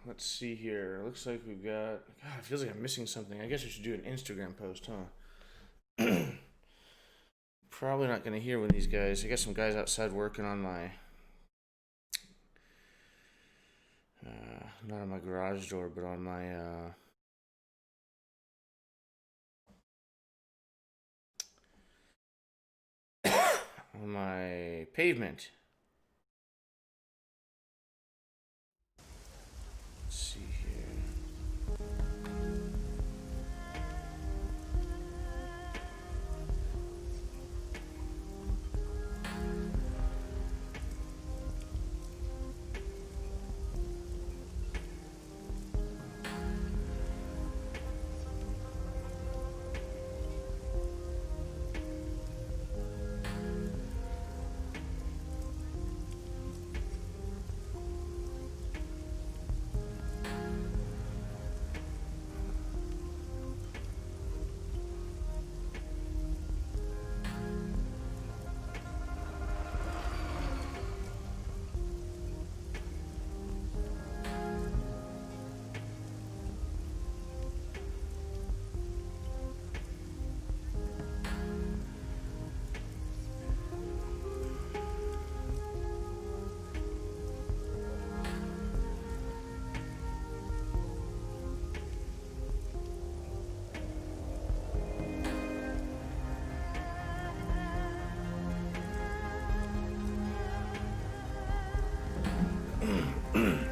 let's see here. Looks like we've got. God, it feels like I'm missing something. I guess I should do an Instagram post, huh? Probably not gonna hear when these guys. I got some guys outside working on my. Not on my garage door, but on my. On my pavement. Let's see here.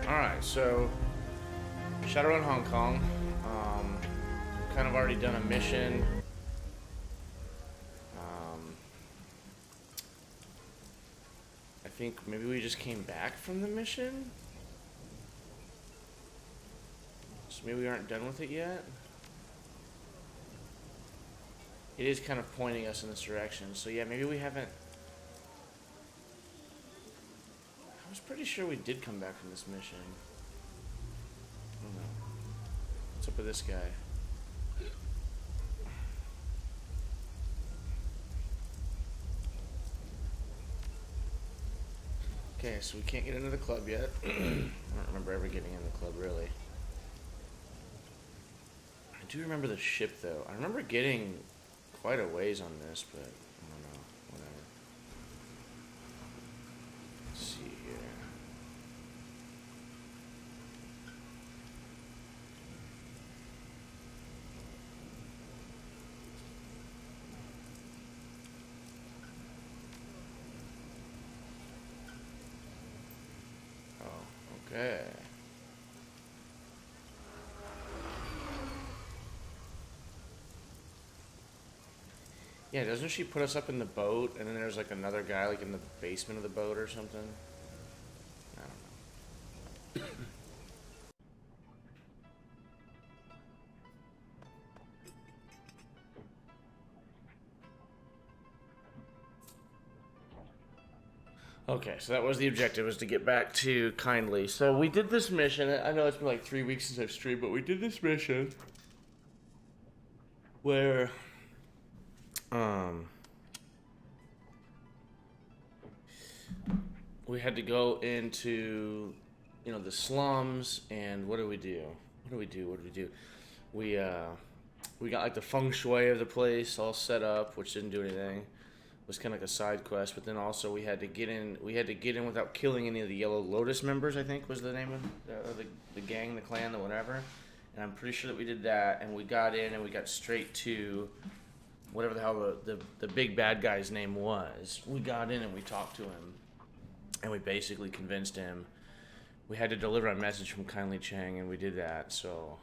Alright, so Shadowrun Hong Kong. Kind of already done a mission. Um, I think maybe we just came back from the mission. So maybe we aren't done with it yet. It is kind of pointing us in this direction. So yeah, maybe we haven't. I was pretty sure we did come back from this mission. I don't know. What's up with this guy? Okay, so we can't get into the club yet. I don't remember ever getting in the club, really. I do remember the ship, though. I remember getting quite a ways on this, but I don't know. Whatever. Let's see here. Oh, okay. Yeah, doesn't she put us up in the boat, and then there's like another guy like in the basement of the boat or something? I don't know. Okay, so that was the objective, was to get back to Kindly. So we did this mission. I know it's been like 3 weeks since I've streamed, but we did this mission where um we had to go into the slums, and what do we do? What do we do? What do we do? We we got like the feng shui of the place all set up, which didn't do anything. It was kind of like a side quest, but then also we had to get in. We had to get in without killing any of the Yellow Lotus members. I think was the name of the gang, the clan, the whatever. And I'm pretty sure that we did that, and we got in, and we got straight to whatever the hell the big bad guy's name was. We got in and we talked to him, and we basically convinced him. We had to deliver a message from Kindly Chang, and we did that. So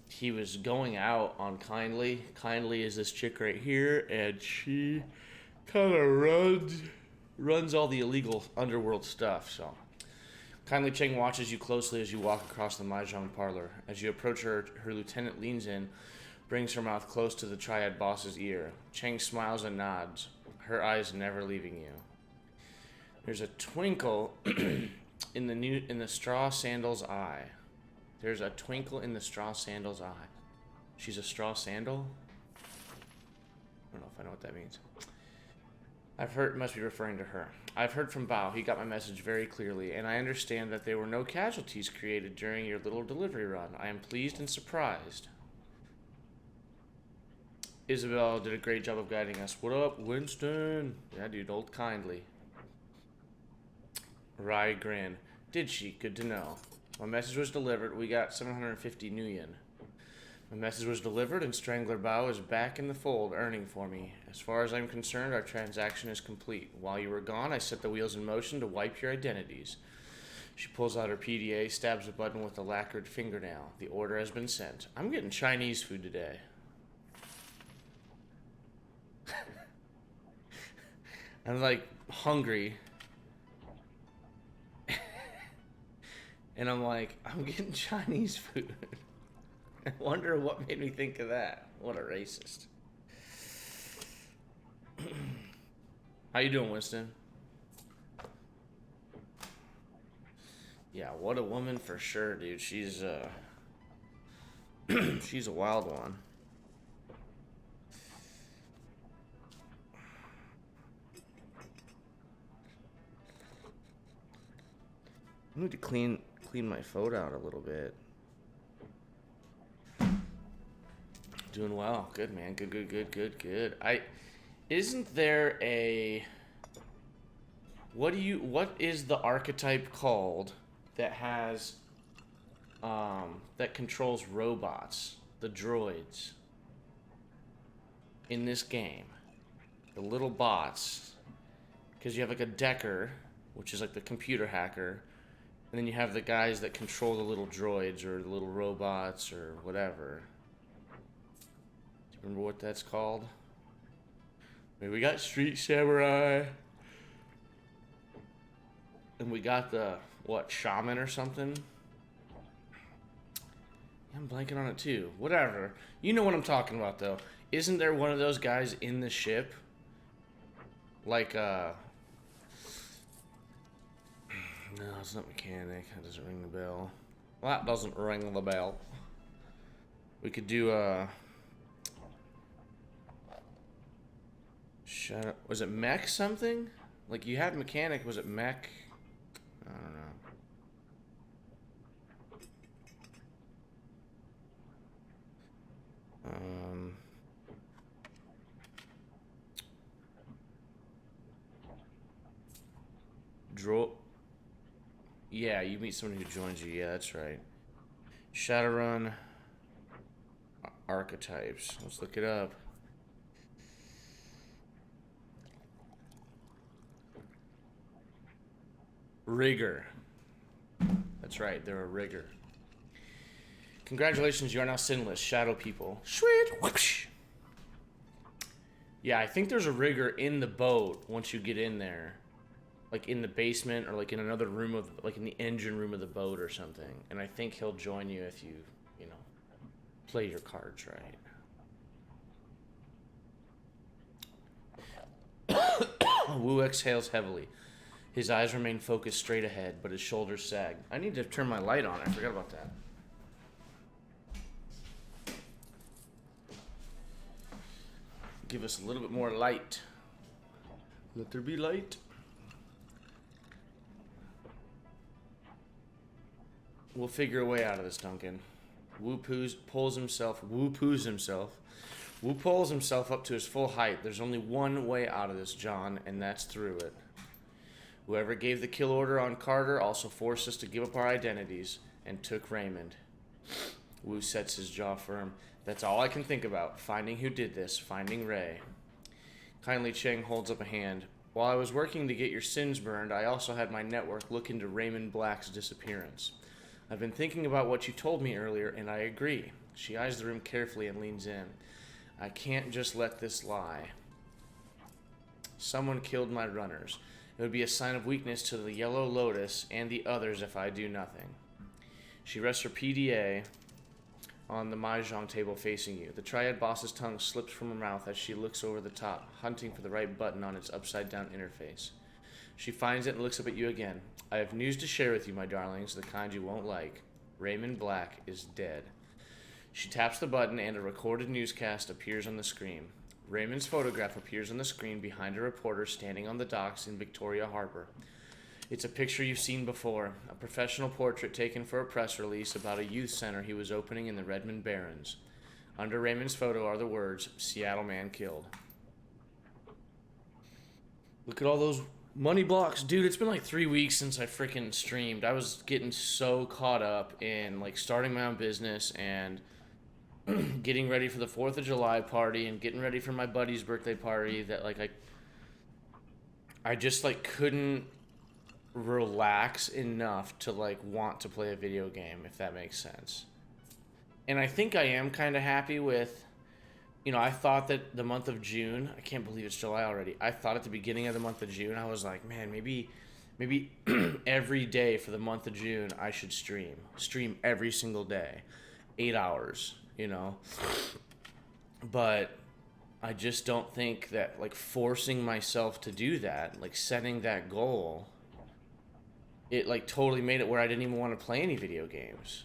he was going out on Kindly. Kindly is this chick right here, and she kind of runs all the illegal underworld stuff. So Kindly Cheng watches you closely as you walk across the mahjong parlor. As you approach her, her lieutenant leans in, brings her mouth close to the triad boss's ear. Cheng smiles and nods, her eyes never leaving you. There's a twinkle in the straw sandal's eye. There's a twinkle in the straw sandal's eye. She's a straw sandal? I don't know if I know what that means. I've heard, must be referring to her. I've heard from Bao. He got my message very clearly, and I understand that there were no casualties created during your little delivery run. I am pleased and surprised. Isabel did a great job of guiding us. What up, Winston? Yeah, dude, old kindly. Rai grin. Did she? Good to know. My message was delivered. We got 750 Nuyen. My message was delivered, and Strangler Bao is back in the fold, earning for me. As far as I'm concerned, our transaction is complete. While you were gone, I set the wheels in motion to wipe your identities. She pulls out her PDA, stabs a button with a lacquered fingernail. The order has been sent. I'm getting Chinese food today. I'm like hungry. And I'm like, I'm getting Chinese food. I wonder what made me think of that. What a racist. How you doing, Winston? Yeah, what a woman for sure, dude. She's she's a wild one. I need to clean my photo out a little bit. Doing well. Good, man. Good. Isn't there a what is the archetype called that has that controls robots, the droids in this game? The little bots. Because you have like a decker, which is like the computer hacker, and then you have the guys that control the little droids or the little robots or whatever. Remember what that's called? I mean, we got Street Samurai. And we got the, what, Shaman or something? I'm blanking on it too. Whatever. You know what I'm talking about, though. Isn't there one of those guys in the ship? Like, No, it's not mechanic. That doesn't ring the bell. Well, that doesn't ring the bell. We could do, was it mech something? Like you had mechanic, was it mech? I don't know. Draw. Yeah, you meet someone who joins you. Yeah, that's right. Shadowrun archetypes. Let's look it up. Rigger. That's right, they're a rigger. Congratulations, you are now sinless, shadow people. Sweet. Whoosh. Yeah, I think there's a rigger in the boat once you get in there. Like in the basement or like in another room of, like in the engine room of the boat or something. And I think he'll join you if you play your cards right. Wu exhales heavily. His eyes remain focused straight ahead, but his shoulders sag. I need to turn my light on. I forgot about that. Give us a little bit more light. Let there be light. We'll figure a way out of this, Duncan. Wu pulls himself up to his full height. There's only one way out of this, John, and that's through it. Whoever gave the kill order on Carter also forced us to give up our identities and took Raymond. Wu sets his jaw firm. That's all I can think about. Finding who did this. Finding Ray. Kindly Cheng holds up a hand. While I was working to get your sins burned, I also had my network look into Raymond Black's disappearance. I've been thinking about what you told me earlier, and I agree. She eyes the room carefully and leans in. I can't just let this lie. Someone killed my runners. It would be a sign of weakness to the Yellow Lotus and the others if I do nothing. She rests her PDA on the mahjong table facing you. The Triad boss's tongue slips from her mouth as she looks over the top, hunting for the right button on its upside-down interface. She finds it and looks up at you again. I have news to share with you, my darlings, the kind you won't like. Raymond Black is dead. She taps the button and a recorded newscast appears on the screen. Raymond's photograph appears on the screen behind a reporter standing on the docks in Victoria Harbor. It's a picture you've seen before, a professional portrait taken for a press release about a youth center he was opening in the Redmond Barrens. Under Raymond's photo are the words, Seattle man killed. Look at all those money blocks. Dude, it's been like 3 weeks since I freaking streamed. I was getting so caught up in like starting my own business and getting ready for the 4th of July party and getting ready for my buddy's birthday party that like I just like couldn't relax enough to like want to play a video game, if that makes sense. And I think I am kind of happy with, I thought that the month of June, I can't believe it's July already. I thought at the beginning of the month of June, I was like, man, maybe every day for the month of June I should stream every single day, 8 hours, but I just don't think that like forcing myself to do that, like setting that goal, it like totally made it where I didn't even want to play any video games.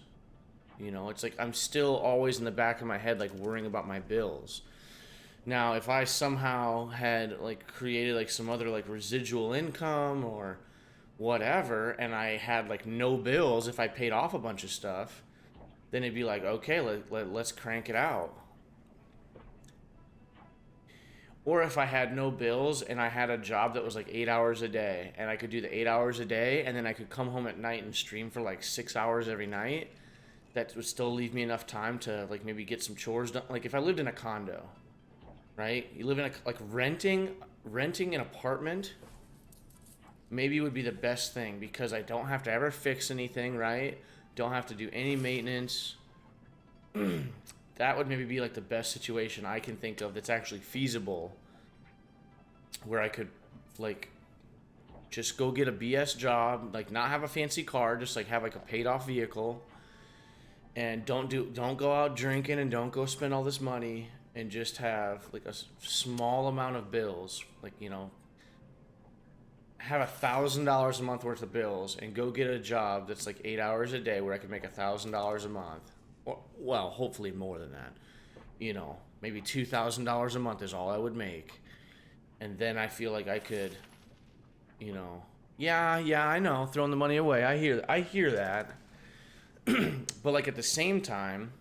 It's like I'm still always in the back of my head like worrying about my bills. Now, if I somehow had like created like some other like residual income or whatever, and I had like no bills if I paid off a bunch of stuff, then it'd be like, okay, let's crank it out. Or if I had no bills and I had a job that was like 8 hours a day and I could do the 8 hours a day and then I could come home at night and stream for like 6 hours every night, that would still leave me enough time to like maybe get some chores done. Like if I lived in a condo, right? You live in renting an apartment maybe would be the best thing because I don't have to ever fix anything, right? Don't have to do any maintenance. That would maybe be like the best situation I can think of that's actually feasible, where I could like just go get a BS job, like not have a fancy car, just like have like a paid off vehicle, and don't go out drinking and don't go spend all this money, and just have like a small amount of bills, like have $1,000 a month worth of bills and go get a job that's like 8 hours a day where I could make $1,000 a month. Or, well, hopefully more than that. Maybe $2,000 a month is all I would make. And then I feel like I could, yeah, I know, throwing the money away. I hear that. But like at the same time,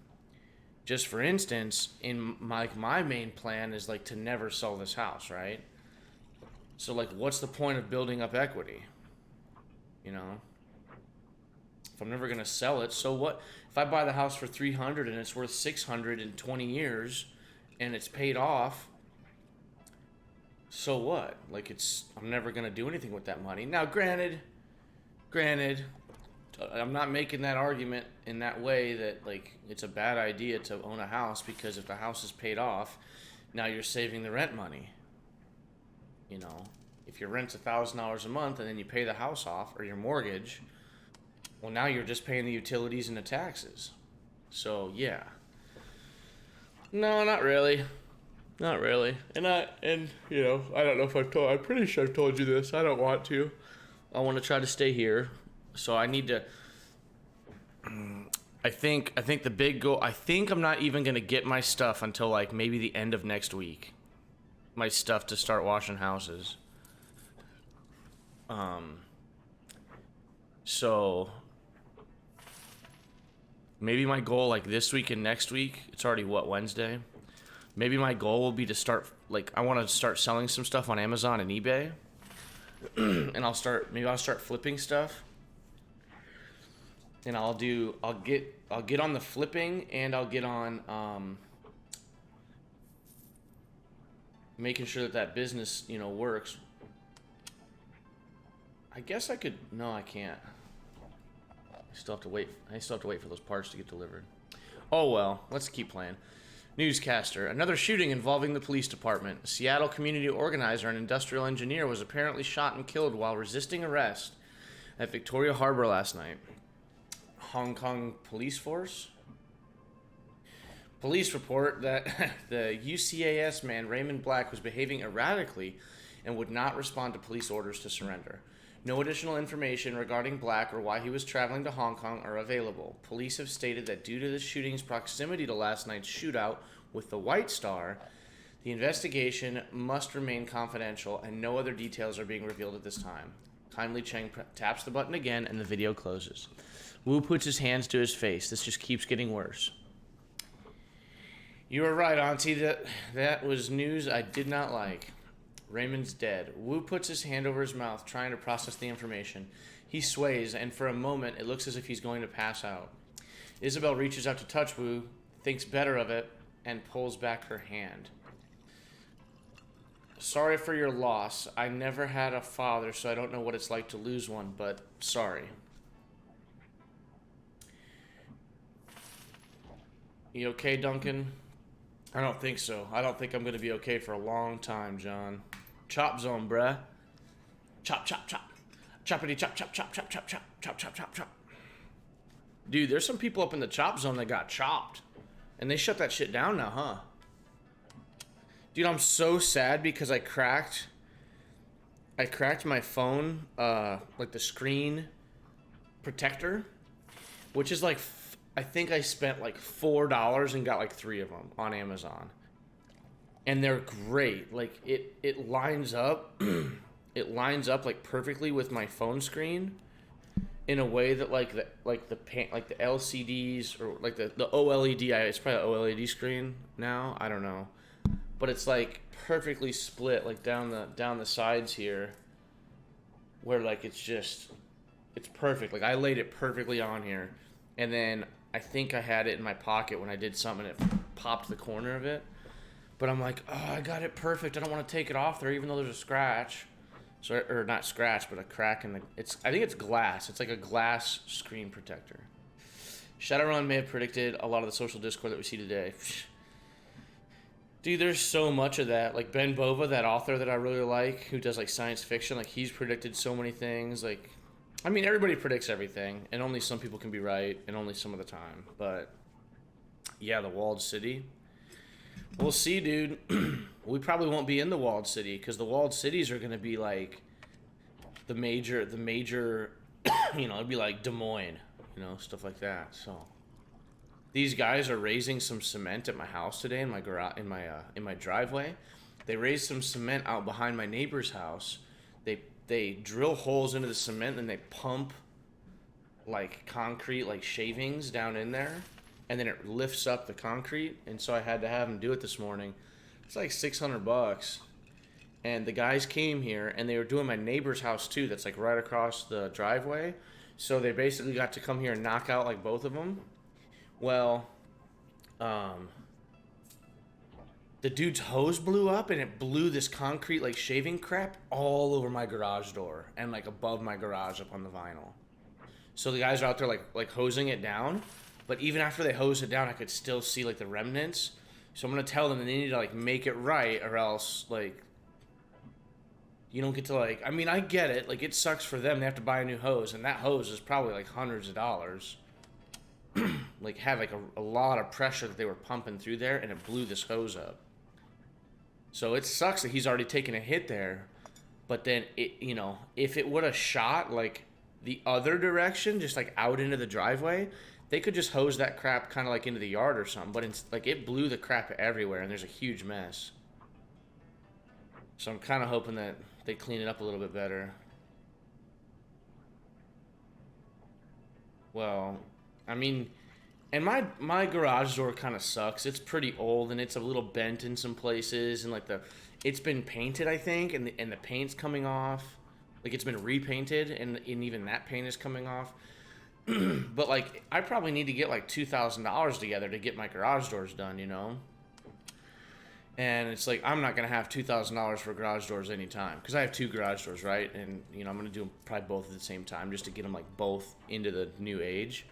just for instance, in my main plan is like to never sell this house, right? So like what's the point of building up equity? If I'm never going to sell it, so what? If I buy the house for $300 and it's worth $600 in 20 years and it's paid off, so what? Like I'm never going to do anything with that money. Now, granted, I'm not making that argument in that way that like it's a bad idea to own a house, because if the house is paid off, now you're saving the rent money. If your rent's $1,000 a month and then you pay the house off or your mortgage, well, now you're just paying the utilities and the taxes. So yeah. No, not really. Not really. And I don't know if I'm pretty sure I've told you this. I don't want to. I want to try to stay here. So I need to. I think the big goal. I think I'm not even gonna get my stuff until like maybe the end of next week. My stuff to start washing houses. So maybe my goal like this week and next week. It's already Wednesday. Maybe my goal will be to start like I want to start selling some stuff on Amazon and eBay, and I'll start flipping stuff. And I'll get on the flipping, and I'll get on making sure that business, works. I guess I could. No, I can't. I still have to wait for those parts to get delivered. Oh well, let's keep playing. Newscaster. Another shooting involving the police department. A Seattle community organizer and industrial engineer was apparently shot and killed while resisting arrest at Victoria Harbor last night. Hong Kong police force? Police report that the UCAS man Raymond Black was behaving erratically and would not respond to police orders to surrender. No additional information regarding Black or why he was traveling to Hong Kong are available. Police have stated that due to the shooting's proximity to last night's shootout with the White Star, The investigation must remain confidential and no other details are being revealed at this time. Kindly Cheng taps the button again and the video closes. Wu puts his hands to his face. This just keeps getting worse. You were right, Auntie. That was news I did not like. Raymond's dead. Wu puts his hand over his mouth, trying to process the information. He sways, and for a moment, it looks as if he's going to pass out. Isabel reaches out to touch Wu, thinks better of it, and pulls back her hand. Sorry for your loss. I never had a father, so I don't know what it's like to lose one, but sorry. You okay, Duncan? I don't think so. I don't think I'm going to be okay for a long time, John. Chop zone, bruh. Chop, chop, chop. Choppity chop, chop, chop, chop, chop, chop, chop, chop, chop, chop. Dude, there's some people up in the chop zone that got chopped. And they shut that shit down now, huh? Dude, I'm so sad because I cracked my phone, like the screen protector, which is like, I think I spent like $4 and got like 3 of them on Amazon. And they're great. Like it lines up, it lines up like perfectly with my phone screen in a way that like the LCDs or like the OLED, it's probably an OLED screen now, I don't know. But it's like perfectly split like down the sides here where like it's perfect. Like I laid it perfectly on here and then I think I had it in my pocket when I did something and it popped the corner of it. But I'm like, oh, I got it perfect. I don't want to take it off there even though there's a scratch. So, or not scratch, but a crack in the I think it's glass. It's like a glass screen protector. Shadowrun may have predicted a lot of the social discord that we see today. Dude, there's so much of that. Like Ben Bova, that author that I really like, who does like science fiction, like he's predicted so many things. Like, I mean, everybody predicts everything, and only some people can be right, and only some of the time. But yeah, the walled city. We'll see, dude. We probably won't be in the walled city because the walled cities are gonna be like the major, you know, it'd be like Des Moines, you know, stuff like that. So. These guys are raising some cement at my house today in my garage, in my driveway. They raised some cement out behind my neighbor's house. They drill holes into the cement and they pump like concrete, like shavings down in there, and then it lifts up the concrete. And so I had to have them do it this morning. It's like $600. And the guys came here and they were doing my neighbor's house too. That's like right across the driveway. So they basically got to come here and knock out like both of them. Well, the dude's hose blew up and it blew this concrete like shaving crap all over my garage door and like above my garage up on the vinyl. So the guys are out there like hosing it down, but even after they hose it down, I could still see like the remnants. So I'm gonna tell them that they need to like make it right, or else like you don't get to like. I mean, I get it. Like it sucks for them. They have to buy a new hose, and that hose is probably like hundreds of dollars. Like had like a lot of pressure that they were pumping through there, and it blew this hose up. So it sucks that he's already taken a hit there, but then it, you know, if it would have shot like the other direction, just like out into the driveway, they could just hose that crap kind of like into the yard or something. But it's like it blew the crap everywhere, and there's a huge mess. So I'm kind of hoping that they clean it up a little bit better. Well, I mean, and my garage door kind of sucks. It's pretty old and it's a little bent in some places, and like it's been painted, I think, and the paint's coming off. Like it's been repainted, and even that paint is coming off. But like I probably need to get like $2,000 together to get my garage doors done, you know. And it's like I'm not gonna have $2,000 for garage doors anytime because I have 2 garage doors, right? And you know I'm gonna do them probably both at the same time just to get them like both into the new age.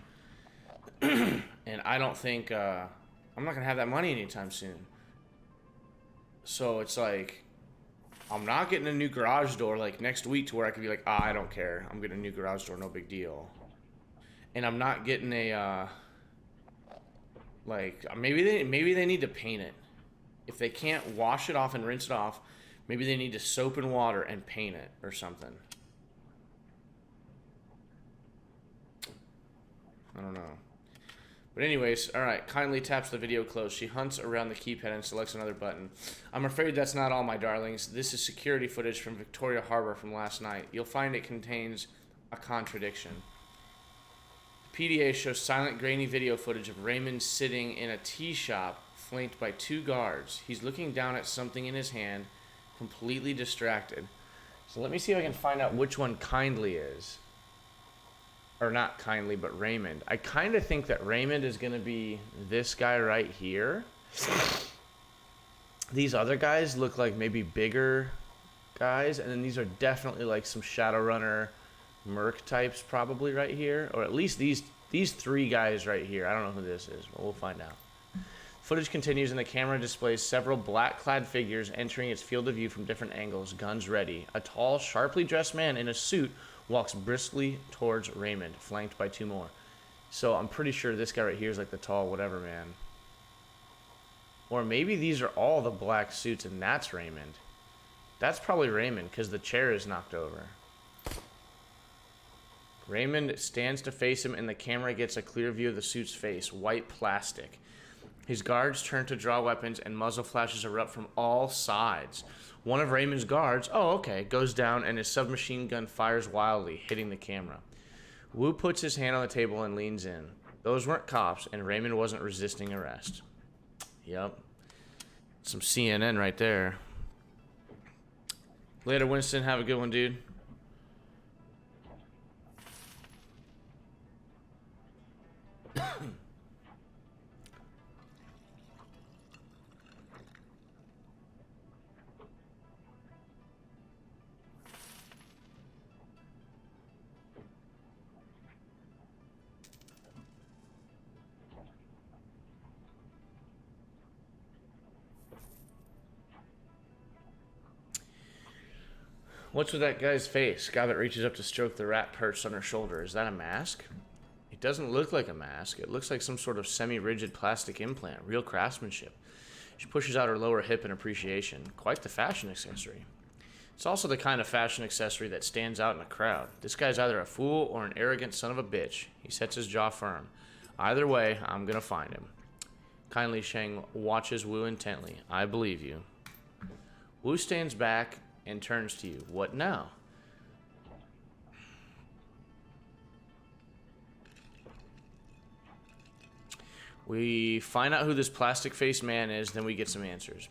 And I don't think I'm not gonna have that money anytime soon. So it's like I'm not getting a new garage door like next week to where I could be like, I don't care. I'm getting a new garage door, no big deal. And I'm not getting a like maybe they need to paint it. If they can't wash it off and rinse it off, maybe they need to soap and water and paint it or something. I don't know. But anyways, alright, kindly taps the video close. She hunts around the keypad and selects another button. I'm afraid that's not all, my darlings. This is security footage from Victoria Harbor from last night. You'll find it contains a contradiction. The PDA shows silent, grainy video footage of Raymond sitting in a tea shop flanked by 2 guards. He's looking down at something in his hand, completely distracted. So let me see if I can find out which one kindly is. Or not kindly, but Raymond. I kind of think that Raymond is going to be this guy right here. These other guys look like maybe bigger guys. And then these are definitely like some Shadowrunner merc types probably right here. Or at least these 3 guys right here. I don't know who this is, but we'll find out. Footage continues and the camera displays several black-clad figures entering its field of view from different angles, guns ready. A tall, sharply dressed man in a suit walks briskly towards Raymond, flanked by 2 more. So I'm pretty sure this guy right here is like the tall whatever man. Or maybe these are all the black suits and that's Raymond. That's probably Raymond because the chair is knocked over. Raymond stands to face him and the camera gets a clear view of the suit's face, white plastic. His guards turn to draw weapons and muzzle flashes erupt from all sides. One of Raymond's guards, goes down and his submachine gun fires wildly, hitting the camera. Wu puts his hand on the table and leans in. Those weren't cops, and Raymond wasn't resisting arrest. Yep. Some CNN right there. Later, Winston. Have a good one, dude. What's with that guy's face? Guy that reaches up to stroke the rat perched on her shoulder. Is that a mask? It doesn't look like a mask. It looks like some sort of semi-rigid plastic implant. Real craftsmanship. She pushes out her lower hip in appreciation. Quite the fashion accessory. It's also the kind of fashion accessory that stands out in a crowd. This guy's either a fool or an arrogant son of a bitch. He sets his jaw firm. Either way, I'm gonna find him. Kindly Sheng watches Wu intently. I believe you. Wu stands back and turns to you. What now? We find out who this plastic-faced man is, then we get some answers.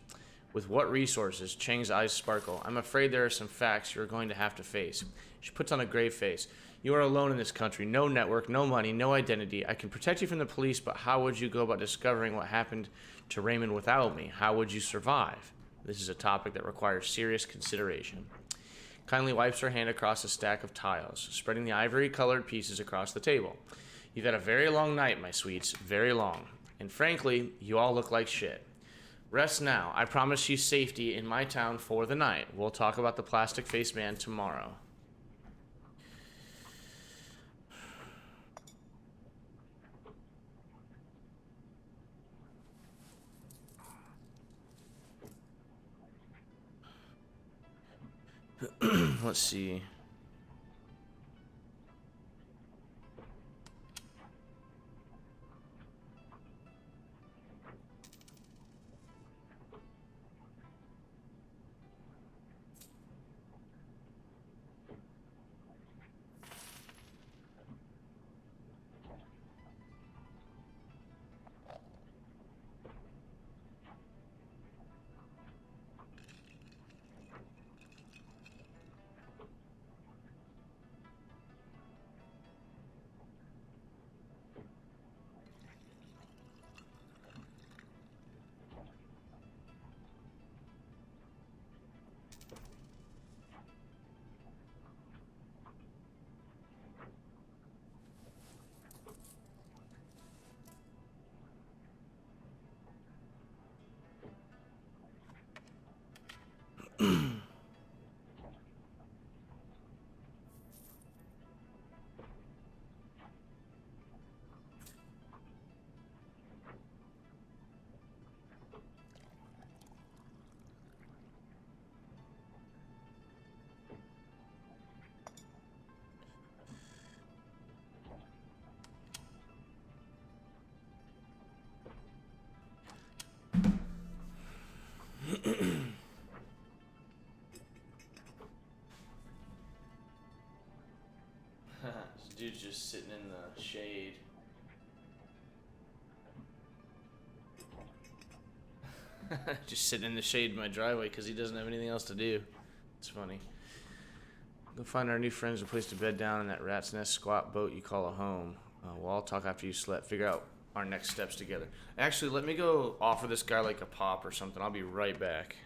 With what resources? Cheng's eyes sparkle. I'm afraid there are some facts you're going to have to face. She puts on a grave face. You are alone in this country. No network, no money, no identity. I can protect you from the police, but how would you go about discovering what happened to Raymond without me? How would you survive? This is a topic that requires serious consideration. Kindly wipes her hand across a stack of tiles, spreading the ivory-colored pieces across the table. You've had a very long night, my sweets. Very long. And frankly, you all look like shit. Rest now. I promise you safety in my town for the night. We'll talk about the plastic-faced man tomorrow. Let's see. Dude's just sitting in the shade. Just sitting in the shade in my driveway because he doesn't have anything else to do. It's funny. Go find our new friends a place to bed down in that rat's nest squat boat you call a home. We'll all talk after you slept. Figure out our next steps together. Actually, let me go offer this guy like a pop or something. I'll be right back.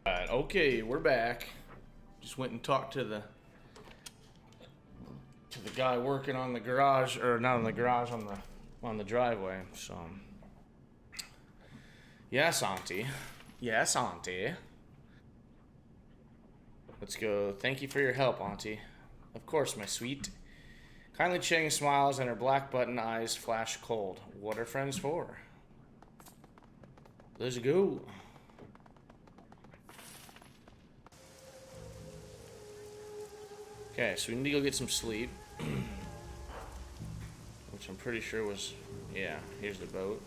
Alright, okay, we're back. Just went and talked to the guy working on the garage, or not on the garage, on the driveway. So Yes, Auntie. Yes, Auntie. Let's go. Thank you for your help, Auntie. Of course, my sweet. Kindly Chang smiles and her black button eyes flash cold. What are friends for? Let's go. Okay, so we need to go get some sleep. Which I'm pretty sure was... Yeah, here's the boat.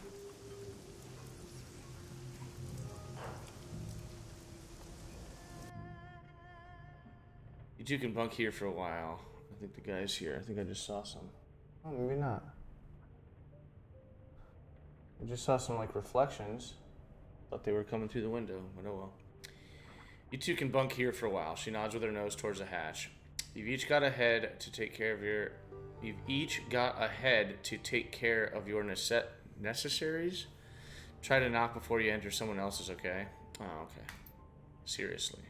You two can bunk here for a while. I think the guy's here. I think I just saw some. Oh, maybe not. I just saw some, like, reflections. Thought they were coming through the window, but oh well. You two can bunk here for a while. She nods with her nose towards the hatch. You've each got a head to take care of your... You've each got a head to take care of your necessaries. Try to knock before you enter someone else's, okay? Oh, okay. Seriously.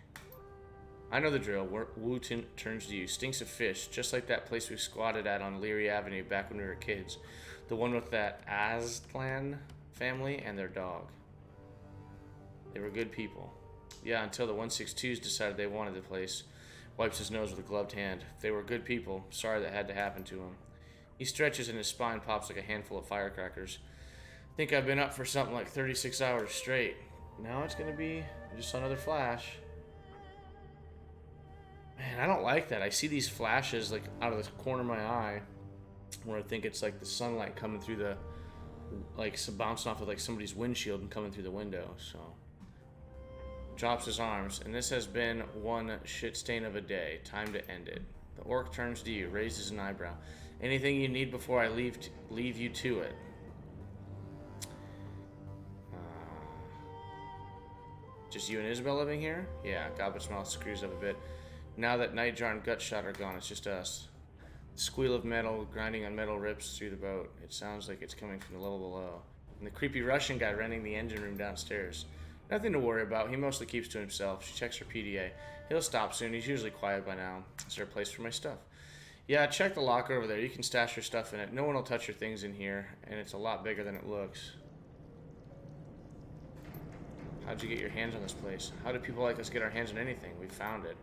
I know the drill. Wu turns to you. Stinks of fish, just like that place we squatted at on Leary Avenue back when we were kids. The one with that Aztlan family and their dog. They were good people. Yeah, until the 162s decided they wanted the place. Wipes his nose with a gloved hand. They were good people. Sorry that had to happen to him. He stretches and his spine pops like a handful of firecrackers. Think I've been up for something like 36 hours straight. Now it's gonna be just another flash. Man, I don't like that. I see these flashes like out of the corner of my eye where I think it's like the sunlight coming through the, like bouncing off of like somebody's windshield and coming through the window, so. Drops his arms, and this has been one shit stain of a day. Time to end it. The orc turns to you, raises an eyebrow. Anything you need before I leave you to it? Just you and Isabel living here? Yeah, Goblet's mouth screws up a bit. Now that Nightjar and Gutshot are gone, it's just us. The squeal of metal grinding on metal rips through the boat. It sounds like it's coming from the level below. And the creepy Russian guy renting the engine room downstairs. Nothing to worry about. He mostly keeps to himself. She checks her PDA. He'll stop soon. He's usually quiet by now. Is there a place for my stuff? Yeah, check the locker over there. You can stash your stuff in it. No one will touch your things in here, and it's a lot bigger than it looks. How'd you get your hands on this place? How do people like us get our hands on anything? We found it.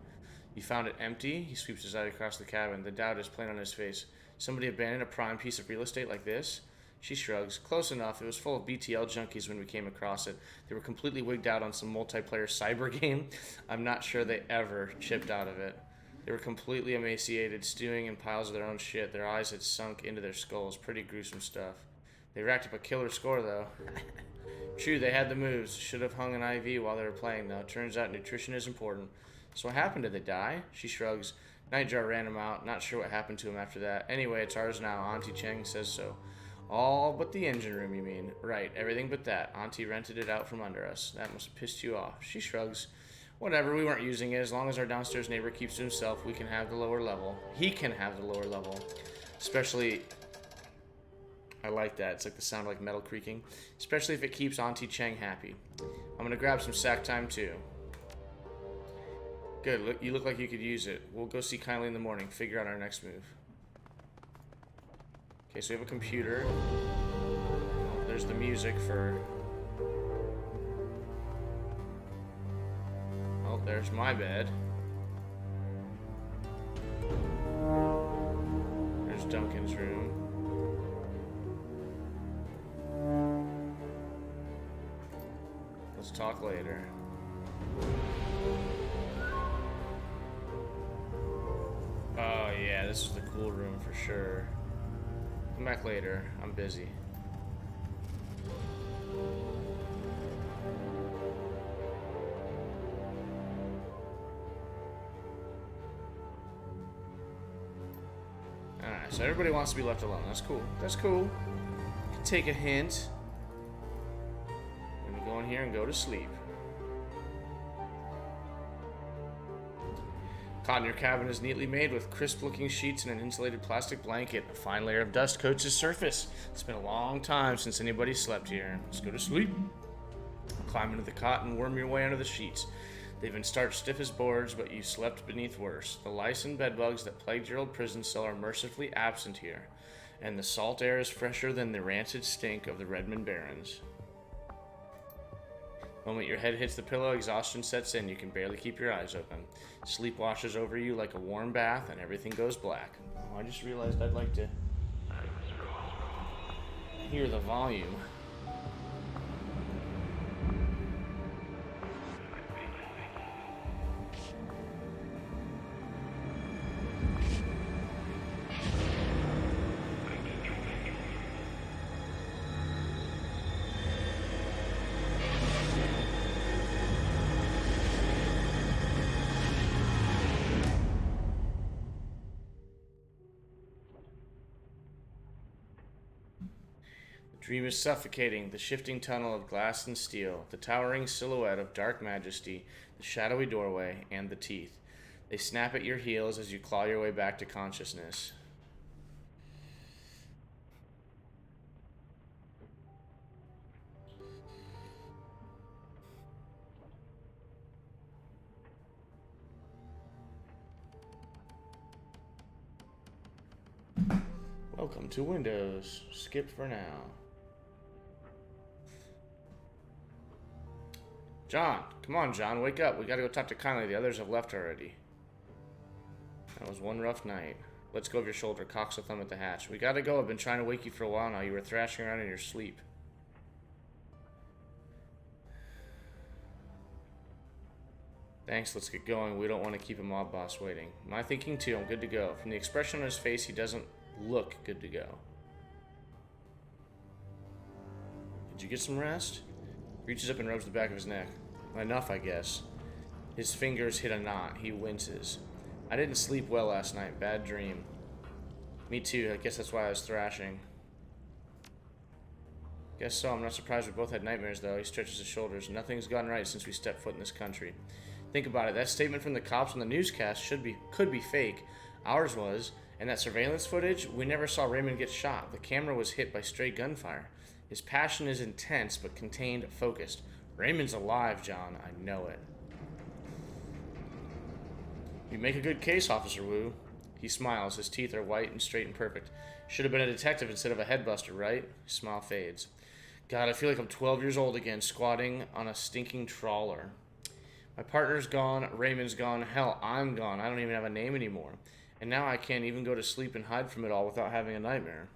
You found it empty? He sweeps his eye across the cabin. The doubt is plain on his face. Somebody abandoned a prime piece of real estate like this? She shrugs. Close enough. It was full of BTL junkies when we came across it. They were completely wigged out on some multiplayer cyber game. I'm not sure they ever chipped out of it. They were completely emaciated, stewing in piles of their own shit. Their eyes had sunk into their skulls. Pretty gruesome stuff. They racked up a killer score, though. True, they had the moves. Should have hung an IV while they were playing, though. Turns out nutrition is important. So what happened? Did they die? She shrugs. Nightjar ran him out. Not sure what happened to him after that. Anyway, it's ours now. Auntie Cheng says so. All but the engine room, you mean? Right, everything but that. Auntie rented it out from under us. That must have pissed you off. She shrugs. Whatever, we weren't using it. As long as our downstairs neighbor keeps to himself, we can have the lower level. He can have the lower level. Especially... I like that. It's like the sound of like metal creaking. Especially if it keeps Auntie Cheng happy. I'm gonna grab some sack time, too. Good, you look like you could use it. We'll go see Kindly in the morning. Figure out our next move. Okay, so we have a computer. Oh, there's the music for... Oh, there's my bed. There's Duncan's room. Let's talk later. Oh yeah, this is the cool room for sure. Come back later. I'm busy. Alright, so everybody wants to be left alone. That's cool. That's cool. You can take a hint. I'm gonna go in here and go to sleep. Cot in your cabin is neatly made with crisp-looking sheets and an insulated plastic blanket. A fine layer of dust coats its surface. It's been a long time since anybody slept here. Let's go to sleep. Climb into the cot and worm your way under the sheets. They've been starched stiff as boards, but you slept beneath worse. The lice and bedbugs that plagued your old prison cell are mercifully absent here, and the salt air is fresher than the rancid stink of the Redmond Barrens. moment your head hits the pillow, exhaustion sets in. You can barely keep your eyes open. Sleep washes over you like a warm bath, and everything goes black. Oh, I just realized I'd like to hear the volume. Dream is suffocating, the shifting tunnel of glass and steel, the towering silhouette of dark majesty, the shadowy doorway, and the teeth. They snap at your heels as you claw your way back to consciousness. Welcome to Windows. Skip for now. John, come on, John, wake up. We gotta go talk to Kindly. The others have left already. That was one rough night. Let's go over your shoulder. Cocks a thumb at the hatch. We gotta go. I've been trying to wake you for a while now. You were thrashing around in your sleep. Thanks, let's get going. We don't want to keep a mob boss waiting. My thinking too, I'm good to go. From the expression on his face, he doesn't look good to go. Did you get some rest? Reaches up and rubs the back of his neck. Enough, I guess. His fingers hit a knot. He winces. I didn't sleep well last night. Bad dream. Me too. I guess that's why I was thrashing. Guess so. I'm not surprised we both had nightmares, though. He stretches his shoulders. Nothing's gone right since we stepped foot in this country. Think about it. That statement from the cops on the newscast could be fake. Ours was. And that surveillance footage, we never saw Raymond get shot. The camera was hit by stray gunfire. His passion is intense, but contained, focused. Raymond's alive, John. I know it. You make a good case, Officer Wu. He smiles. His teeth are white and straight and perfect. Should have been a detective instead of a headbuster, right? His smile fades. God, I feel like I'm 12 years old again, squatting on a stinking trawler. My partner's gone. Raymond's gone. Hell, I'm gone. I don't even have a name anymore. And now I can't even go to sleep and hide from it all without having a nightmare.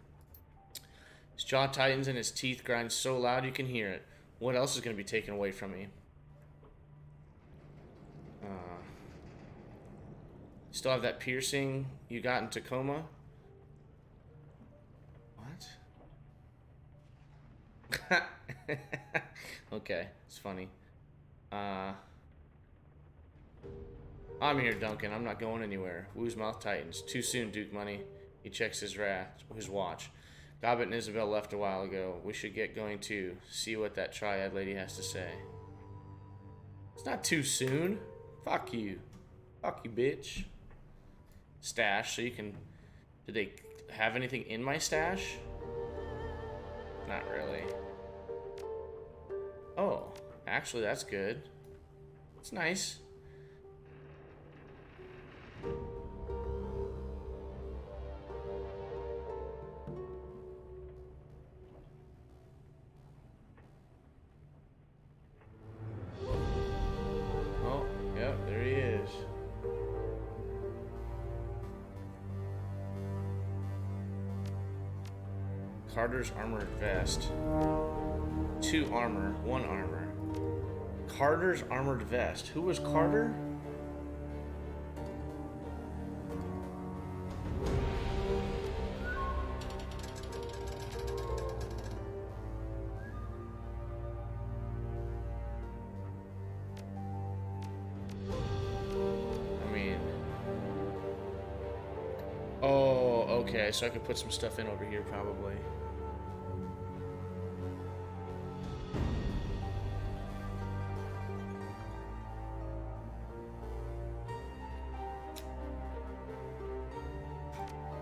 His jaw tightens and his teeth grind so loud you can hear it. What else is going to be taken away from me? Still have that piercing you got in Tacoma? What? Okay, it's funny. I'm here, Duncan. I'm not going anywhere. Wu's mouth tightens. Too soon, Duke Money. He checks his watch. Gobbett and Isabel left a while ago. We should get going too. See what that triad lady has to say. It's not too soon. Fuck you. Fuck you, bitch. Stash, so you can... Did they have anything in my stash? Not really. Oh, actually that's good. It's nice. Oh, yep, there he is. Carter's armored vest. 2 armor, 1 armor. Carter's armored vest. Who was Carter? Oh, okay, so I could put some stuff in over here probably.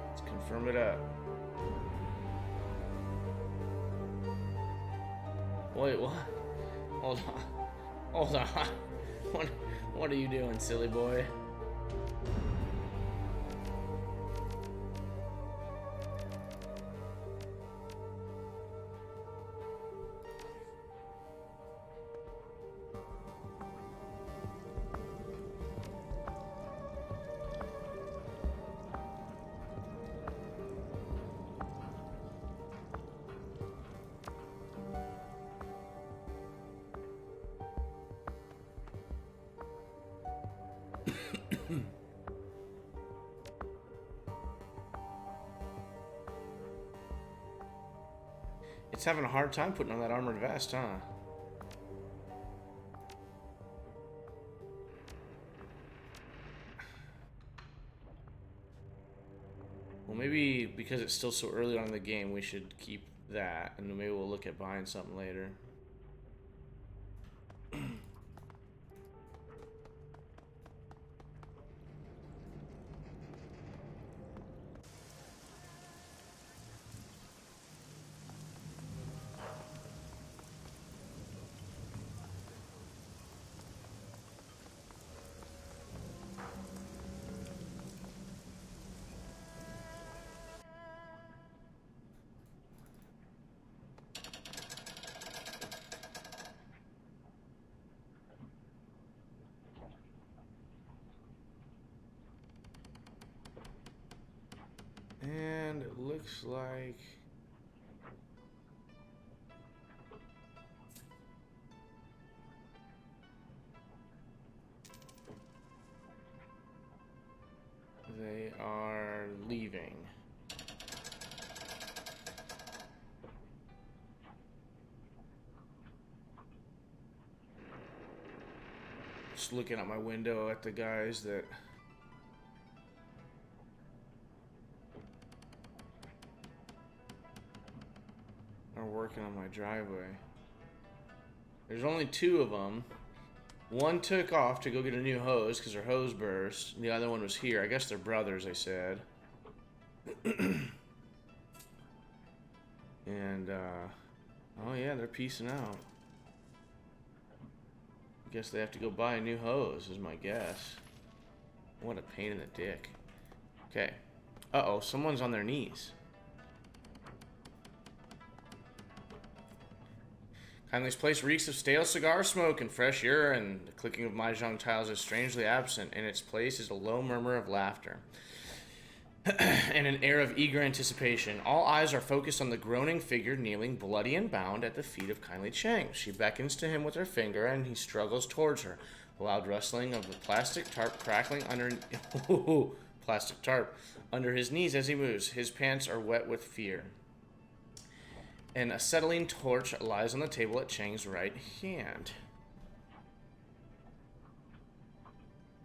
Let's confirm it up. Wait, what? Hold on. Hold on. What are you doing, silly boy? It's having a hard time putting on that armored vest, huh? Well, maybe because it's still so early on in the game, we should keep that, and maybe we'll look at buying something later. And it looks like... they are leaving. Just looking out my window at the guys that... are working on my driveway. There's only 2 of them. One took off to go get a new hose because her hose burst. The other one was here. I guess they're brothers, they said. And, oh yeah, they're peacing out. I guess they have to go buy a new hose, is my guess. What a pain in the dick. Okay. Uh-oh, someone's on their knees. Kindly's place reeks of stale cigar smoke and fresh urine. The clicking of mahjong tiles is strangely absent. In its place is a low murmur of laughter and an air of eager anticipation. All eyes are focused on the groaning figure kneeling bloody and bound at the feet of Kindly Chang. She beckons to him with her finger, and he struggles towards her. The loud rustling of the plastic tarp crackling under plastic tarp under his knees as he moves. His pants are wet with fear. And a acetylene torch lies on the table at Chang's right hand.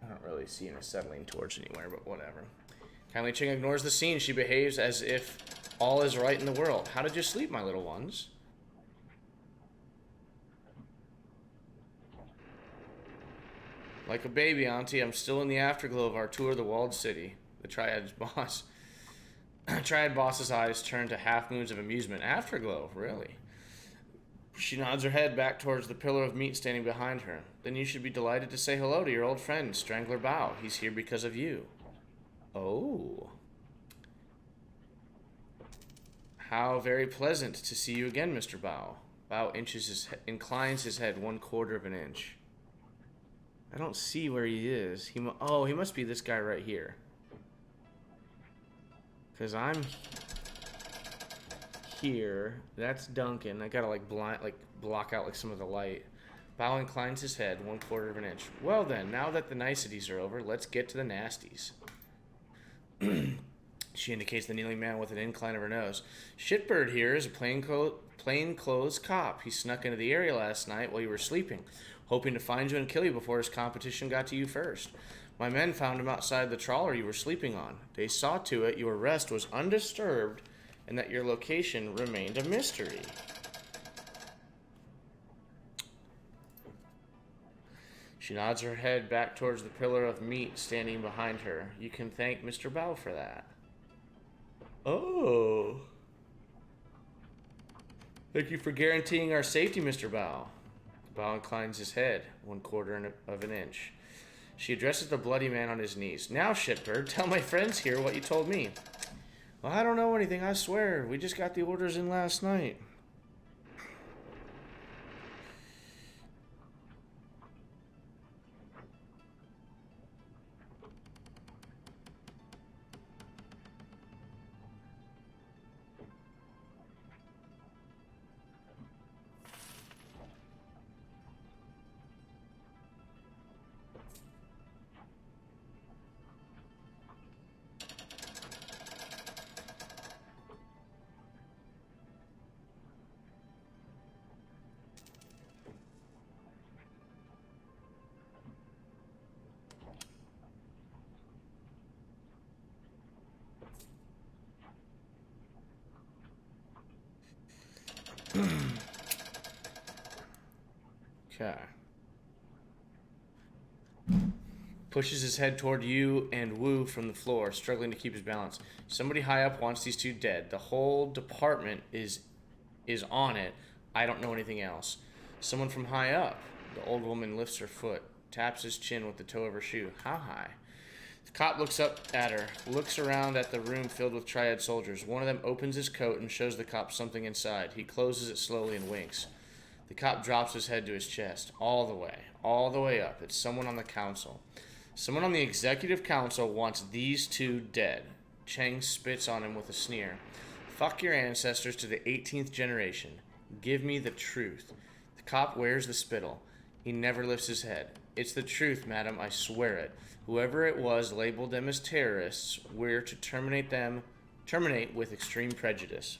I don't really see an acetylene torch anywhere, but whatever. Kindly Chang ignores the scene. She behaves as if all is right in the world. How did you sleep, my little ones? Like a baby, Auntie, I'm still in the afterglow of our tour of the walled city. The Triad's boss. Triad boss's eyes turn to half moons of amusement. Afterglow, really? She nods her head back towards the pillar of meat standing behind her. Then you should be delighted to say hello to your old friend, Strangler Bao. He's here because of you. Oh. How very pleasant to see you again, Mr. Bao. Bao inclines his head 1/4 of an inch. I don't see where he is. He must be this guy right here. Because I'm here. That's Duncan. I gotta block out some of the light. Bao inclines his head 1/4 of an inch. Well then, now that the niceties are over, let's get to the nasties. She indicates the kneeling man with an incline of her nose. Shitbird here is a plainclothes cop. He snuck into the area last night while you were sleeping, hoping to find you and kill you before his competition got to you first. My men found him outside the trawler you were sleeping on. They saw to it your rest was undisturbed and that your location remained a mystery. She nods her head back towards the pillar of meat standing behind her. You can thank Mr. Bao for that. Oh. Thank you for guaranteeing our safety, Mr. Bao. Bao inclines his head 1/4 of an inch. She addresses the bloody man on his knees. Now, Shitbird, tell my friends here what you told me. Well, I don't know anything, I swear. We just got the orders in last night. Okay. Pushes his head toward you and Wu from the floor, struggling to keep his balance. Somebody high up wants these two dead. The whole department is on it. I don't know anything else. Someone from high up. The old woman lifts her foot, taps his chin with the toe of her shoe. How high? The cop looks up at her, looks around at the room filled with triad soldiers. One of them opens his coat and shows the cop something inside. He closes it slowly and winks. The cop drops his head to his chest. All the way up. It's someone on the council. Someone on the executive council wants these two dead. Cheng spits on him with a sneer. Fuck your ancestors to the 18th generation. Give me the truth. The cop wears the spittle. He never lifts his head. It's the truth, madam, I swear it. Whoever it was labeled them as terrorists. We're to terminate with extreme prejudice.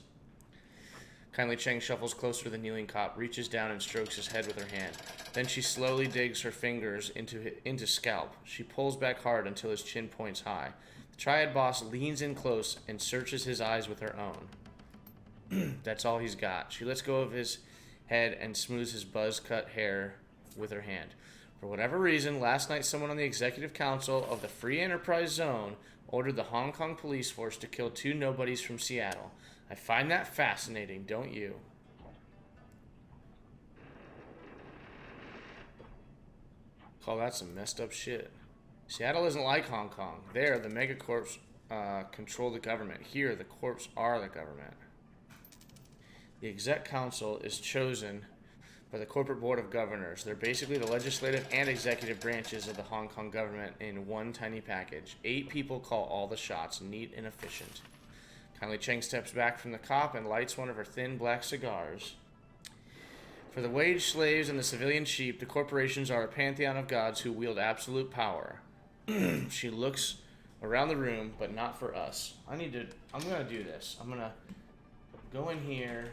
Kindly Cheng shuffles closer to the kneeling cop, reaches down and strokes his head with her hand. Then she slowly digs her fingers into scalp. She pulls back hard until his chin points high. The triad boss leans in close and searches his eyes with her own. That's all he's got. She lets go of his head and smooths his buzz-cut hair with her hand. For whatever reason, last night someone on the executive council of the Free Enterprise Zone ordered the Hong Kong police force to kill two nobodies from Seattle. I find that fascinating, don't you? Call that some messed up shit. Seattle isn't like Hong Kong. There, the megacorps control the government. Here, the corps are the government. The exec council is chosen by the corporate board of governors. They're basically the legislative and executive branches of the Hong Kong government in one tiny package. 8 people call all the shots, neat and efficient. Kindly Cheng steps back from the cop and lights one of her thin black cigars. For the wage slaves and the civilian sheep, the corporations are a pantheon of gods who wield absolute power. She looks around the room, but not for us. I'm gonna do this. I'm gonna go in here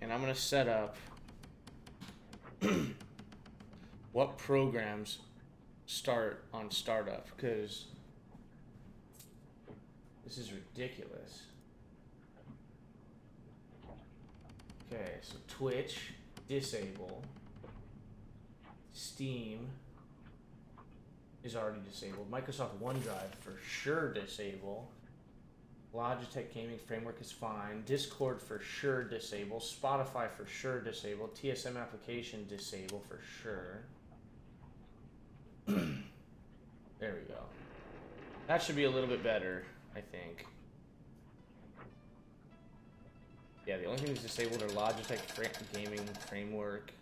and I'm gonna set up what programs start on startup, because this is ridiculous. Okay, so Twitch, disable. Steam is already disabled. Microsoft OneDrive for sure disable. Logitech Gaming Framework is fine. Discord for sure disable. Spotify for sure disable. TSM application disable for sure. There we go. That should be a little bit better, I think. Yeah, the only things disabled are Logitech Gaming Framework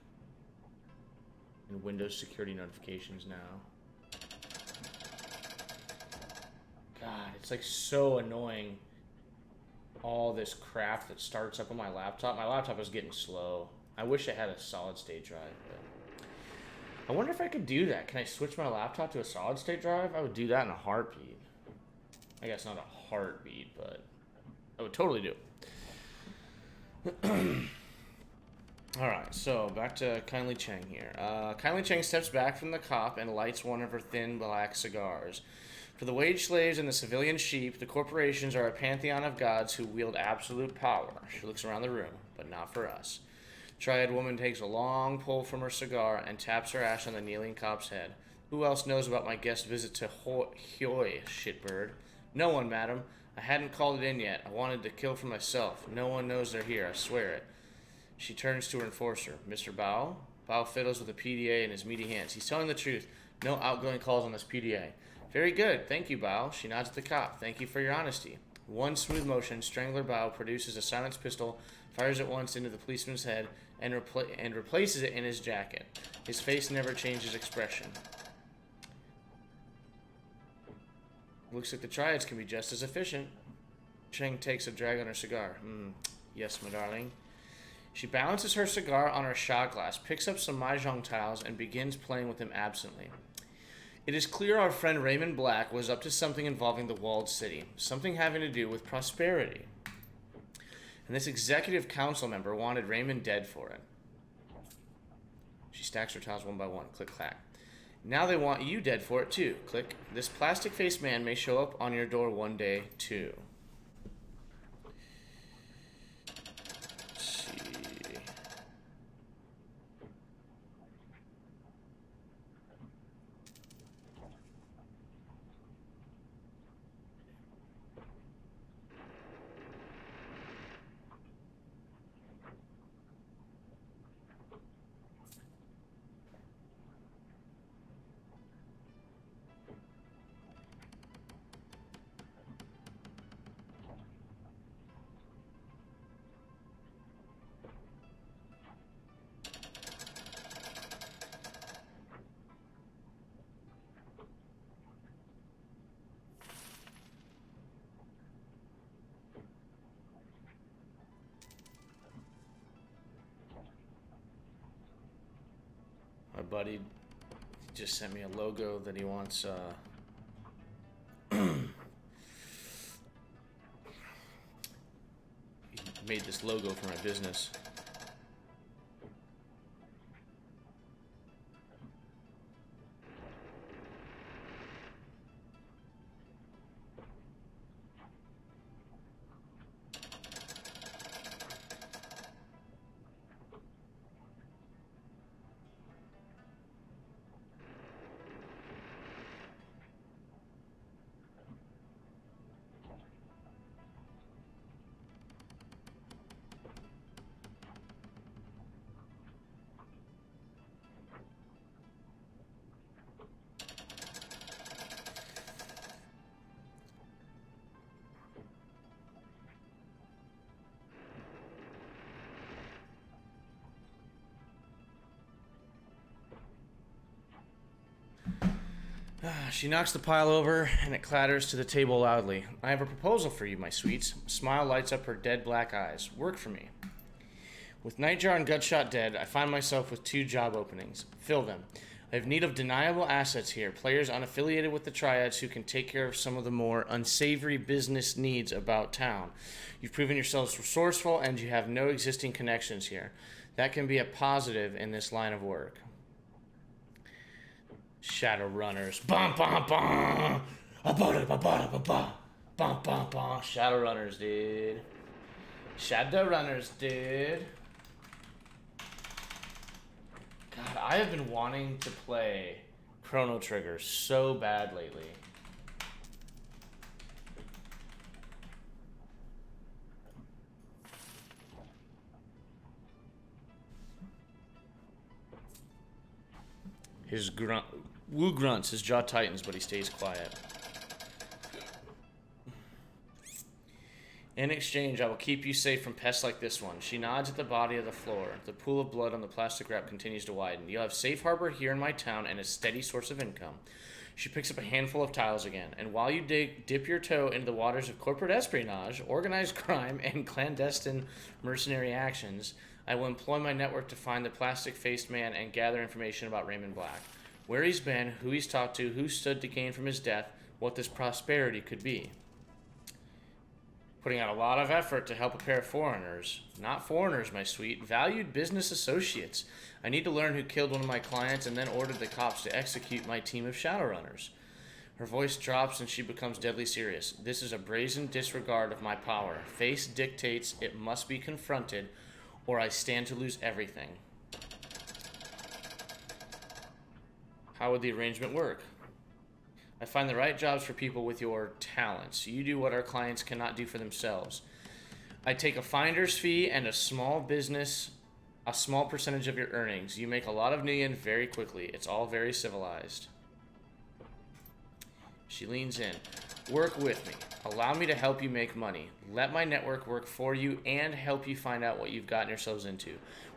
and Windows security notifications now. God, it's like so annoying. All this crap that starts up on my laptop. My laptop is getting slow. I wish I had a solid state drive, but I wonder if I could do that. Can I switch my laptop to a solid state drive? I would do that in a heartbeat. I guess not a heartbeat, but I would totally do it. Alright, so back to Kindly Cheng here. Kindly Cheng steps back from the cop and lights one of her thin black cigars. For the wage slaves and the civilian sheep, the corporations are a pantheon of gods who wield absolute power. She looks around the room, but not for us. Triad woman takes a long pull from her cigar and taps her ash on the kneeling cop's head. Who else knows about my guest visit to Hoi, shitbird? No one, madam. I hadn't called it in yet. I wanted to kill for myself. No one knows they're here, I swear it. She turns to her enforcer. Mr. Bao? Bao fiddles with a PDA in his meaty hands. He's telling the truth. No outgoing calls on this PDA. Very good. Thank you, Bao. She nods at the cop. Thank you for your honesty. One smooth motion, Strangler Bao produces a silenced pistol, fires it once into the policeman's head, and replaces it in his jacket. His face never changes expression. Looks like the triads can be just as efficient. Cheng takes a drag on her cigar. Yes, my darling. She balances her cigar on her shot glass, picks up some mahjong tiles, and begins playing with them absently. It is clear our friend Raymond Black was up to something involving the walled city, something having to do with prosperity. And this executive council member wanted Raymond dead for it. She stacks her tiles one by one. Click, clack. Now they want you dead for it too. Click. This plastic-faced man may show up on your door one day too. Let's see. buddy just sent me a logo that he wants. He made this logo for my business. She knocks the pile over, and it clatters to the table loudly. I have a proposal for you, my sweets. A smile lights up her dead black eyes. Work for me. With Nightjar and Gutshot dead, I find myself with 2 job openings. Fill them. I have need of deniable assets here, players unaffiliated with the Triads who can take care of some of the more unsavory business needs about town. You've proven yourselves resourceful, and you have no existing connections here. That can be a positive in this line of work. Shadowrunners. Bum bum bum. Bum bum bum. Shadowrunners, dude. Shadowrunners, dude. God, I have been wanting to play Chrono Trigger so bad lately. His Wu grunts, his jaw tightens, but he stays quiet. In exchange, I will keep you safe from pests like this one. She nods at the body of the floor. The pool of blood on the plastic wrap continues to widen. You'll have safe harbor here in my town and a steady source of income. She picks up a handful of tiles again, and while you dip your toe into the waters of corporate espionage, organized crime, and clandestine mercenary actions, I will employ my network to find the plastic-faced man and gather information about Raymond Black. Where he's been, who he's talked to, who stood to gain from his death, what this prosperity could be. Putting out a lot of effort to help a pair of foreigners. Not foreigners, my sweet. Valued business associates. I need to learn who killed one of my clients and then ordered the cops to execute my team of Shadowrunners. Her voice drops and she becomes deadly serious. This is a brazen disregard of my power. Face dictates it must be confronted, or I stand to lose everything. How would the arrangement work? I find the right jobs for people with your talents. You do what our clients cannot do for themselves. I take a finder's fee and a small percentage of your earnings. You make a lot of yen very quickly. It's all very civilized. She leans in. Work with me. Allow me to help you make money. Let my network work for you and help you find out what you've gotten yourselves into.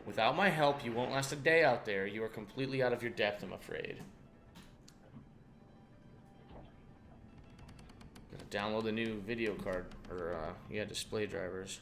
Without my help, you won't last a day out there. You are completely out of your depth, I'm afraid. Download the new video card, or display drivers.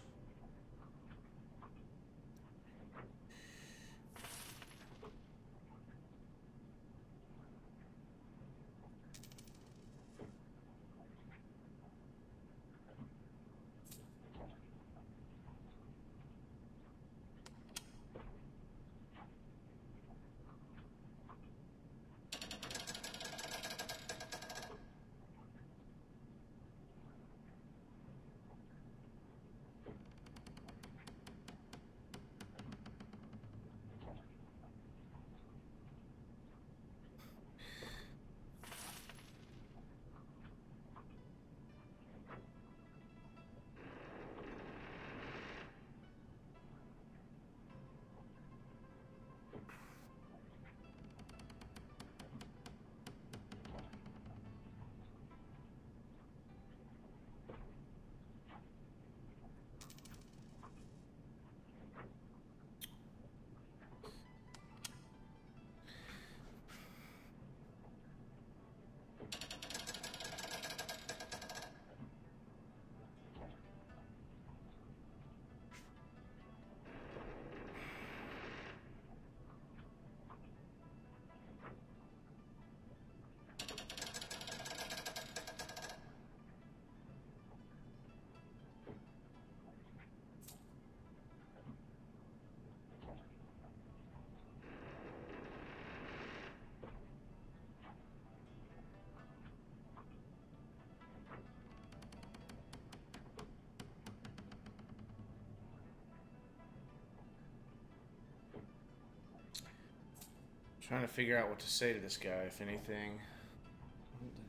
Trying to figure out what to say to this guy, if anything.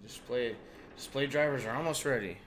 The display drivers are almost ready.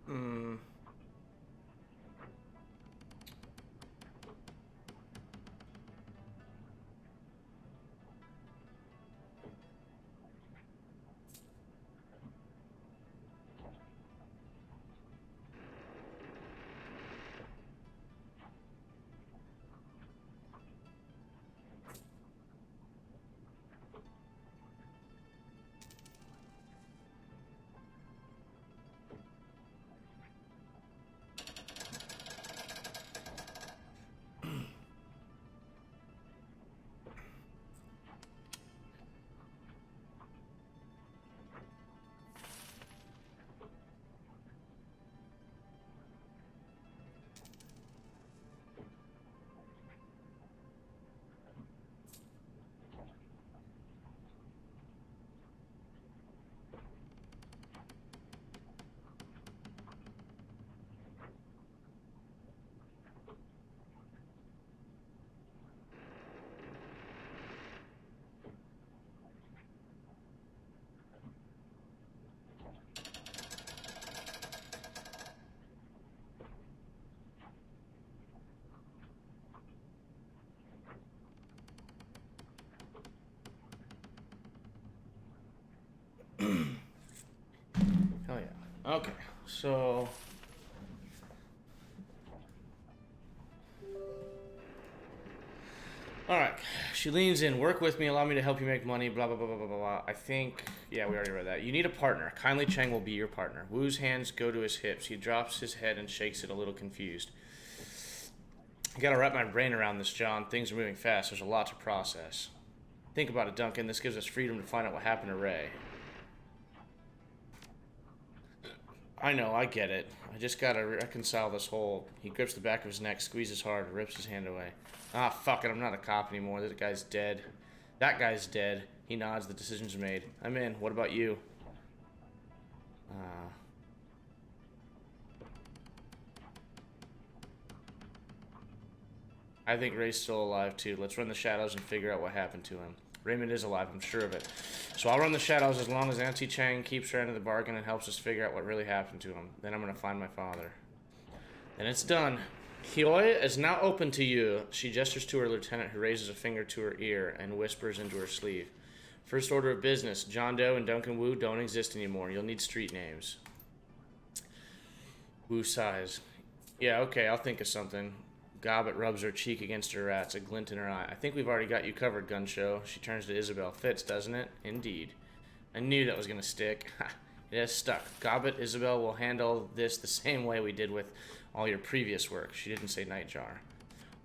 Hmm. Hell yeah. Okay, so all right. She leans in. Work with me. Allow me to help you make money. Blah blah blah blah blah blah. I think. Yeah, we already read that. You need a partner. Kindly Chang will be your partner. Wu's hands go to his hips. He drops his head and shakes it, a little confused. I gotta wrap my brain around this, John. Things are moving fast. There's a lot to process. Think about it, Duncan. This gives us freedom to find out what happened to Ray. I know, I get it. I just gotta reconcile this whole. He grips the back of his neck, squeezes hard, rips his hand away. Ah, fuck it, I'm not a cop anymore. That guy's dead. That guy's dead. He nods, the decision's made. I'm in. What about you? I think Ray's still alive, too. Let's run the shadows and figure out what happened to him. Raymond is alive, I'm sure of it. So I'll run the shadows as long as Auntie Chang keeps her end of the bargain and helps us figure out what really happened to him. Then I'm gonna find my father. Then it's done. Hyoi is now open to you. She gestures to her lieutenant, who raises a finger to her ear and whispers into her sleeve. First order of business. John Doe and Duncan Wu don't exist anymore. You'll need street names. Wu sighs. Yeah, okay, I'll think of something. Gobbet rubs her cheek against her rats, a glint in her eye. I think we've already got you covered, Gunshow. She turns to Isabel. Fits, doesn't it? Indeed. I knew that was going to stick. Ha! It has stuck. Gobbet, Isabel will handle this the same way we did with all your previous work. She didn't say Nightjar.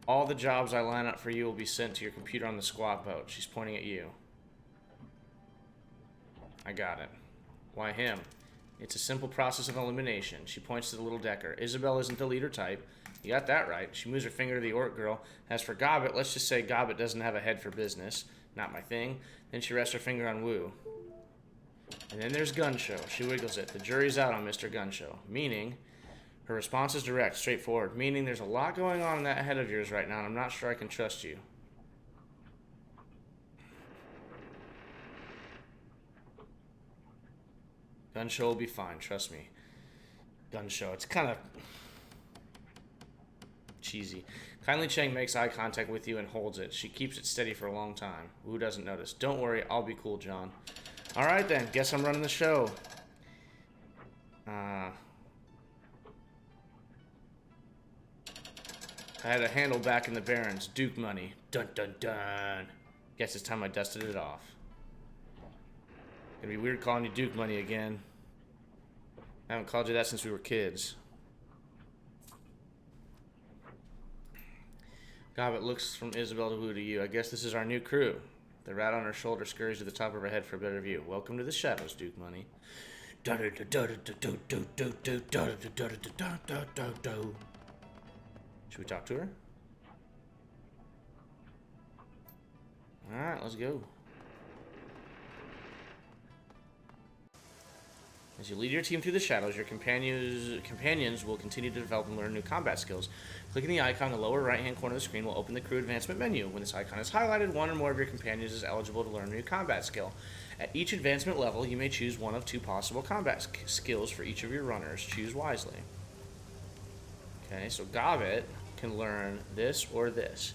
All the jobs I line up for you will be sent to your computer on the squat boat. She's pointing at you. I got it. Why him? It's a simple process of elimination. She points to the little decker. Isabel isn't the leader type. You got that right. She moves her finger to the orc girl. As for Gobbet, let's just say Gobbet doesn't have a head for business. Not my thing. Then she rests her finger on Wu. And then there's Gunshow. She wiggles it. The jury's out on Mr. Gunshow. Meaning, her response is direct, straightforward. Meaning there's a lot going on in that head of yours right now, and I'm not sure I can trust you. Gunshow will be fine, trust me. Gunshow, it's kind of cheesy. Kindly Cheng makes eye contact with you and holds it. She keeps it steady for a long time. Wu doesn't notice. Don't worry, I'll be cool, John. Alright then, guess I'm running the show. I had a handle back in the Barrens. Duke money. Dun dun dun. Guess it's time I dusted it off. Gonna be weird calling you Duke money again. I haven't called you that since we were kids. Gobbet looks from Isabel to Wu to you. I guess this is our new crew. The rat on her shoulder scurries to the top of her head for a better view. Welcome to the shadows, Duke money. Should we talk to her? Alright, let's go. As you lead your team through the shadows, your companions will continue to develop and learn new combat skills. Clicking the icon in the lower right-hand corner of the screen will open the crew advancement menu. When this icon is highlighted, one or more of your companions is eligible to learn a new combat skill. At each advancement level, you may choose one of two possible combat skills for each of your runners. Choose wisely. Okay, so Gobbet can learn this or this.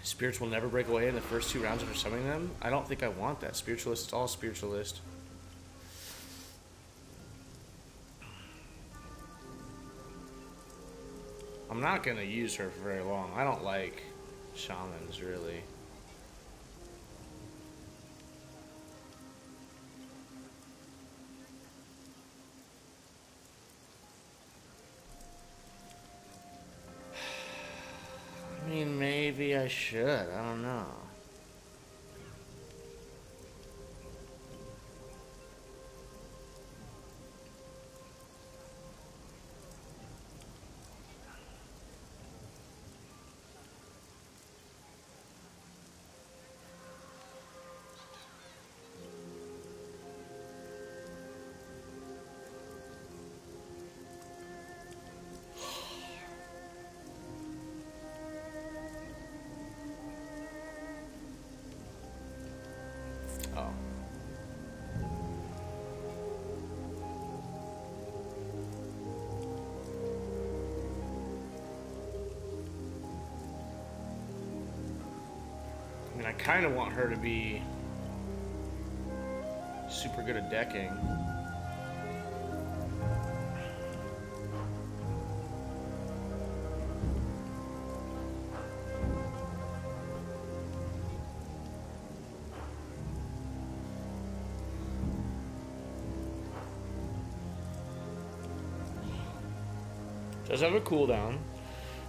Spirits will never break away in the first 2 rounds after summoning them. I don't think I want that. Spiritualist, it's all spiritualist. I'm not going to use her for very long. I don't like shamans, really. I mean, maybe I should. I don't know. Oh. I mean, I kind of want her to be super good at decking. Does have a cooldown.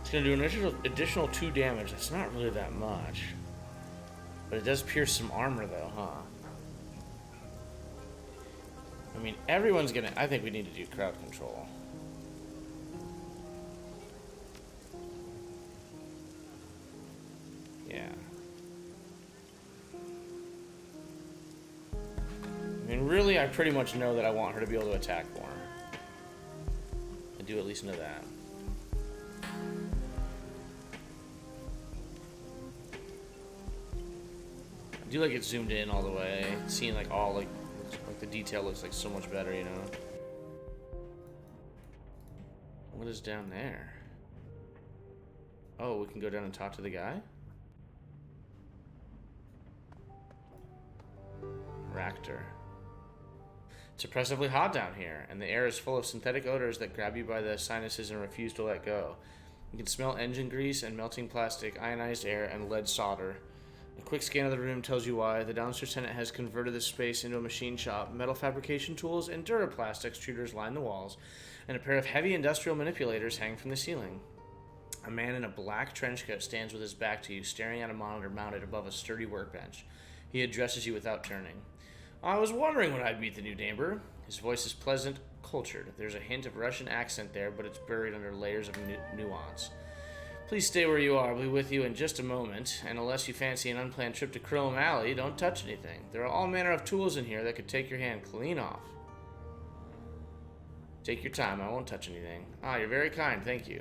It's going to do an additional 2 damage. That's not really that much. But it does pierce some armor, though, huh? I mean, everyone's going to... I think we need to do crowd control. Yeah. I mean, really, I pretty much know that I want her to be able to attack more. I do at least know that. I do like it zoomed in all the way, seeing like all like the detail looks like so much better, you know. What is down there? Oh, we can go down and talk to the guy? Ractor. It's oppressively hot down here, and the air is full of synthetic odors that grab you by the sinuses and refuse to let go. You can smell engine grease and melting plastic, ionized air, and lead solder. A quick scan of the room tells you why. The downstairs tenant has converted this space into a machine shop. Metal fabrication tools and Duraplastic extruders line the walls, and a pair of heavy industrial manipulators hang from the ceiling. A man in a black trench coat stands with his back to you, staring at a monitor mounted above a sturdy workbench. He addresses you without turning. I was wondering when I'd meet the new neighbor. His voice is pleasant, cultured. There's a hint of Russian accent there, but it's buried under layers of nuance. Please stay where you are. I'll be with you in just a moment, and unless you fancy an unplanned trip to Chrome Alley, don't touch anything. There are all manner of tools in here that could take your hand clean off. Take your time. I won't touch anything. Ah, you're very kind. Thank you.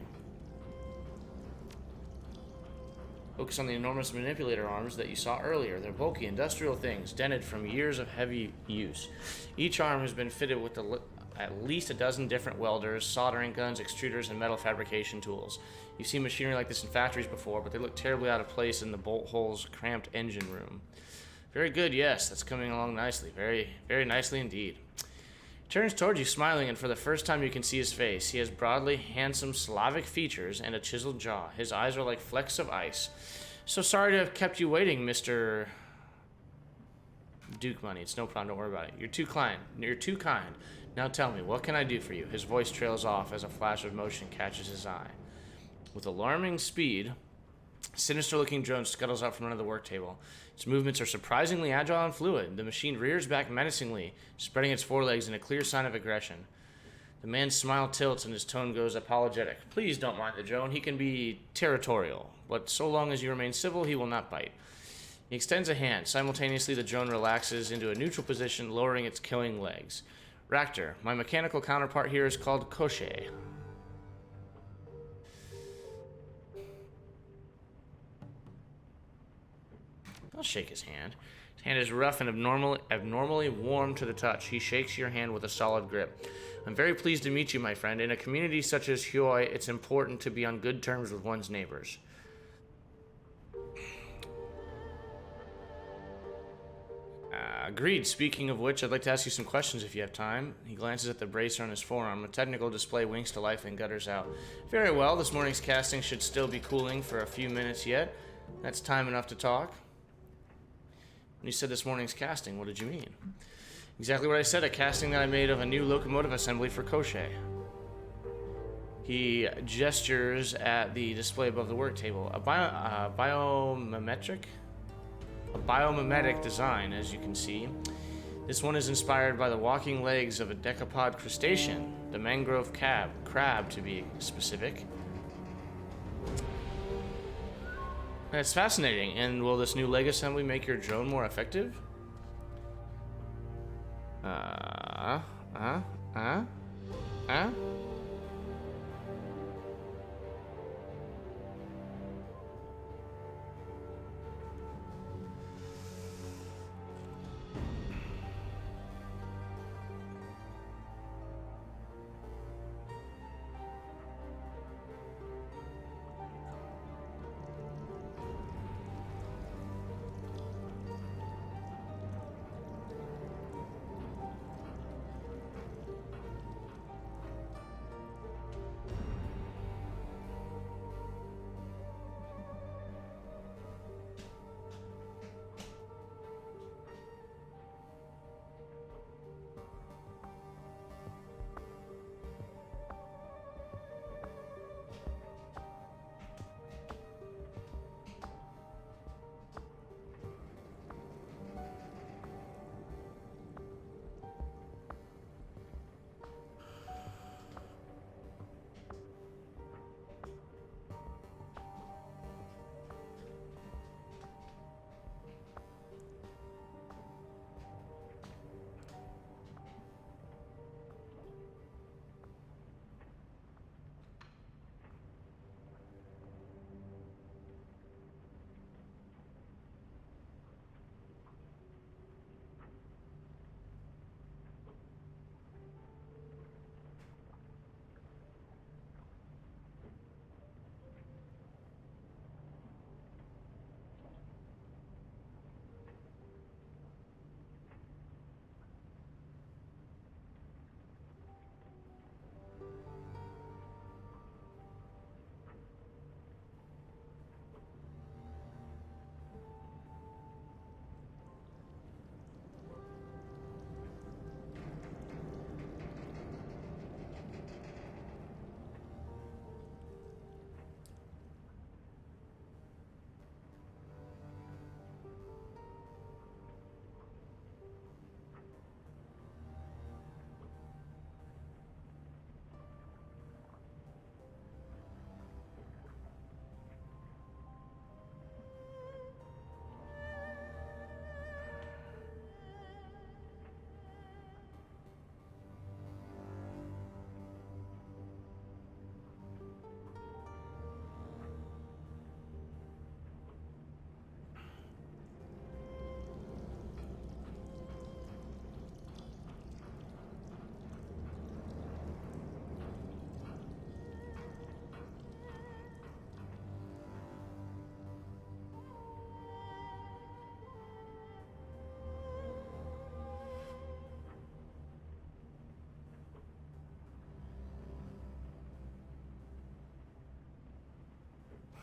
Focus on the enormous manipulator arms that you saw earlier. They're bulky industrial things, dented from years of heavy use. Each arm has been fitted with at least a dozen different welders, soldering guns, extruders, and metal fabrication tools. You've seen machinery like this in factories before, but they look terribly out of place in the bolt holes cramped engine room. Very good, yes, that's coming along nicely. Very, very nicely indeed. He turns towards you, smiling, and for the first time you can see his face. He has broadly handsome Slavic features and a chiseled jaw. His eyes are like flecks of ice. So sorry to have kept you waiting, Mr. Duke Money. It's no problem, don't worry about it. You're too kind. Now tell me, what can I do for you? His voice trails off as a flash of motion catches his eye. With alarming speed, a sinister-looking drone scuttles out from under the work table. Its movements are surprisingly agile and fluid. The machine rears back menacingly, spreading its forelegs in a clear sign of aggression. The man's smile tilts and his tone goes apologetic. Please don't mind the drone. He can be territorial, but so long as you remain civil, he will not bite. He extends a hand. Simultaneously, the drone relaxes into a neutral position, lowering its killing legs. Ractor, my mechanical counterpart here is called Koshe. I'll shake his hand. His hand is rough and abnormally warm to the touch. He shakes your hand with a solid grip. I'm very pleased to meet you, my friend. In a community such as Hyoi, it's important to be on good terms with one's neighbors. Agreed. Speaking of which, I'd like to ask you some questions if you have time. He glances at the bracer on his forearm. A technical display winks to life and gutters out. Very well. This morning's casting should still be cooling for a few minutes yet. That's time enough to talk. When you said this morning's casting, what did you mean? Exactly what I said, a casting that I made of a new locomotive assembly for Koshe. He gestures at the display above the work table. A biomimetic design, as you can see. This one is inspired by the walking legs of a decapod crustacean, the mangrove crab to be specific. That's fascinating. And will this new leg assembly make your drone more effective?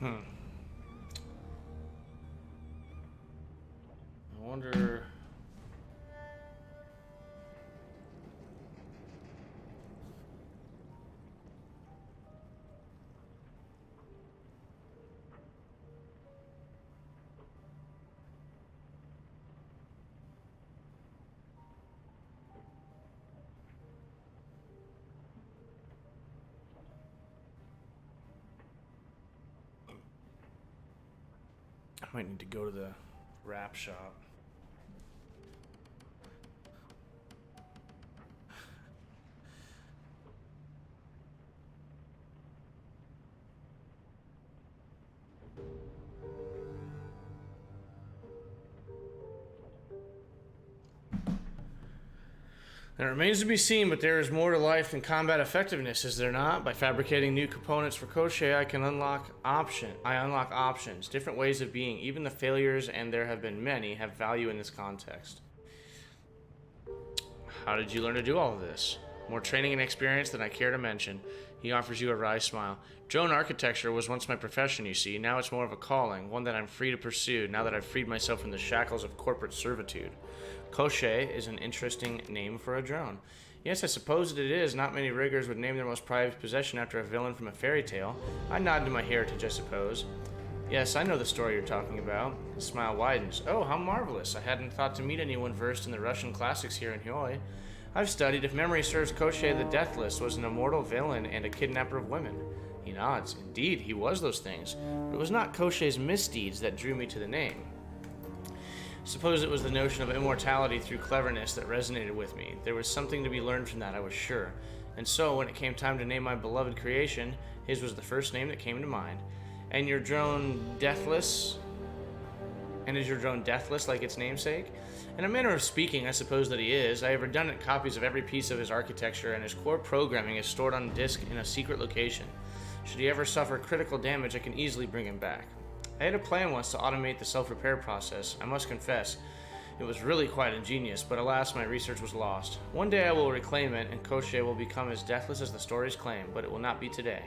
I wonder... I might need to go to the wrap shop. It remains to be seen, but there is more to life than combat effectiveness, is there not? By fabricating new components for Koschei, I unlock options, different ways of being. Even the failures, and there have been many, have value in this context. How did you learn to do all of this? More training and experience than I care to mention. He offers you a wry smile. Drone architecture was once my profession, you see. Now it's more of a calling, one that I'm free to pursue, now that I've freed myself from the shackles of corporate servitude. Koschei is an interesting name for a drone. Yes, I suppose it is. Not many riggers would name their most prized possession after a villain from a fairy tale. I nod to my heritage, I suppose. Yes, I know the story you're talking about. His smile widens. Oh, how marvelous. I hadn't thought to meet anyone versed in the Russian classics here in Hioi. I've studied. If memory serves, Koschei the Deathless was an immortal villain and a kidnapper of women. He nods. Indeed, he was those things. But it was not Koschei's misdeeds that drew me to the name. Suppose it was the notion of immortality through cleverness that resonated with me. There was something to be learned from that, I was sure. And so, when it came time to name my beloved creation, his was the first name that came to mind. And your drone Deathless? And is your drone deathless like its namesake? In a manner of speaking, I suppose that he is. I have redundant copies of every piece of his architecture, and his core programming is stored on disk in a secret location. Should he ever suffer critical damage, I can easily bring him back. I had a plan once to automate the self-repair process. I must confess, it was really quite ingenious, but alas, my research was lost. One day I will reclaim it, and Koschei will become as deathless as the stories claim, but it will not be today.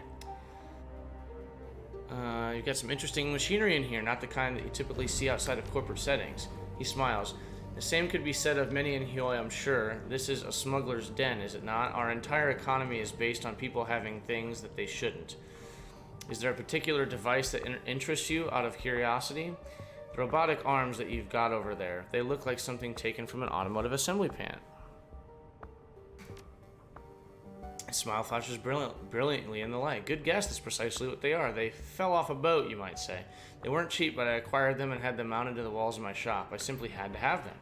You've got some interesting machinery in here, not the kind that you typically see outside of corporate settings. He smiles. The same could be said of many in Hioi, I'm sure. This is a smuggler's den, is it not? Our entire economy is based on people having things that they shouldn't. Is there a particular device that interests you out of curiosity? The robotic arms that you've got over there, they look like something taken from an automotive assembly plant. His smile flashes brilliantly in the light. Good guess, that's precisely what they are. They fell off a boat, you might say. They weren't cheap, but I acquired them and had them mounted to the walls of my shop. I simply had to have them.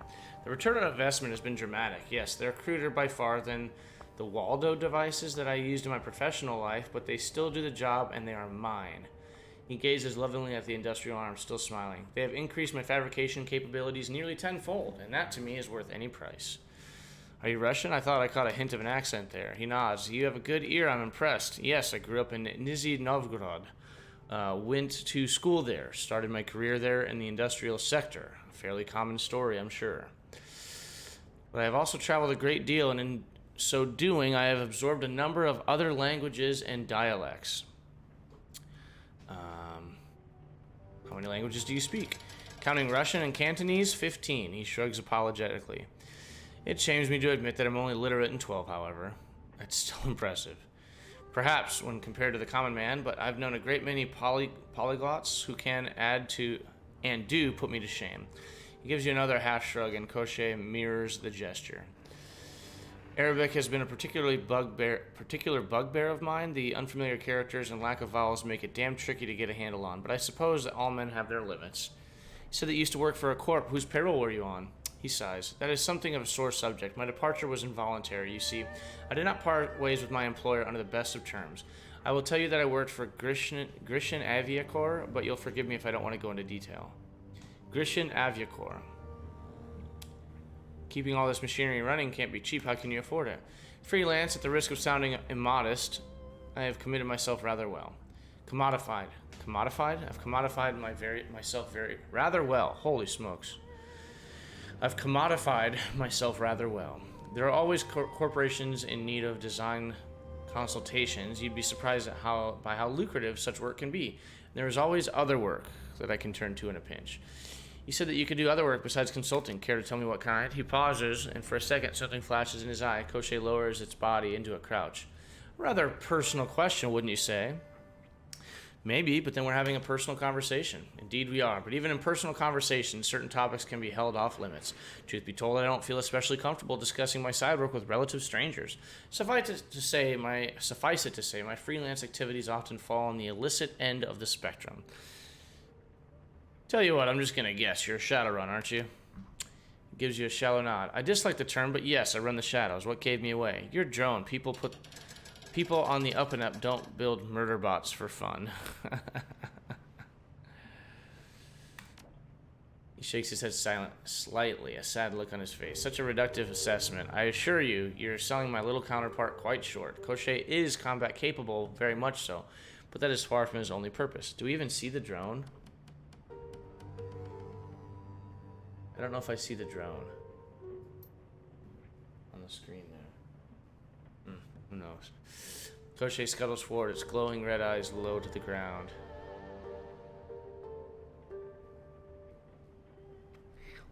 The return on investment has been dramatic. Yes, they're cruder by far than the Waldo devices that I used in my professional life, but they still do the job, and they are mine. He gazes lovingly at the industrial arms, still smiling. They have increased my fabrication capabilities nearly tenfold, and that to me is worth any price. Are you Russian? I thought I caught a hint of an accent there. He nods. You have a good ear, I'm impressed. Yes, I grew up in Nizhny Novgorod. Went to school there. Started my career there in the industrial sector. A fairly common story, I'm sure. But I have also traveled a great deal, and in so doing, I have absorbed a number of other languages and dialects. How many languages do you speak? Counting Russian and Cantonese, 15. He shrugs apologetically. It shames me to admit that I'm only literate in 12, however. That's still impressive. Perhaps when compared to the common man, but I've known a great many polyglots who can add to and do put me to shame. He gives you another half shrug, and Koschei mirrors the gesture. Arabic has been a particular bugbear of mine. The unfamiliar characters and lack of vowels make it damn tricky to get a handle on, but I suppose that all men have their limits. He said that you used to work for a corp. Whose payroll were you on? He sighs. That is something of a sore subject. My departure was involuntary, you see. I did not part ways with my employer under the best of terms. I will tell you that I worked for Grishyn Aviacorps, but you'll forgive me if I don't want to go into detail. Grishyn Aviacorps. Keeping all this machinery running can't be cheap. How can you afford it? Freelance, at the risk of sounding immodest, I have committed myself rather well. Commodified. Commodified? I've commodified myself rather well. Holy smokes. I've commodified myself rather well. There are always corporations in need of design consultations. You'd be surprised at by how lucrative such work can be. There is always other work that I can turn to in a pinch. You said that you could do other work besides consulting. Care to tell me what kind? He pauses, and for a second something flashes in his eye. Koschei lowers its body into a crouch. Rather personal question, wouldn't you say? Maybe, but then we're having a personal conversation. Indeed we are. But even in personal conversations, certain topics can be held off limits. Truth be told, I don't feel especially comfortable discussing my side work with relative strangers. Suffice it to say, my freelance activities often fall on the illicit end of the spectrum. Tell you what, I'm just going to guess. You're a Shadowrun, aren't you? Gives you a shallow nod. I dislike the term, but yes, I run the shadows. What gave me away? You're drone. People on the up and up don't build murder bots for fun. He shakes his head slightly, a sad look on his face. Such a reductive assessment. I assure you, you're selling my little counterpart quite short. Koschei is combat capable, very much so, but that is far from his only purpose. Do we even see the drone? I don't know if I see the drone on the screen there. Who knows? Koschei scuttles forward, its glowing red eyes low to the ground.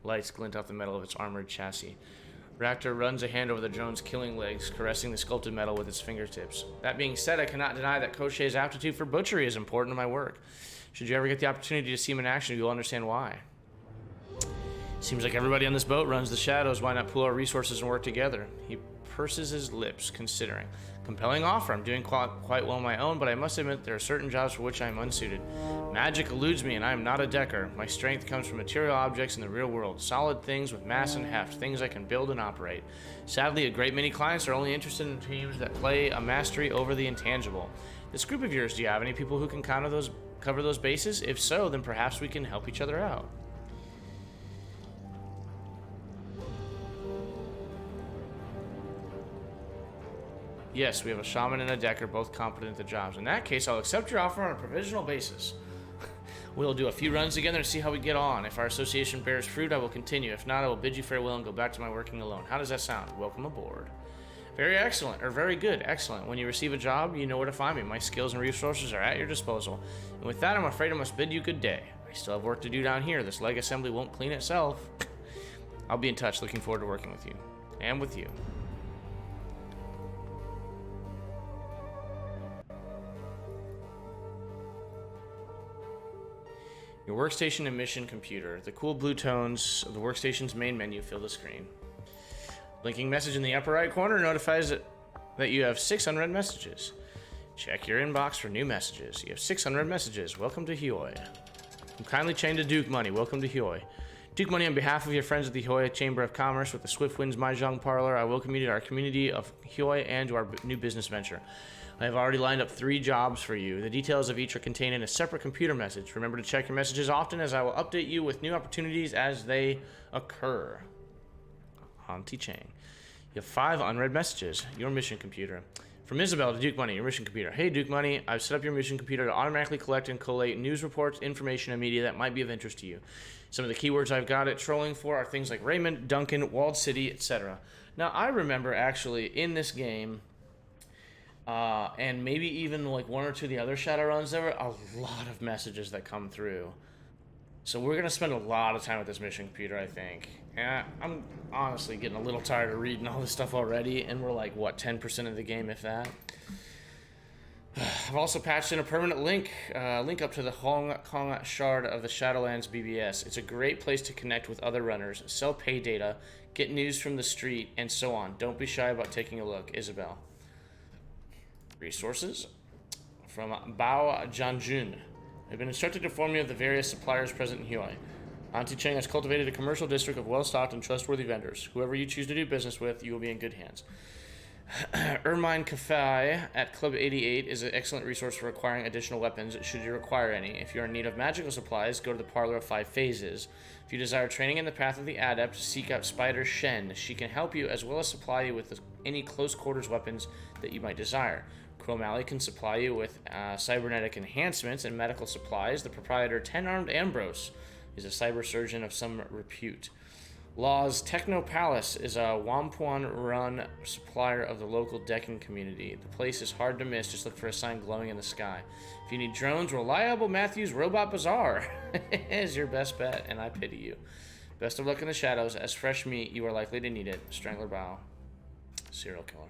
Lights glint off the metal of its armored chassis. Raptor runs a hand over the drone's killing legs, caressing the sculpted metal with its fingertips. That being said, I cannot deny that Koschei's aptitude for butchery is important to my work. Should you ever get the opportunity to see him in action, you'll understand why. Seems like everybody on this boat runs the shadows. Why not pool our resources and work together? He purses his lips, considering. Compelling offer. I'm doing quite well on my own, but I must admit there are certain jobs for which I am unsuited. Magic eludes me, and I am not a decker. My strength comes from material objects in the real world. Solid things with mass and heft. Things I can build and operate. Sadly, a great many clients are only interested in teams that play a mastery over the intangible. This group of yours, do you have any people who can cover those bases? If so, then perhaps we can help each other out. Yes, we have a shaman and a decker, both competent at the jobs. In that case, I'll accept your offer on a provisional basis. We'll do a few runs together and see how we get on. If our association bears fruit, I will continue. If not, I will bid you farewell and go back to my working alone. How does that sound? Welcome aboard. Very excellent, or very good, excellent. When you receive a job, you know where to find me. My skills and resources are at your disposal. And with that, I'm afraid I must bid you good day. I still have work to do down here. This leg assembly won't clean itself. I'll be in touch. Looking forward to working with you. And with you. Your workstation and mission computer. The cool blue tones of the workstation's main menu fill the screen. Blinking message in the upper right corner notifies that you have 6 unread messages. Check your inbox for new messages. You have 6 unread messages. Welcome to Hioi. I'm kindly chained to Duke Money. Welcome to Hioi. Duke Money, on behalf of your friends at the Hioi Chamber of Commerce with the Swift Winds Mahjong Parlor, I welcome you to our community of Hioi and to our new business venture. I have already lined up 3 jobs for you. The details of each are contained in a separate computer message. Remember to check your messages often, as I will update you with new opportunities as they occur. Auntie Chang. You have 5 unread messages. Your mission computer. From Isabel to Duke Money, your mission computer. Hey, Duke Money, I've set up your mission computer to automatically collect and collate news reports, information, and media that might be of interest to you. Some of the keywords I've got it trolling for are things like Raymond, Duncan, Walled City, etc. Now, I remember actually in this game, and maybe even like 1 or 2 of the other Shadowruns, there were a lot of messages that come through. So we're going to spend a lot of time with this mission computer, I think. And I'm honestly getting a little tired of reading all this stuff already, and we're like, what, 10% of the game, if that? I've also patched in a permanent link up to the Hong Kong Shard of the Shadowlands BBS. It's a great place to connect with other runners, sell pay data, get news from the street, and so on. Don't be shy about taking a look. Isabel. Resources from Bao Jianjun. I've been instructed to inform you of the various suppliers present in Hioi. Auntie Cheng has cultivated a commercial district of well-stocked and trustworthy vendors. Whoever you choose to do business with, you will be in good hands. Ermine Cafe at Club 88 is an excellent resource for acquiring additional weapons, should you require any. If you're in need of magical supplies, go to the Parlor of 5 Phases. If you desire training in the path of the Adept, seek out Spider Shen. She can help you as well as supply you with any close-quarters weapons that you might desire. Chromally can supply you with cybernetic enhancements and medical supplies. The proprietor, 10-Armed Ambrose, is a cyber surgeon of some repute. Laws Techno Palace is a Wampuan-run supplier of the local decking community. The place is hard to miss. Just look for a sign glowing in the sky. If you need drones, Reliable Matthews Robot Bazaar is your best bet, and I pity you. Best of luck in the shadows. As fresh meat, you are likely to need it. Strangler Bow. Serial killer.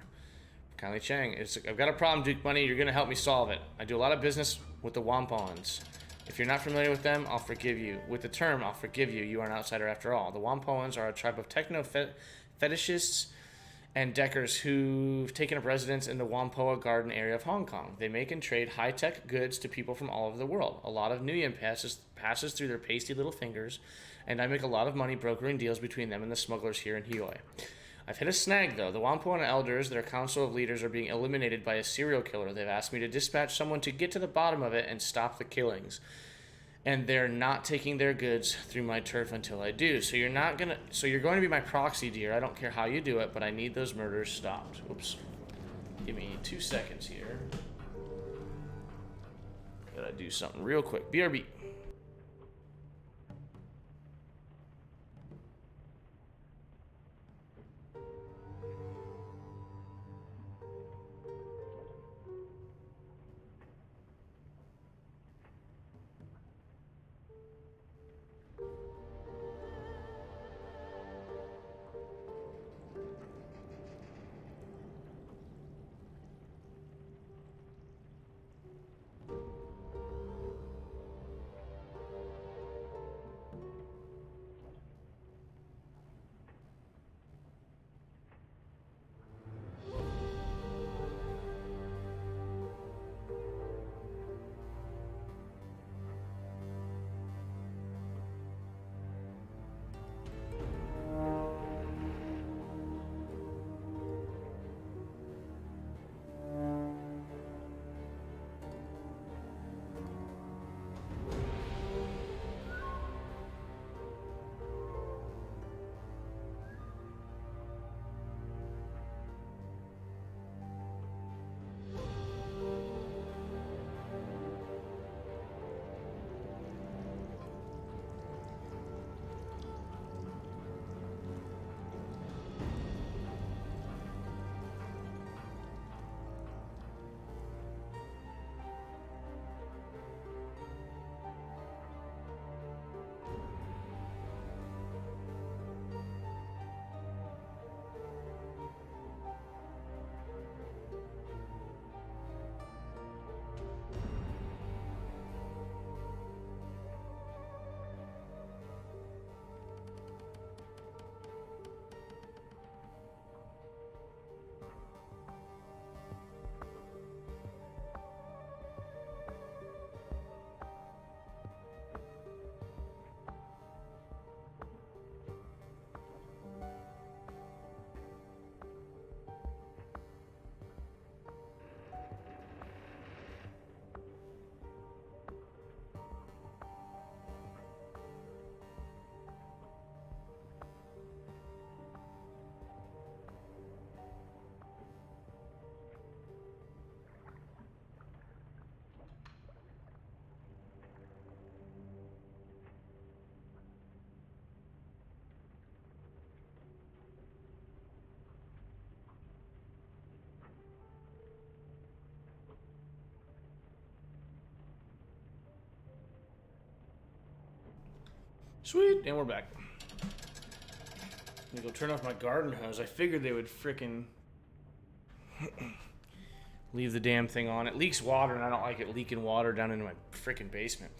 Kylie Chang. I've got a problem, Duke Money. You're going to help me solve it. I do a lot of business with the Wampuans. If you're not familiar with them, I'll forgive you. With the term, I'll forgive you. You are an outsider after all. The Wampoans are a tribe of fetishists and deckers who've taken up residence in the Whampoa Garden area of Hong Kong. They make and trade high-tech goods to people from all over the world. A lot of Nguyen passes through their pasty little fingers, and I make a lot of money brokering deals between them and the smugglers here in Hoi. I've hit a snag, though. The Wampoan elders, their council of leaders, are being eliminated by a serial killer. They've asked me to dispatch someone to get to the bottom of it and stop the killings. And they're not taking their goods through my turf until I do. So you're going to be my proxy, dear. I don't care how you do it, but I need those murders stopped. Oops. Give me 2 seconds here. Gotta do something real quick. BRB. Sweet, and we're back. I'm gonna go turn off my garden hose. I figured they would frickin' leave the damn thing on. It leaks water, and I don't like it leaking water down into my frickin' basement.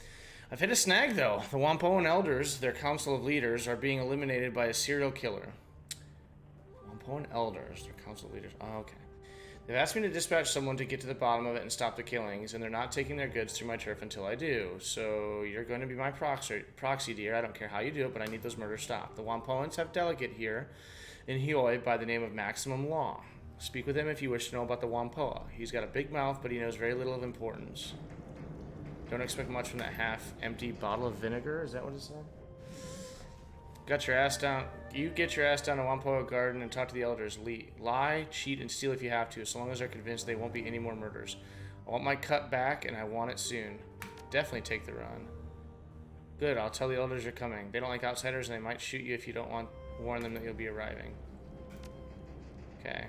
I've hit a snag, though. The Wampoan elders, their council of leaders, are being eliminated by a serial killer. Wampoan elders, their council of leaders. Oh, okay. They've asked me to dispatch someone to get to the bottom of it and stop the killings, and they're not taking their goods through my turf until I do. So you're going to be my proxy, dear. I don't care how you do it, but I need those murders stopped. The Wampoans have a delegate here in Hoi by the name of Maximum Law. Speak with him if you wish to know about the Whampoa. He's got a big mouth, but he knows very little of importance. Don't expect much from that half-empty bottle of vinegar. Is that what it said? Got your ass down. You get your ass down to Whampoa Garden and talk to the elders. Lie, cheat, and steal if you have to, so long as they're convinced they won't be any more murders. I want my cut back, and I want it soon. Definitely take the run. Good, I'll tell the elders you're coming. They don't like outsiders, and they might shoot you if you don't want Warn them that you'll be arriving. Okay.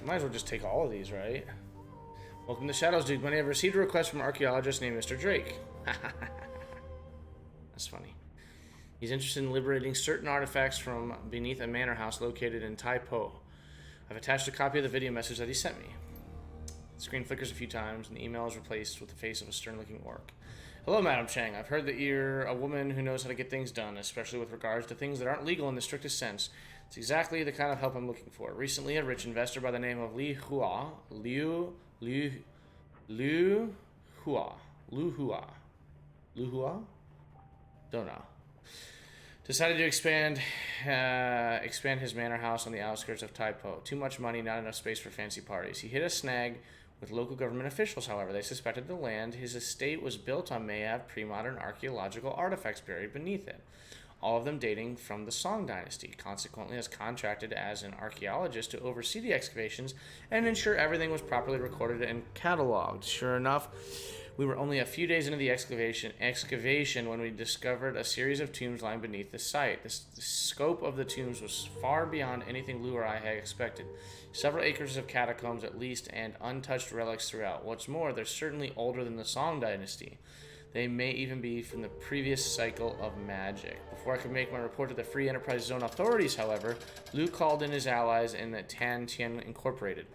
Might as well just take all of these, right? Welcome to Shadows, dude. Money, I've received a request from an archaeologist named Mr. Drake. That's funny. He's interested in liberating certain artifacts from beneath a manor house located in Tai Po. I've attached a copy of the video message that he sent me. The screen flickers a few times, and the email is replaced with the face of a stern-looking orc. Hello, Madam Chang. I've heard that you're a woman who knows how to get things done, especially with regards to things that aren't legal in the strictest sense. It's exactly the kind of help I'm looking for. Recently, a rich investor by the name of Liu Hua don't know, decided to expand his manor house on the outskirts of Tai Po. Too much money, not enough space for fancy parties. He hit a snag with local government officials, however. They suspected the land his estate was built on may have pre-modern archaeological artifacts buried beneath it, all of them dating from the Song Dynasty. Consequently, has contracted as an archaeologist to oversee the excavations and ensure everything was properly recorded and cataloged. Sure enough, we were only a few days into the excavation when we discovered a series of tombs lying beneath the site. The scope of the tombs was far beyond anything Lou or I had expected. Several acres of catacombs at least, and untouched relics throughout. What's more, they're certainly older than the Song Dynasty. They may even be from the previous cycle of magic. Before I could make my report to the Free Enterprise Zone authorities, however, Liu called in his allies in the Tan Tian Incorporated.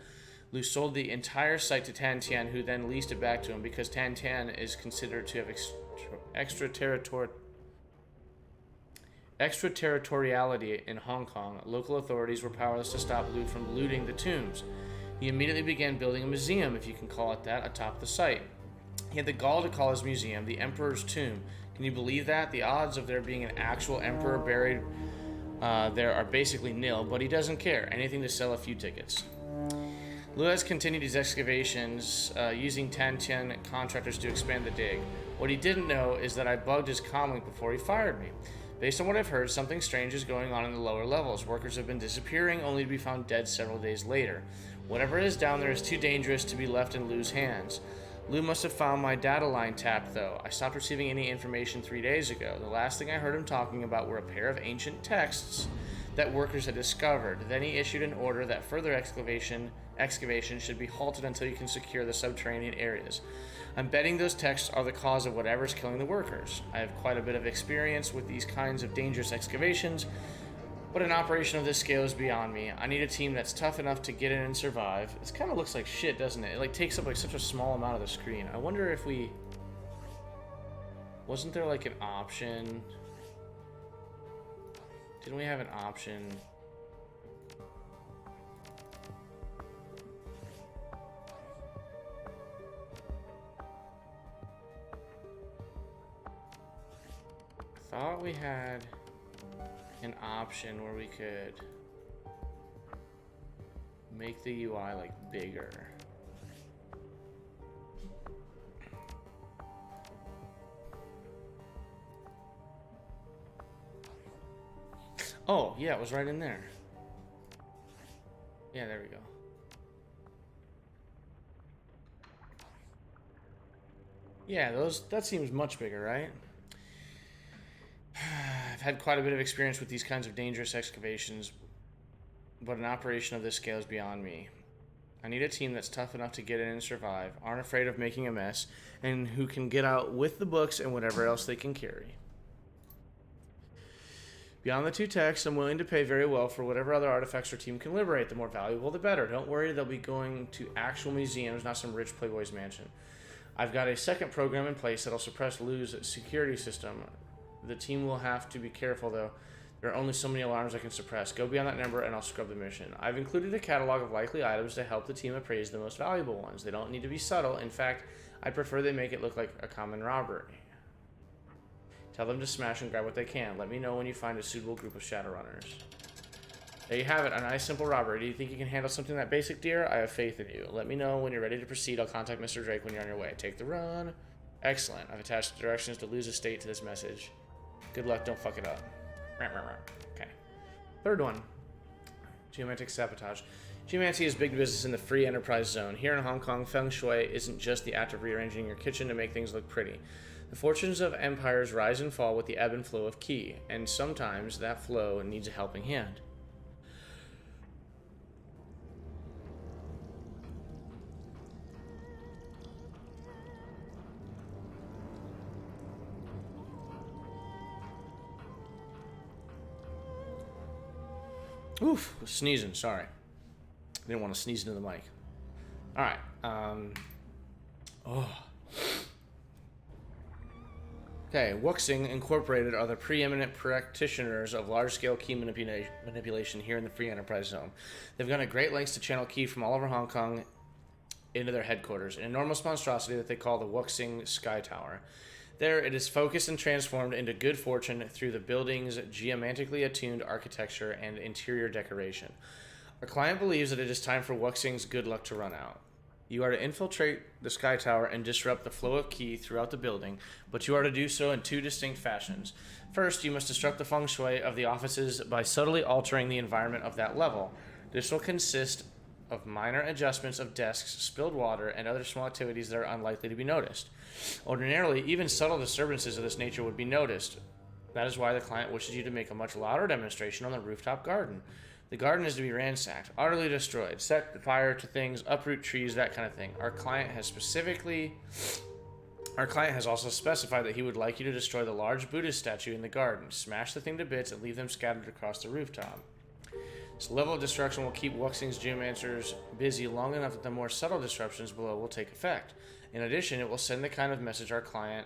Liu sold the entire site to Tan Tian, who then leased it back to him because Tan Tian is considered to have extraterritoriality in Hong Kong. Local authorities were powerless to stop Liu from looting the tombs. He immediately began building a museum, if you can call it that, atop the site. He had the gall to call his museum the Emperor's Tomb. Can you believe that? The odds of there being an actual emperor buried there are basically nil, but he doesn't care. Anything to sell a few tickets. Liu has continued his excavations using Tan Tian contractors to expand the dig. What he didn't know is that I bugged his comlink before he fired me. Based on what I've heard, something strange is going on in the lower levels. Workers have been disappearing, only to be found dead several days later. Whatever is down there is too dangerous to be left in Liu's hands. Liu must have found my data line tapped, though. I stopped receiving any information 3 days ago. The last thing I heard him talking about were a pair of ancient texts that workers had discovered. Then he issued an order that further excavation should be halted until you can secure the subterranean areas. I'm betting those texts are the cause of whatever's killing the workers. I have quite a bit of experience with these kinds of dangerous excavations, but an operation of this scale is beyond me. I need a team that's tough enough to get in and survive. This kind of looks like shit, doesn't it? It like takes up like such a small amount of the screen. I wonder if we... Wasn't there like an option? Didn't we have an option? I thought we had an option where we could make the UI like bigger. Oh, yeah, it was right in there. Yeah, there we go. Yeah, that seems much bigger, right? I've had quite a bit of experience with these kinds of dangerous excavations, but an operation of this scale is beyond me. I need a team that's tough enough to get in and survive, aren't afraid of making a mess, and who can get out with the books and whatever else they can carry. Beyond the 2 texts, I'm willing to pay very well for whatever other artifacts our team can liberate. The more valuable, the better. Don't worry, they'll be going to actual museums, not some rich playboy's mansion. I've got a second program in place that'll suppress Liu's security system. The team will have to be careful, though. There are only so many alarms I can suppress. Go beyond that number, and I'll scrub the mission. I've included a catalog of likely items to help the team appraise the most valuable ones. They don't need to be subtle. In fact, I prefer they make it look like a common robbery. Tell them to smash and grab what they can. Let me know when you find a suitable group of Shadowrunners. There you have it, a nice simple robbery. Do you think you can handle something that basic, dear? I have faith in you. Let me know when you're ready to proceed. I'll contact Mr. Drake when you're on your way. Take the run. Excellent. I've attached the directions to Liu's estate to this message. Good luck, don't fuck it up. Okay. Third one. Geometric sabotage. Geomancy is big business in the free enterprise zone. Here in Hong Kong, feng shui isn't just the act of rearranging your kitchen to make things look pretty. The fortunes of empires rise and fall with the ebb and flow of qi, and sometimes that flow needs a helping hand. Oof, was sneezing, sorry. Didn't want to sneeze into the mic. Alright, Okay, Wuxing Incorporated are the preeminent practitioners of large-scale key manipulation here in the Free Enterprise Zone. They've gone to great lengths to channel key from all over Hong Kong into their headquarters, an enormous monstrosity that they call the Wuxing Sky Tower. There, it is focused and transformed into good fortune through the building's geomantically attuned architecture and interior decoration. Our client believes that it is time for Wuxing's good luck to run out. You are to infiltrate the Sky Tower and disrupt the flow of qi throughout the building, but you are to do so in two distinct fashions. First, you must disrupt the feng shui of the offices by subtly altering the environment of that level. This will consist of minor adjustments of desks, spilled water, and other small activities that are unlikely to be noticed. Ordinarily, even subtle disturbances of this nature would be noticed. That is why the client wishes you to make a much louder demonstration on the rooftop garden. The garden is to be ransacked, utterly destroyed, set fire to things, uproot trees, that kind of thing. Our client has also specified that he would like you to destroy the large Buddhist statue in the garden, smash the thing to bits, and leave them scattered across the rooftop. This level of destruction will keep Wuxing's geomancers busy long enough that the more subtle disruptions below will take effect. In addition, it will send the kind of message our client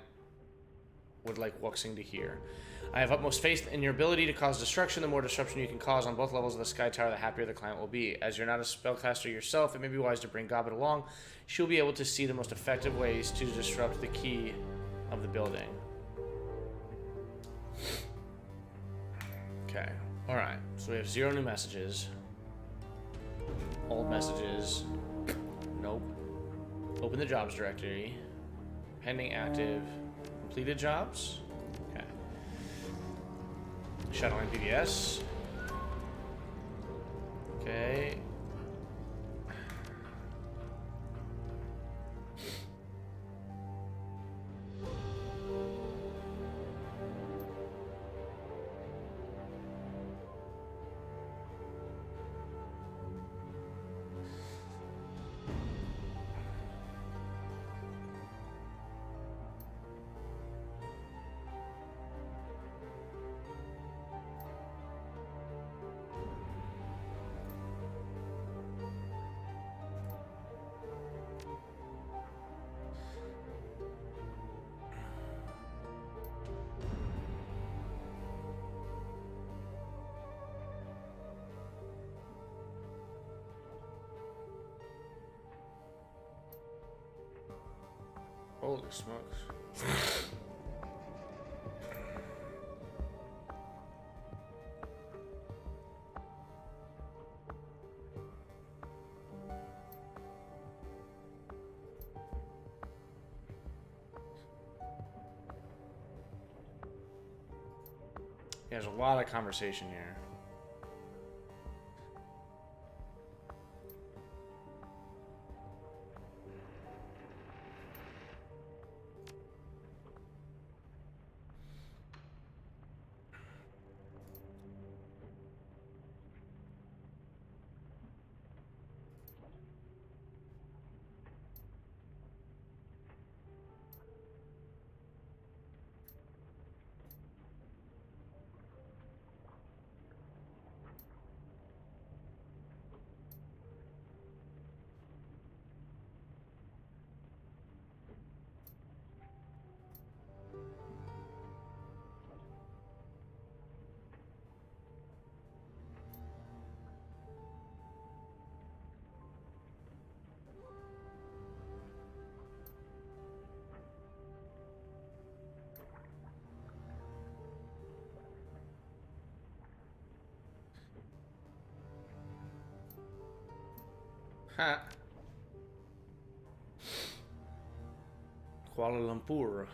would like Wuxing to hear. I have utmost faith in your ability to cause destruction. The more disruption you can cause on both levels of the Sky Tower, the happier the client will be. As you're not a spellcaster yourself, it may be wise to bring Gobbet along. She'll be able to see the most effective ways to disrupt the key of the building. Okay. Alright. So we have 0 new messages. Old messages. Nope. Open the jobs directory. Pending active. Completed jobs. Shadowrun PBS. Okay. Holy smokes. Yeah, there's a lot of conversation here. Ha. Kuala Lumpur.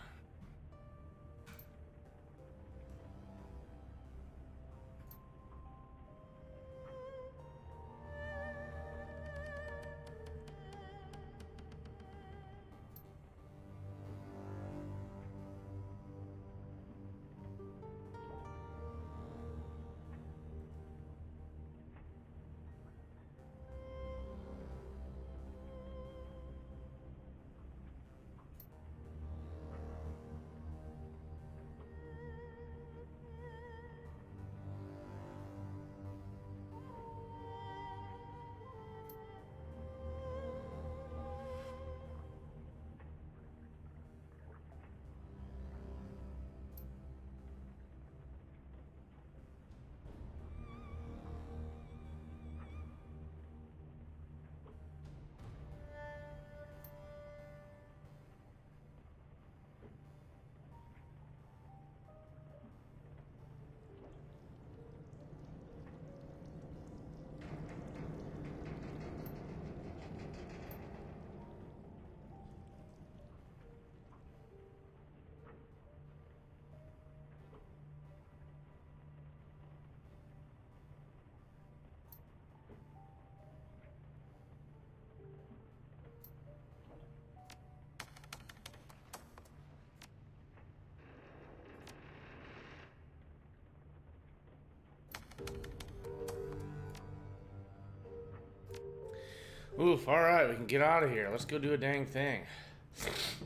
Oof, alright, we can get out of here. Let's go do a dang thing.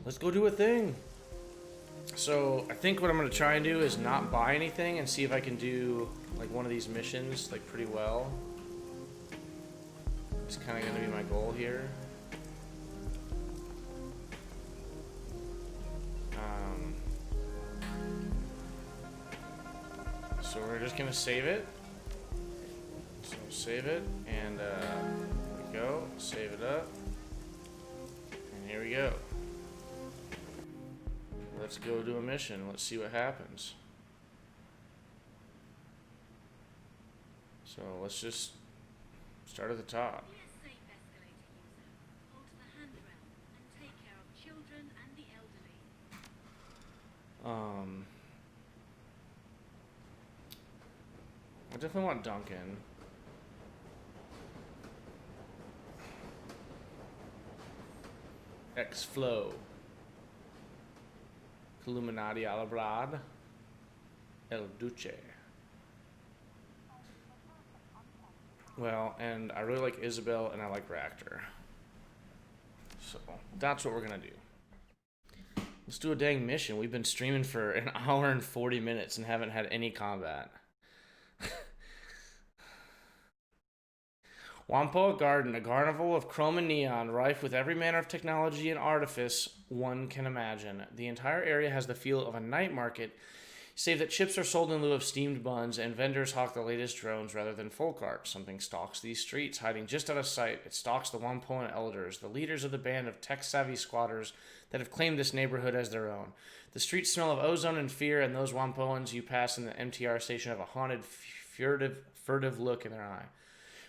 Let's go do a thing. So, I think what I'm going to try and do is not buy anything and see if I can do, like, one of these missions, like, pretty well. It's kind of going to be my goal here. So we're just going to save it. So save it, and there we go. Save it up. And here we go. Let's go do a mission. Let's see what happens. So let's just start at the top. I definitely want Duncan. X-Flow. Illuminati Alabrad. El Duce. Well, and I really like Isabel and I like Ractor. So, that's what we're gonna do. Let's do a dang mission. We've been streaming for an hour and 40 minutes and haven't had any combat. Wampoa Garden, a carnival of chrome and neon, rife with every manner of technology and artifice one can imagine. The entire area has the feel of a night market, save that chips are sold in lieu of steamed buns and vendors hawk the latest drones rather than folk art. Something stalks these streets, hiding just out of sight. It stalks the Wampoan elders, the leaders of the band of tech-savvy squatters that have claimed this neighborhood as their own. The streets smell of ozone and fear, and those Wampoans you pass in the MTR station have a haunted, furtive look in their eye.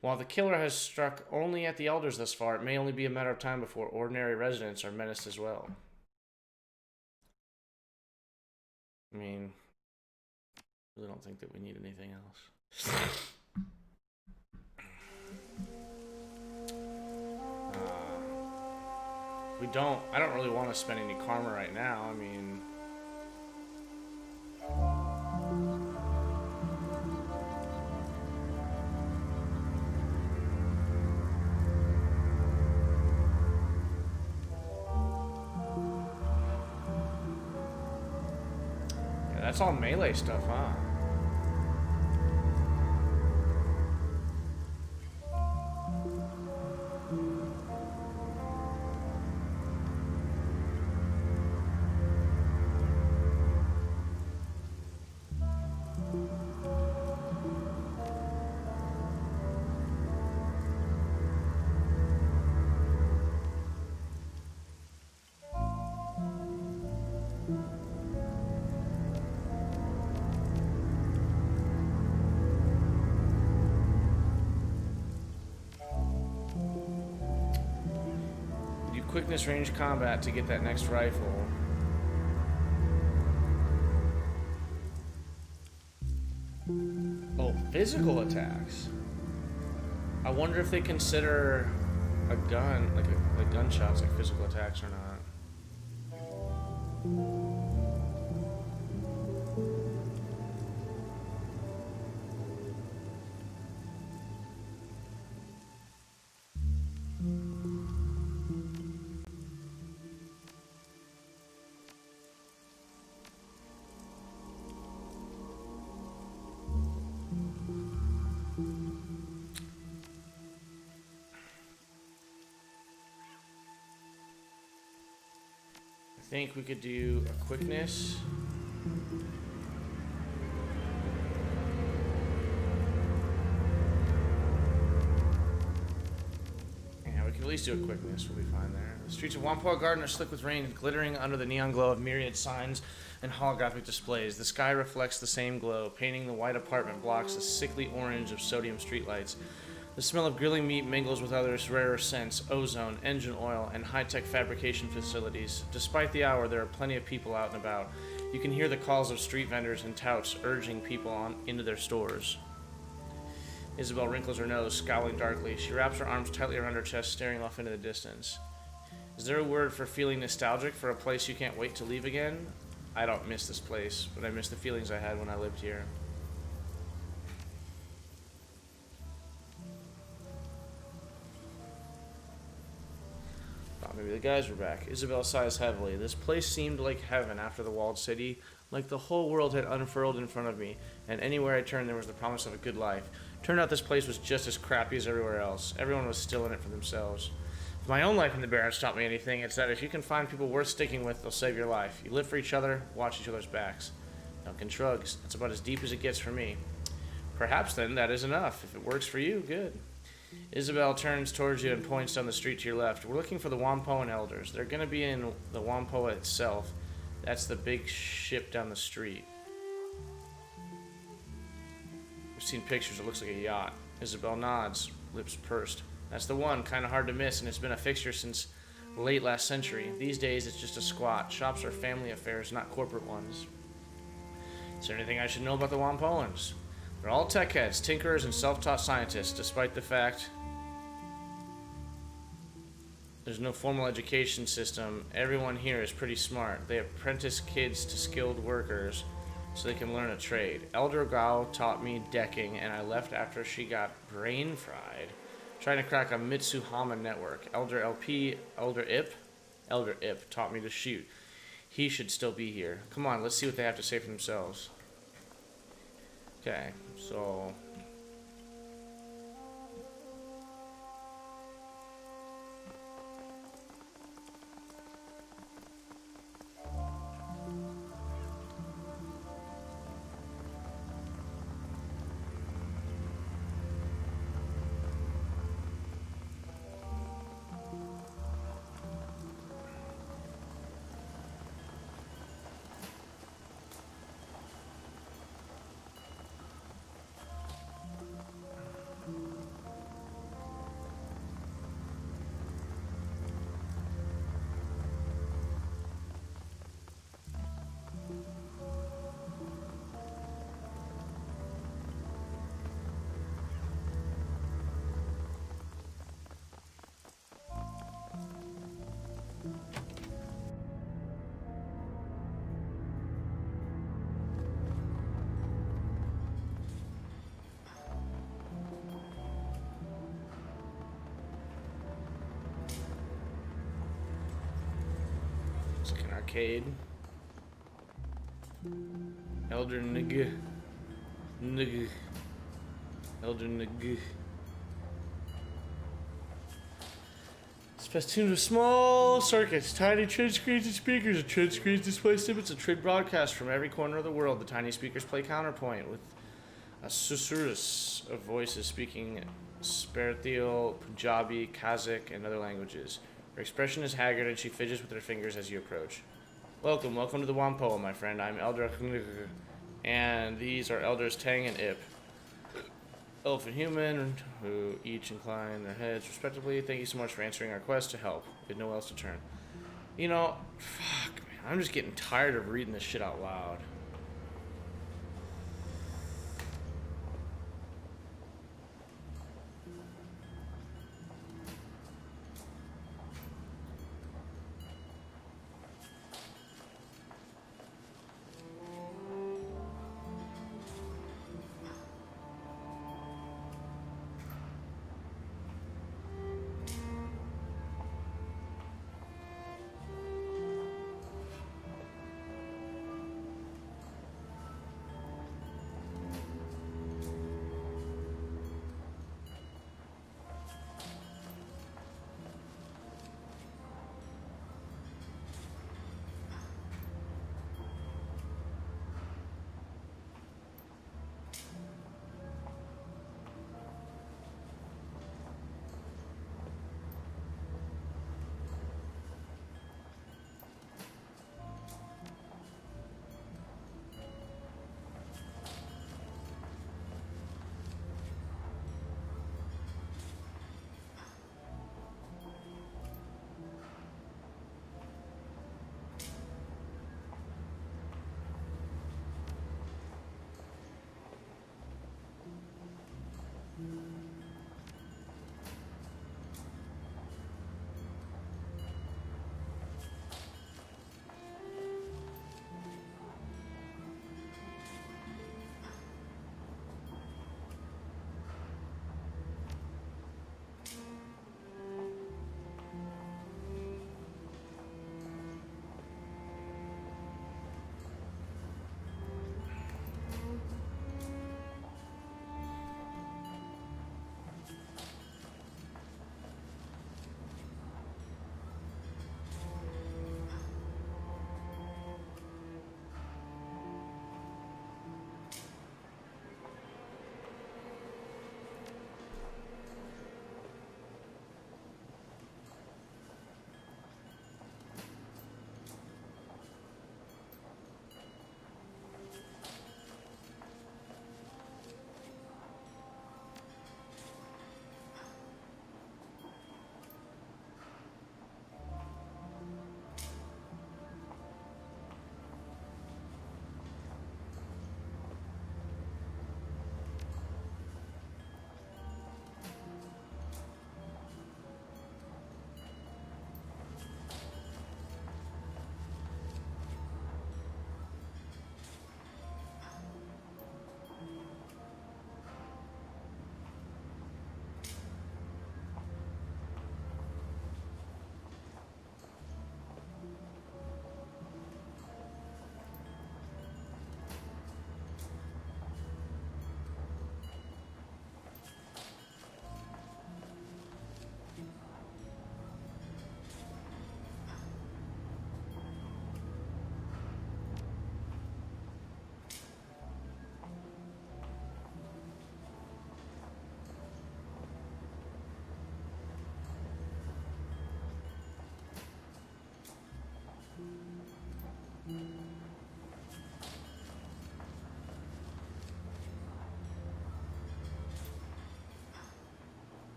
While the killer has struck only at the elders thus far, it may only be a matter of time before ordinary residents are menaced as well. I mean, I really don't think that we need anything else. I don't really want to spend any karma right now. I mean... That's all melee stuff, huh? Quickness range combat to get that next rifle. Oh, physical attacks. I wonder if they consider a gun, like gunshots, like physical attacks or not. I think we could do a quickness. Yeah, we could at least do a quickness. We'll be fine there. The streets of Wampoa Garden are slick with rain, glittering under the neon glow of myriad signs and holographic displays. The sky reflects the same glow, painting the white apartment blocks a sickly orange of sodium streetlights. The smell of grilling meat mingles with others rarer scents, ozone, engine oil, and high-tech fabrication facilities. Despite the hour, there are plenty of people out and about. You can hear the calls of street vendors and touts urging people on into their stores. Isabel wrinkles her nose, scowling darkly. She wraps her arms tightly around her chest, staring off into the distance. Is there a word for feeling nostalgic for a place you can't wait to leave again? I don't miss this place, but I miss the feelings I had when I lived here. Maybe the guys were back. Isabel sighs heavily. This place seemed like heaven after the walled city, like the whole world had unfurled in front of me, and anywhere I turned there was the promise of a good life. Turned out this place was just as crappy as everywhere else. Everyone was still in it for themselves. If my own life in the Barrens taught me anything, it's that if you can find people worth sticking with, they'll save your life. You live for each other, watch each other's backs. Duncan shrugs. That's about as deep as it gets for me. Perhaps then that is enough. If it works for you, good. Isabel turns towards you and points down the street to your left. We're looking for the Wampoan elders. They're going to be in the Wampoa itself. That's the big ship down the street. We've seen pictures. It looks like a yacht. Isabel nods, lips pursed. That's the one. Kind of hard to miss, and it's been a fixture since late last century. These days, it's just a squat. Shops are family affairs, not corporate ones. Is there anything I should know about the Wampoans? They're all tech heads, tinkerers, and self-taught scientists, despite the fact there's no formal education system. Everyone here is pretty smart. They apprentice kids to skilled workers so they can learn a trade. Elder Gao taught me decking, and I left after she got brain fried trying to crack a Mitsuhama network. Elder Ip taught me to shoot. He should still be here. Come on, let's see what they have to say for themselves. Okay, so it's like an arcade. Elder Elder Nig. It's festooned with small circuits, tiny trid screens and speakers. A trid screens display snippets of trid broadcast from every corner of the world. The tiny speakers play counterpoint with a susurrus of voices speaking Spertial, Punjabi, Kazakh, and other languages. Her expression is haggard and she fidgets with her fingers as you approach. Welcome to the Wampoa, my friend. I'm Elder and these are Elders Tang and Ip. Elf and human, who each incline their heads respectively. Thank you so much for answering our quest to help. We had nowhere else to turn. You know, fuck, man. I'm just getting tired of reading this shit out loud.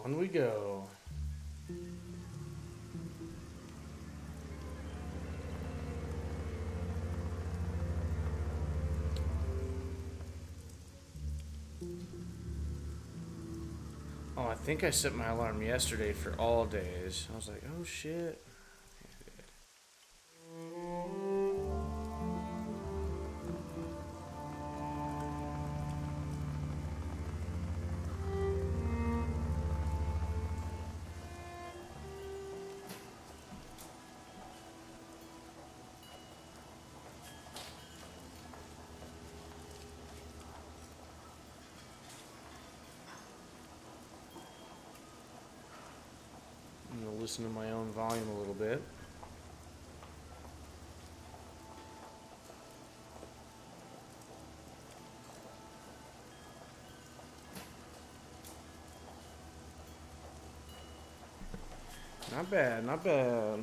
On we go. Oh, I think I set my alarm yesterday for all days. I was like, oh shit. I'm gonna listen to my own volume a little bit. Not bad, not bad.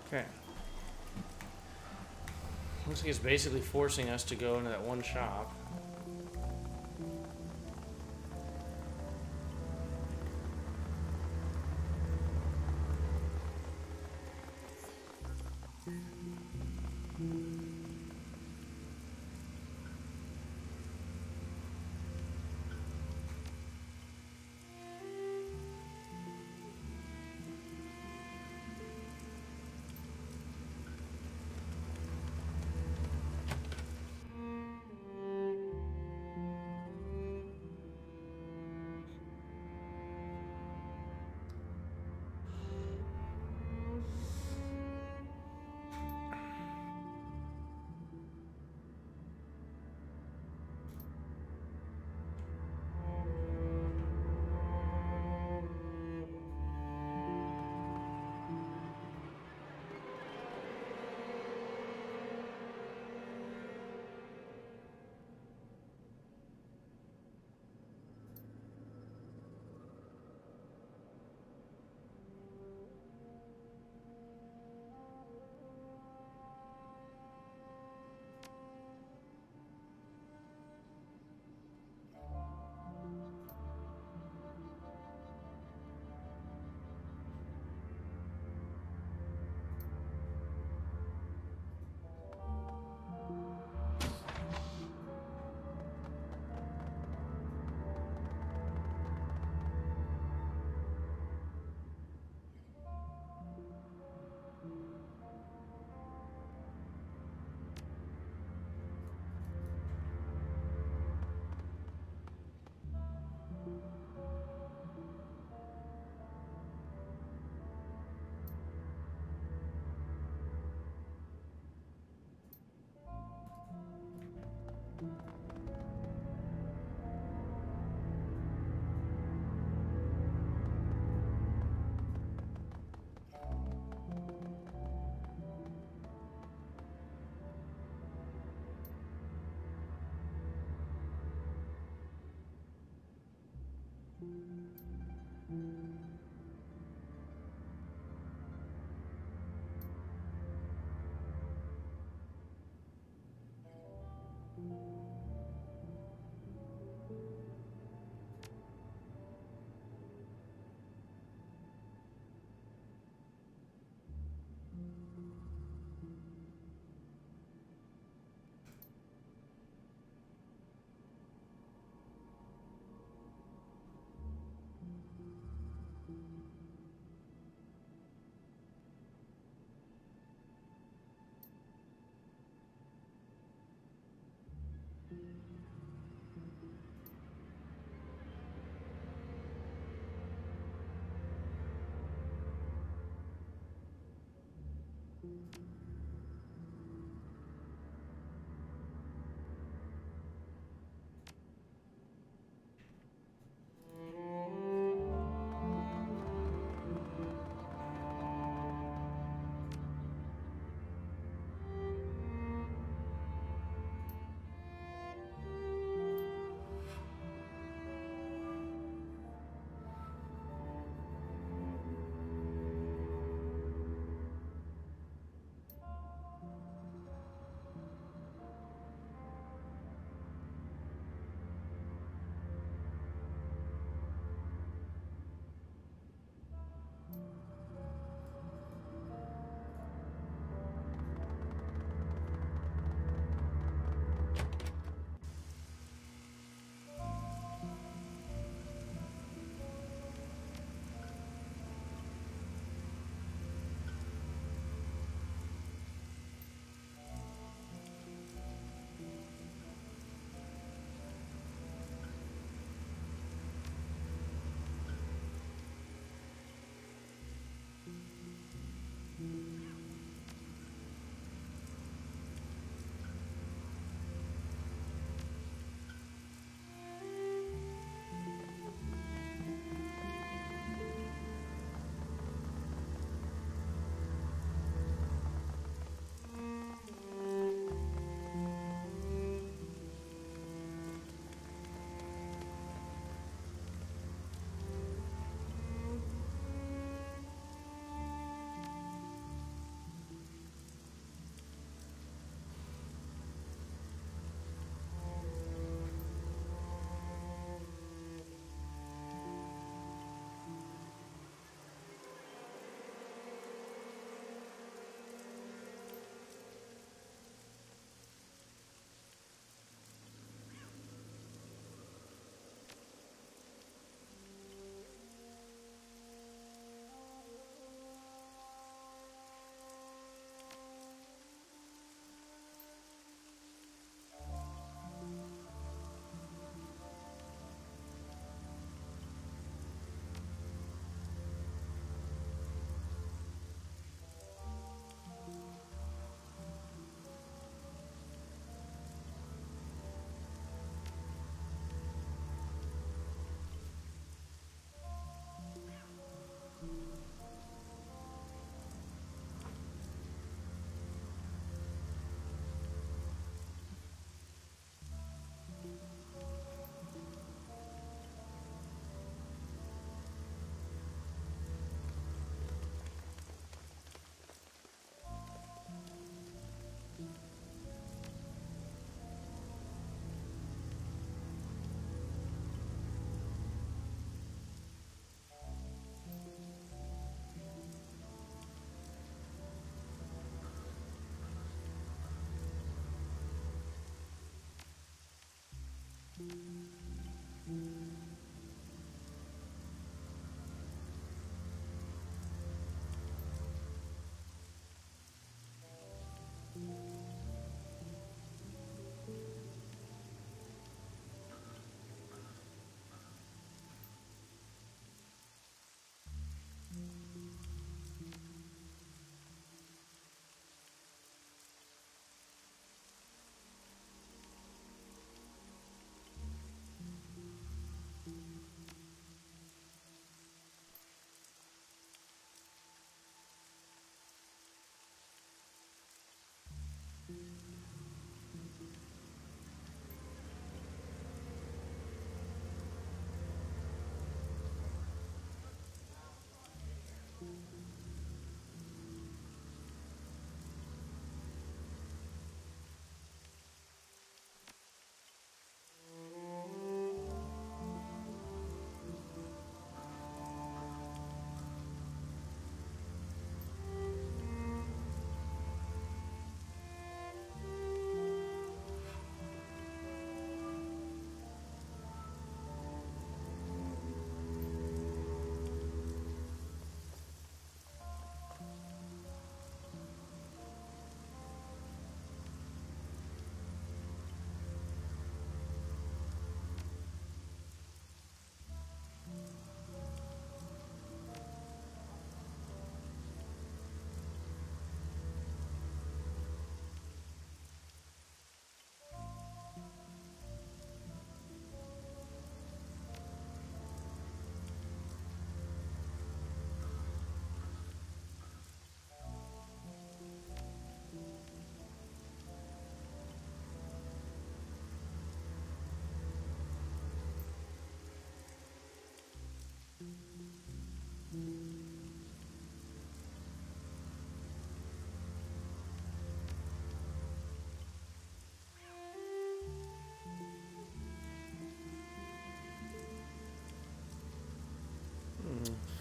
Okay. Looks like it's basically forcing us to go into that one shop.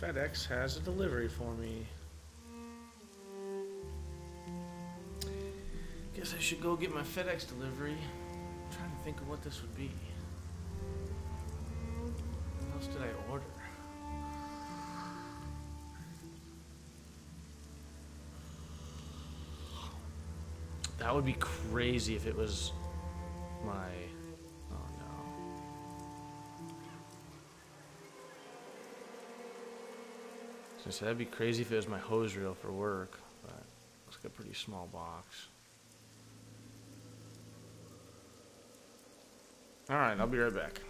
FedEx has a delivery for me. Guess I should go get my FedEx delivery. I'm trying to think of what this would be. What else did I order? That would be crazy if it was my... Oh no. So that'd be crazy if it was my hose reel for work, but looks like a pretty small box. Alright, I'll be right back.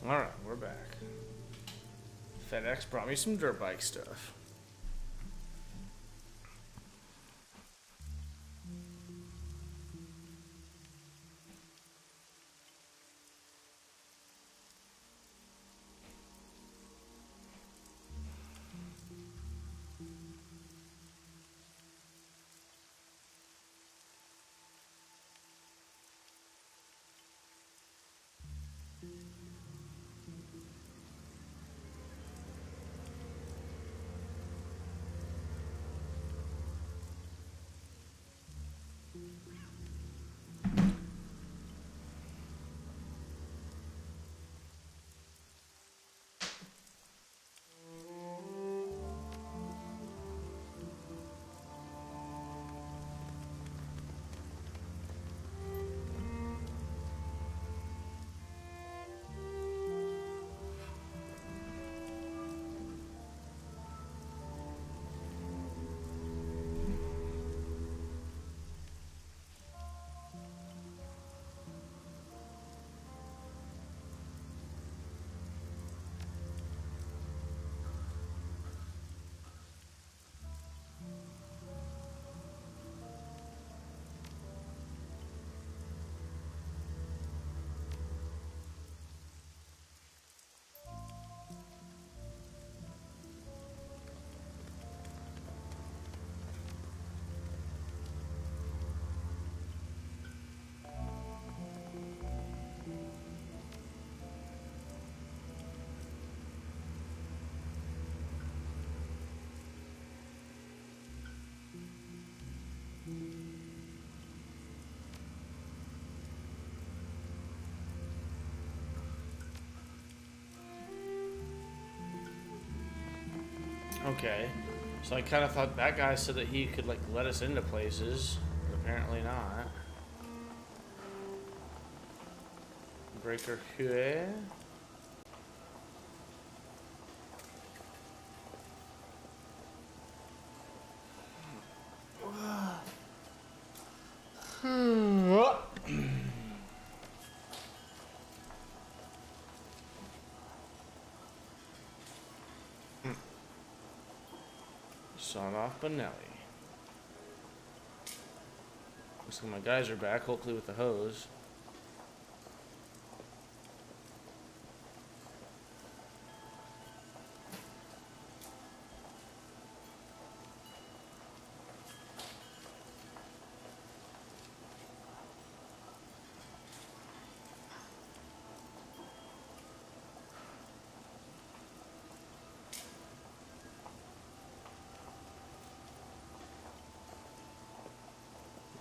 Alright, we're back. FedEx brought me some dirt bike stuff. Okay. So I kind of thought that guy said that he could, like, let us into places, but apparently not. Breaker here. Son off Benelli. Looks like my guys are back, hopefully with the hose.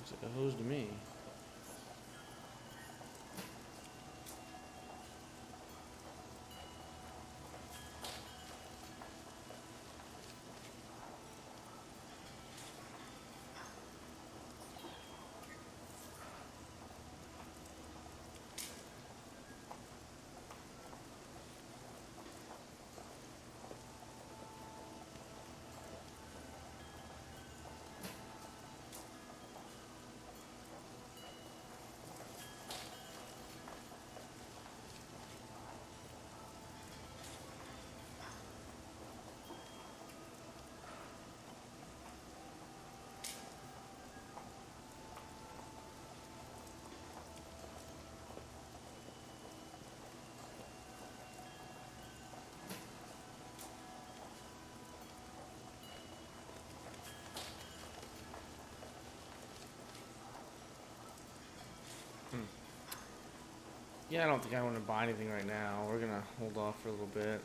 Looks like a hose to me. Yeah, I don't think I want to buy anything right now. We're gonna hold off for a little bit.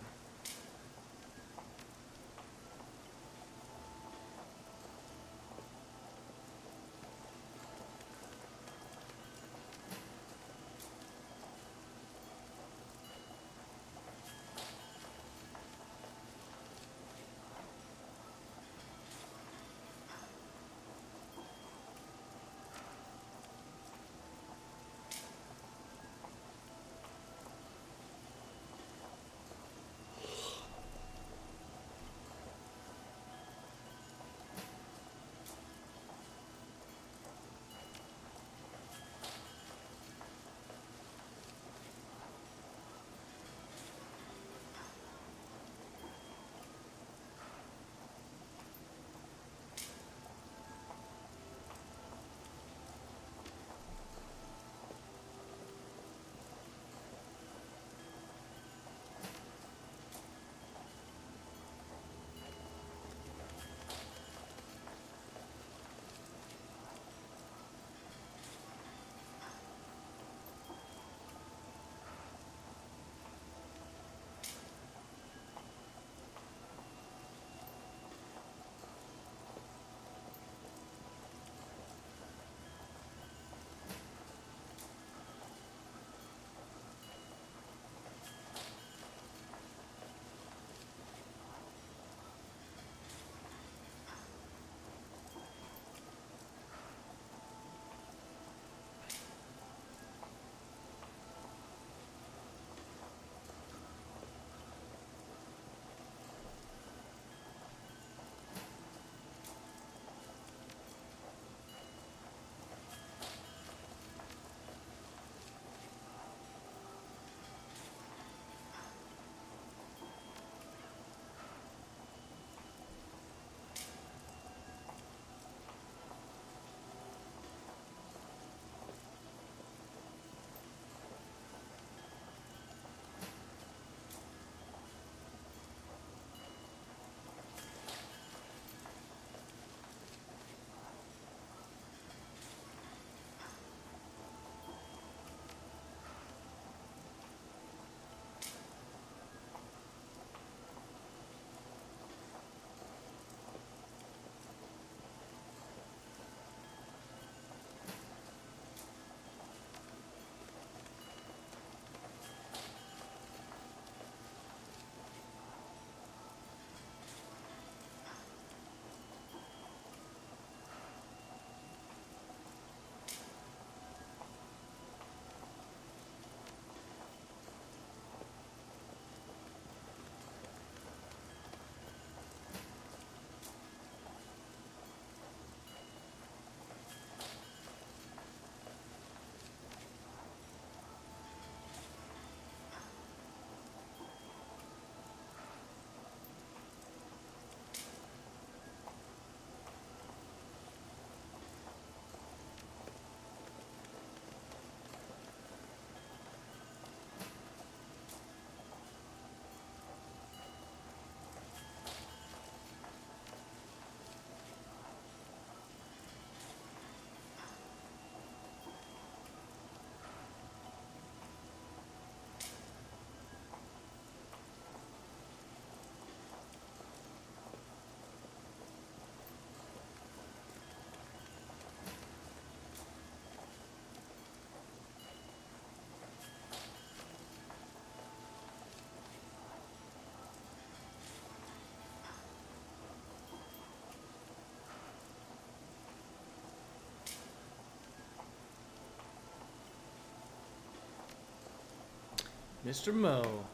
Mr. Mo.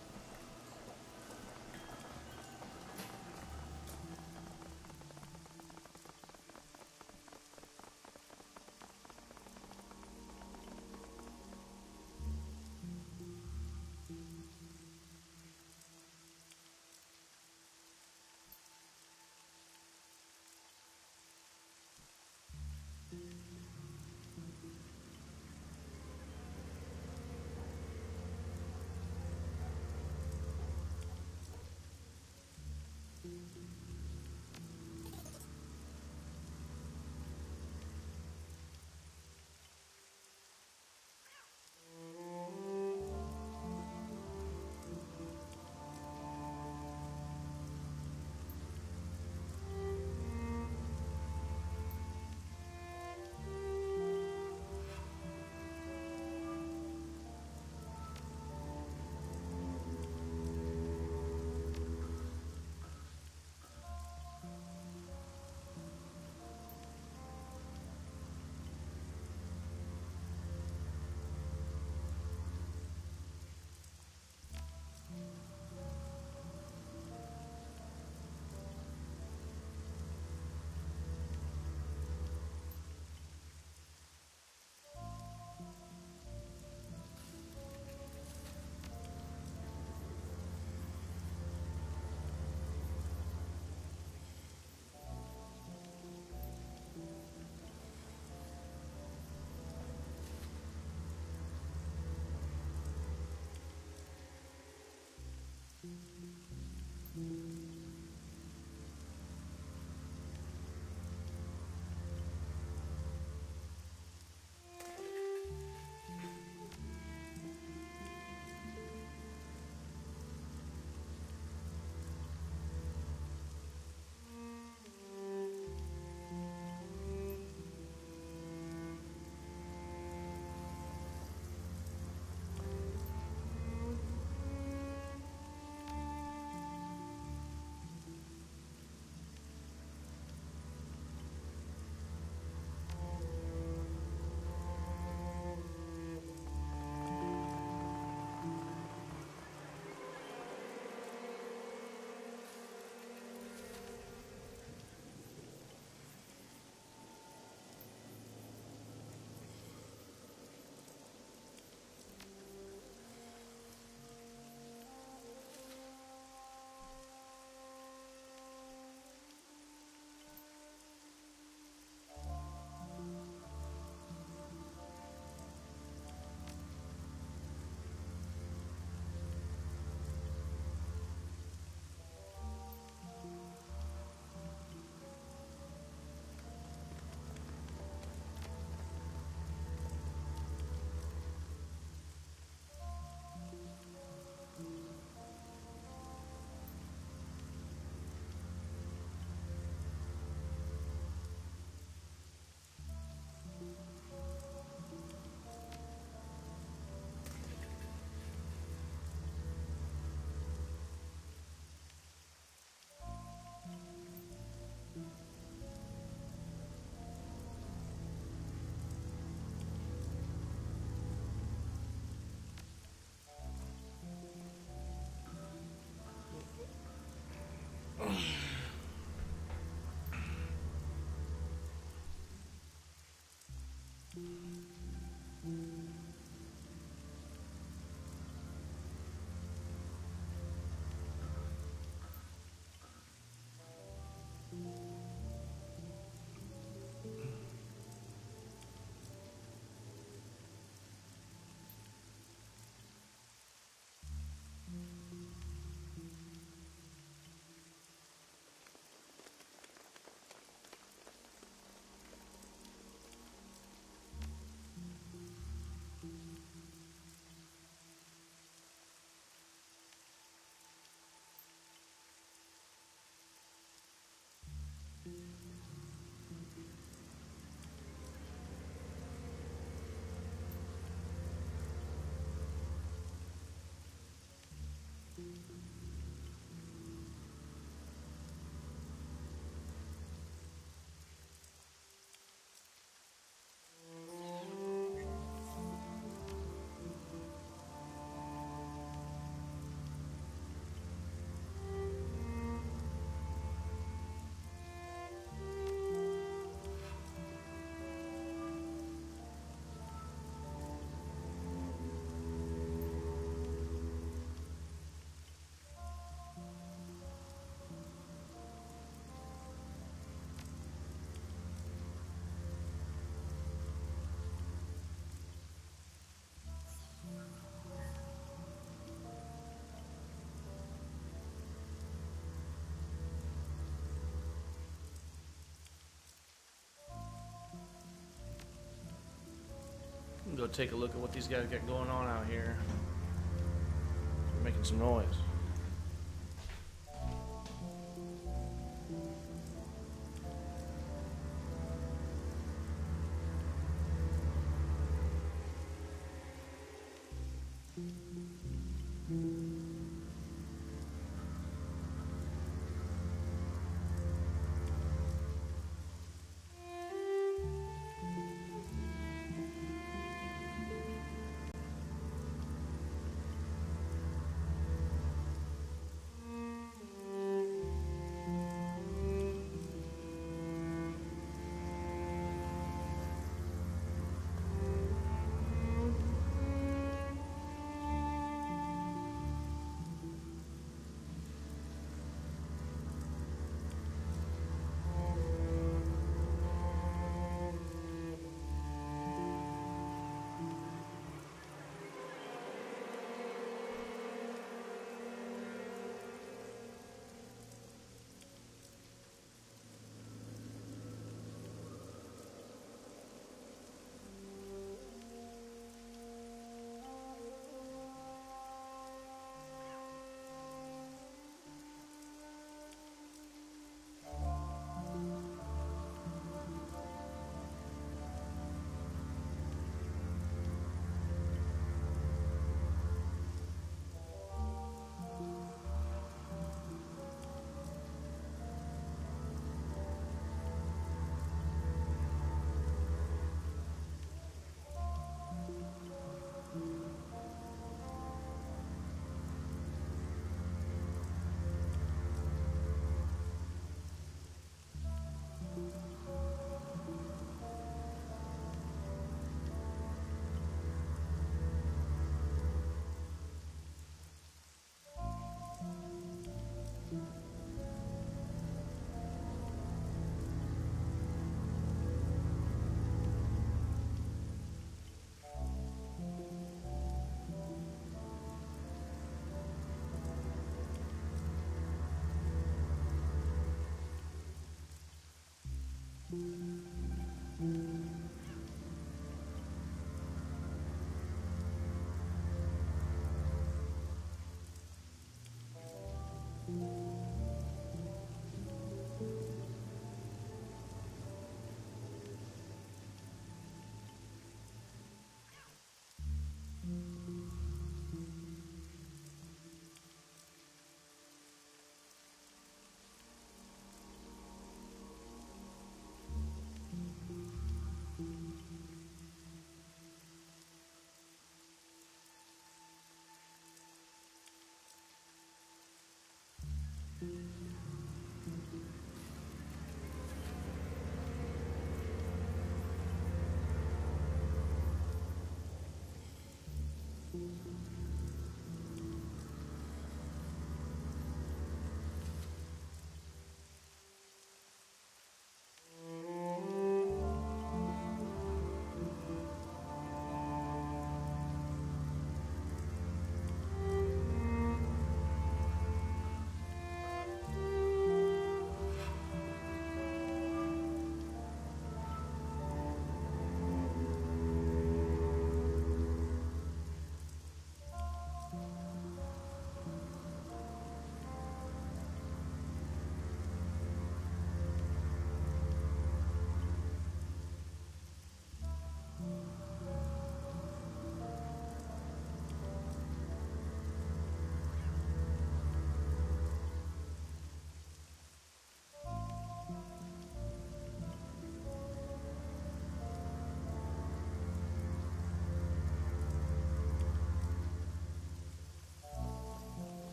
go take a look at what these guys got going on out here. They're making some noise.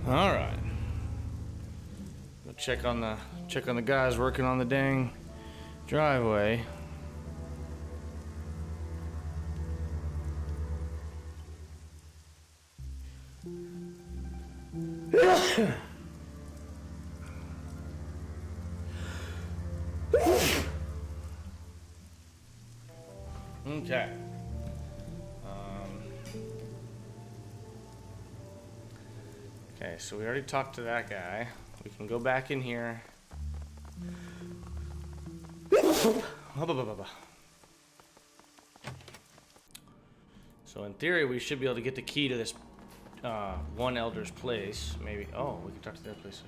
All right. Go check on the guys working on the dang driveway. Okay. Okay, so we already talked to that guy. We can go back in here. So in theory, we should be able to get the key to this one elder's place. Maybe. Oh, we can talk to the other places.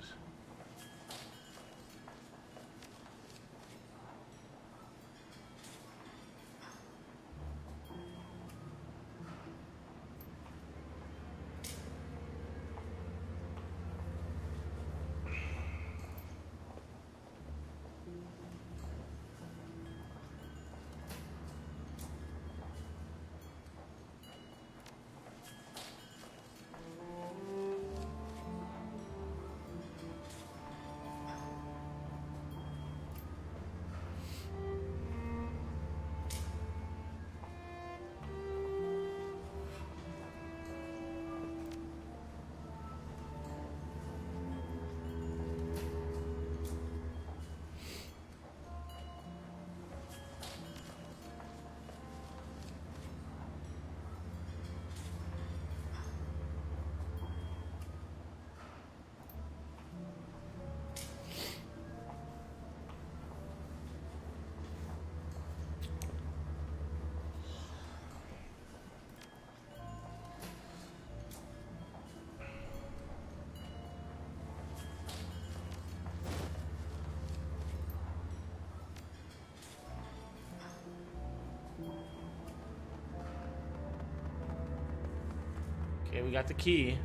Okay, we got the key.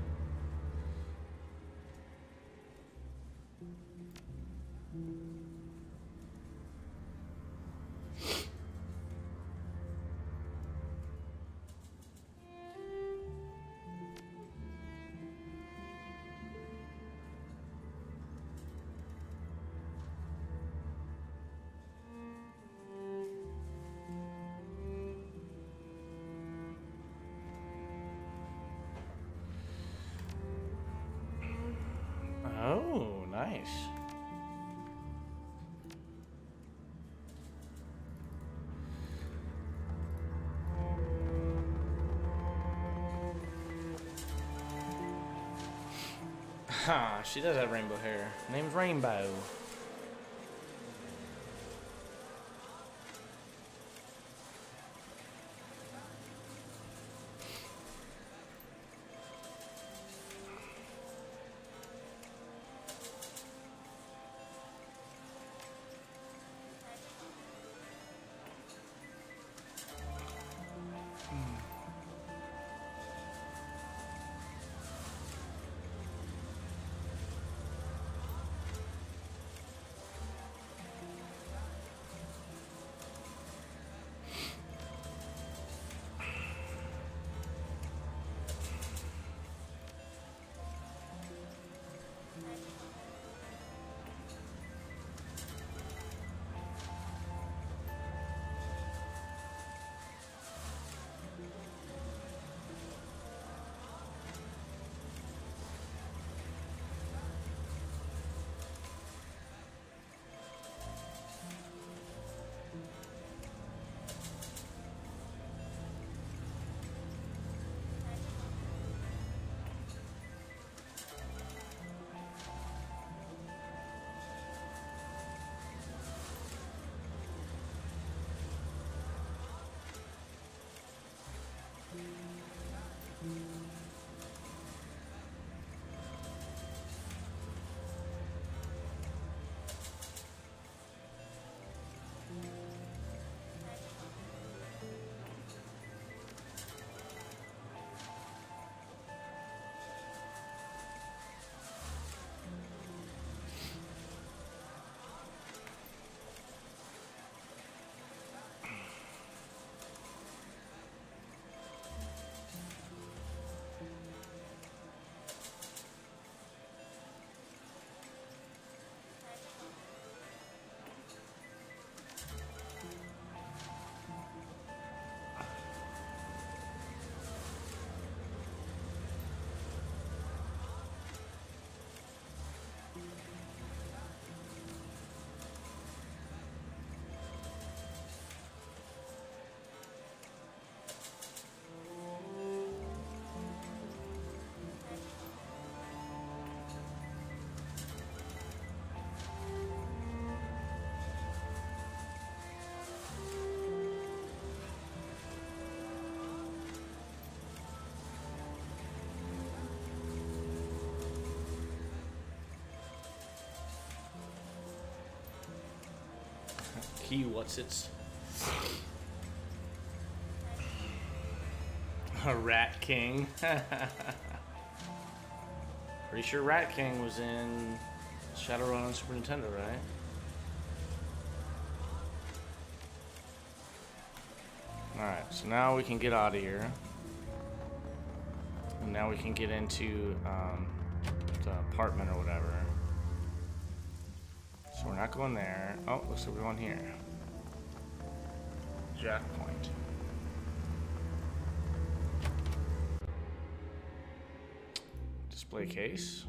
Oh, nice. Ha, she does have rainbow hair. Her name's Rainbow. He what's its a Rat King. Pretty sure Rat King was in Shadowrun on Super Nintendo, right? Alright, so now we can get out of here. And now we can get into the apartment or whatever. So we're not going there. Oh, looks like we're going here. Jack Point. Display case.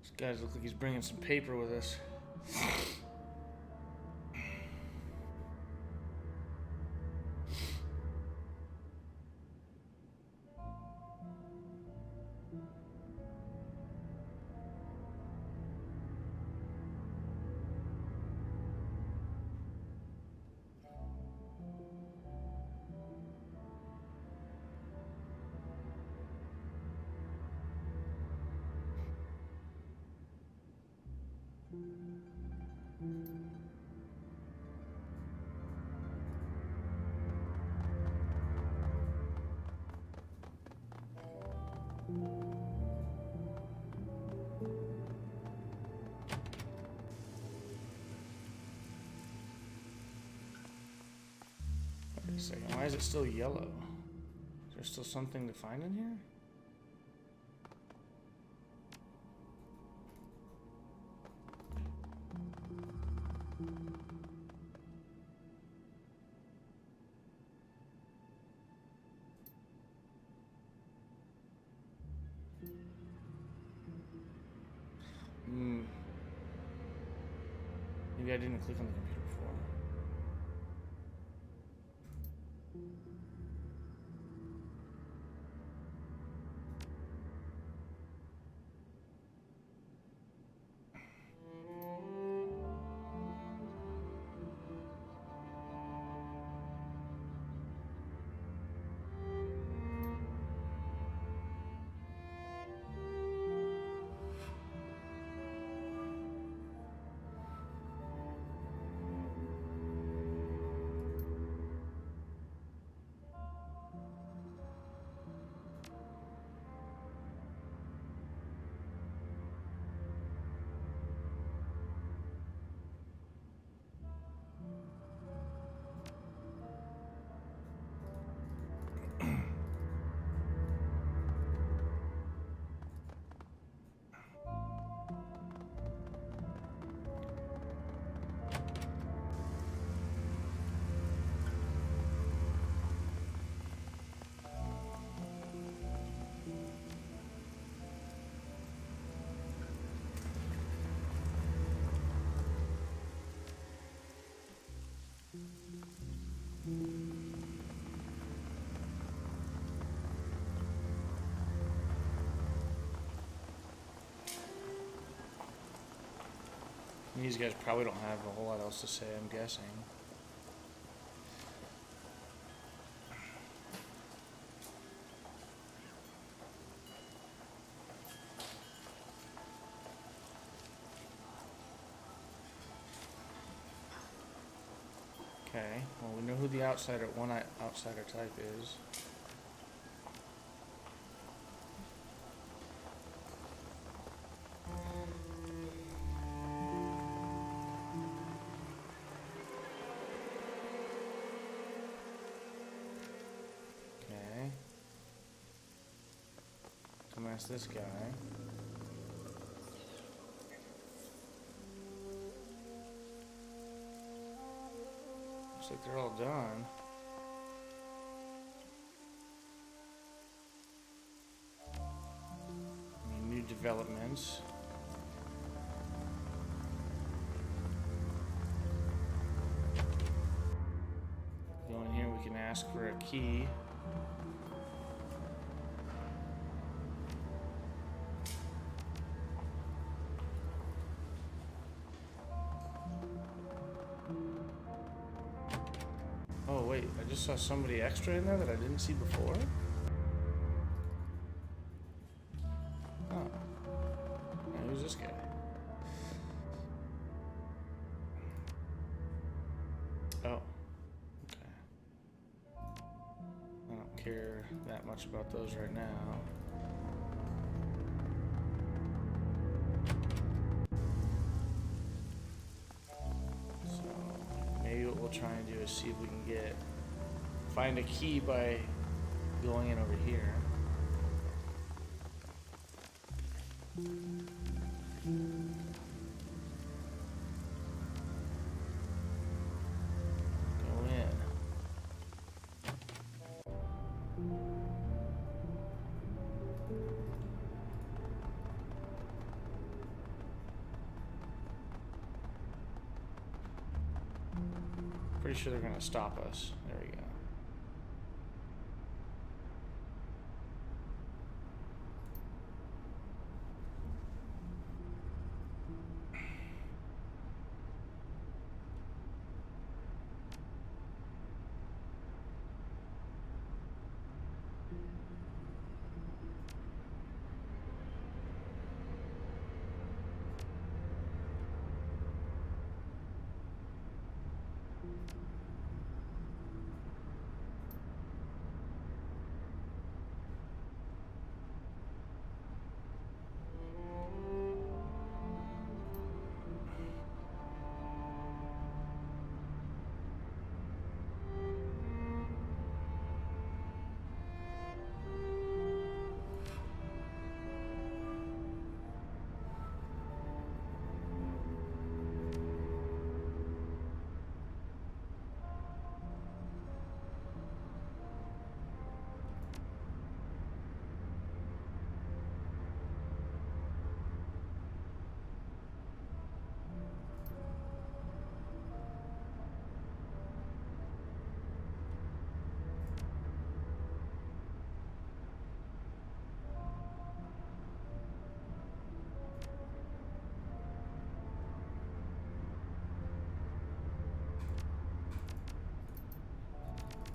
This guy looks like he's bringing some paper with us. Wait a second, why is it still yellow? Is there still something to find in here? Maybe I didn't click on the computer before. These guys probably don't have a whole lot else to say, I'm guessing. Okay, well we know who the outsider type is. Okay. Come ask this guy. Looks like they're all done. Any new developments? Go in here, we can ask for a key. Oh wait, I just saw somebody extra in there that I didn't see before? Oh. Yeah, who's this guy? Oh. Okay. I don't care that much about those right now. Maybe what we'll try and do is see if we can find a key by going in over here. Go in. Pretty sure they're gonna stop us. There we go.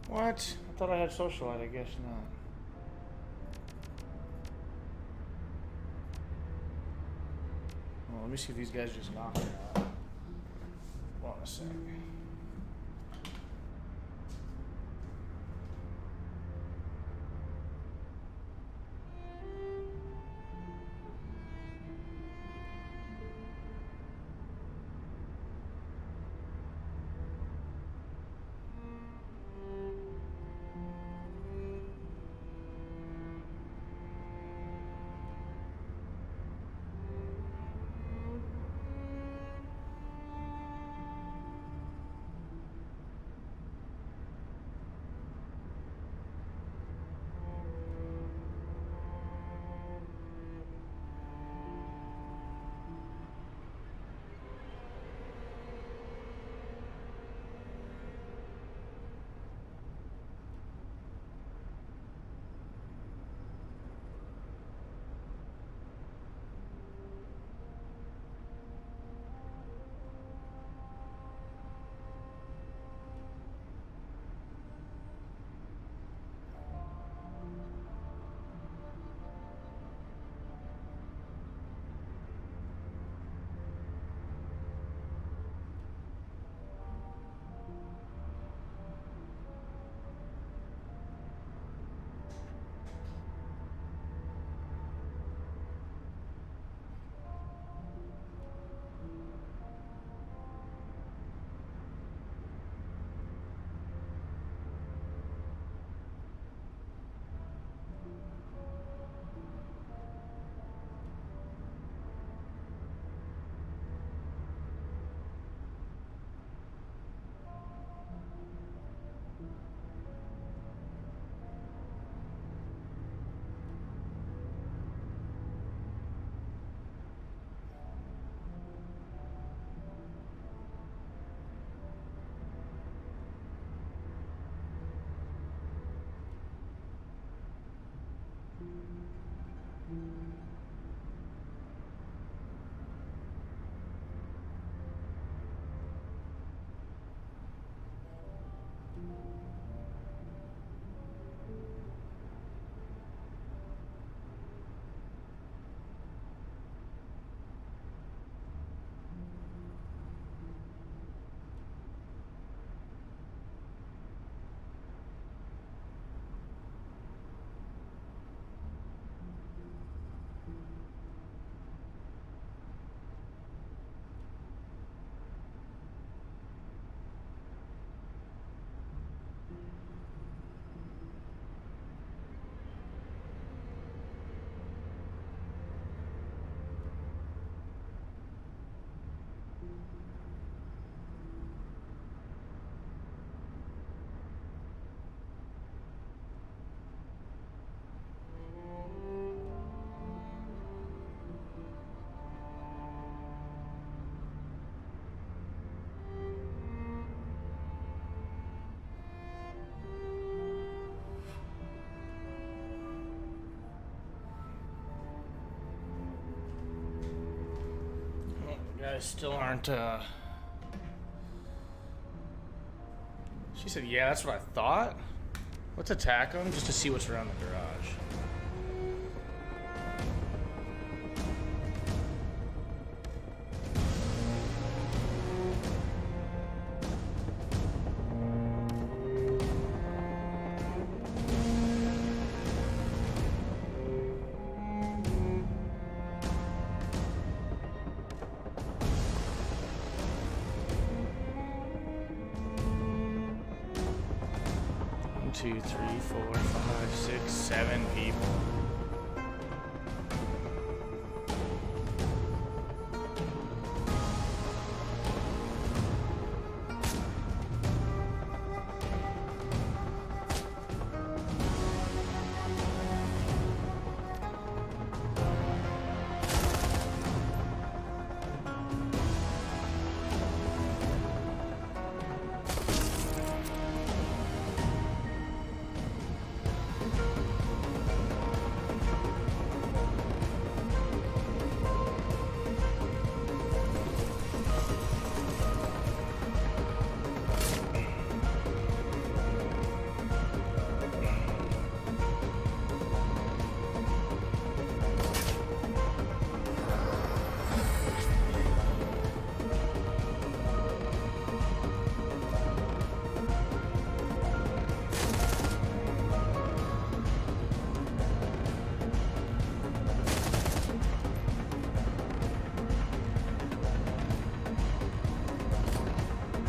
What? I thought I had socialite, I guess not. Well, let me see if these guys just knocked it out. Hold on a sec. Guys still aren't, She said, yeah, that's what I thought. Let's attack them just to see what's around the garage. Two, three, four, five, six, 7 people.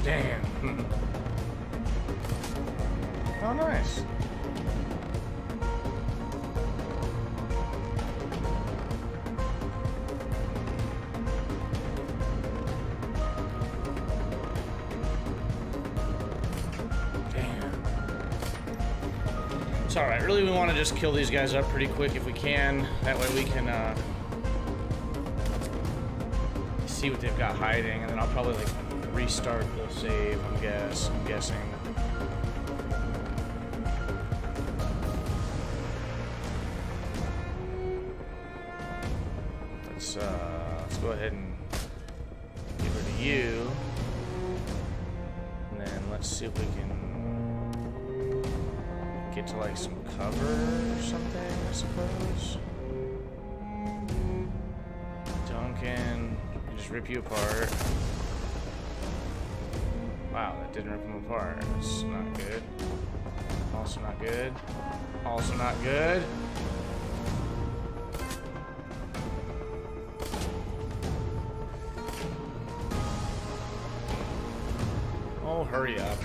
Damn. Oh, nice. Damn. It's alright. Really, we want to just kill these guys up pretty quick if we can. That way we can, see what they've got hiding, and then I'll probably, like, restart the save, I'm guessing. Let's go ahead and give her to you. And then let's see if we can get to like some cover or something, I suppose. Duncan, just rip you apart. Wow, that didn't rip them apart. That's not good. Also not good. Also not good. Oh, hurry up.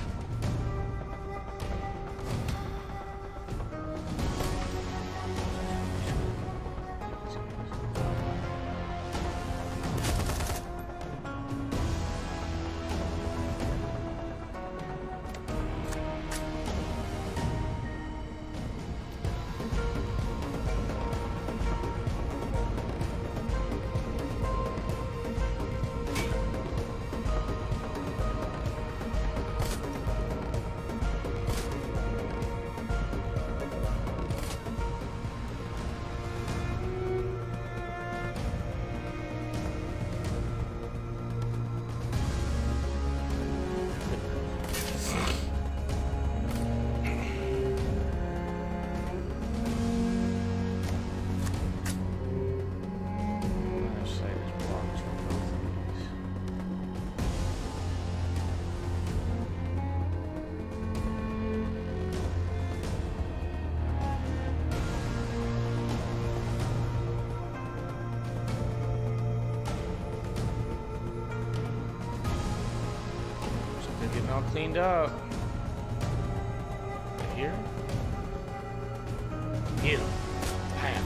cleaned up. Right here? Get him. Bam.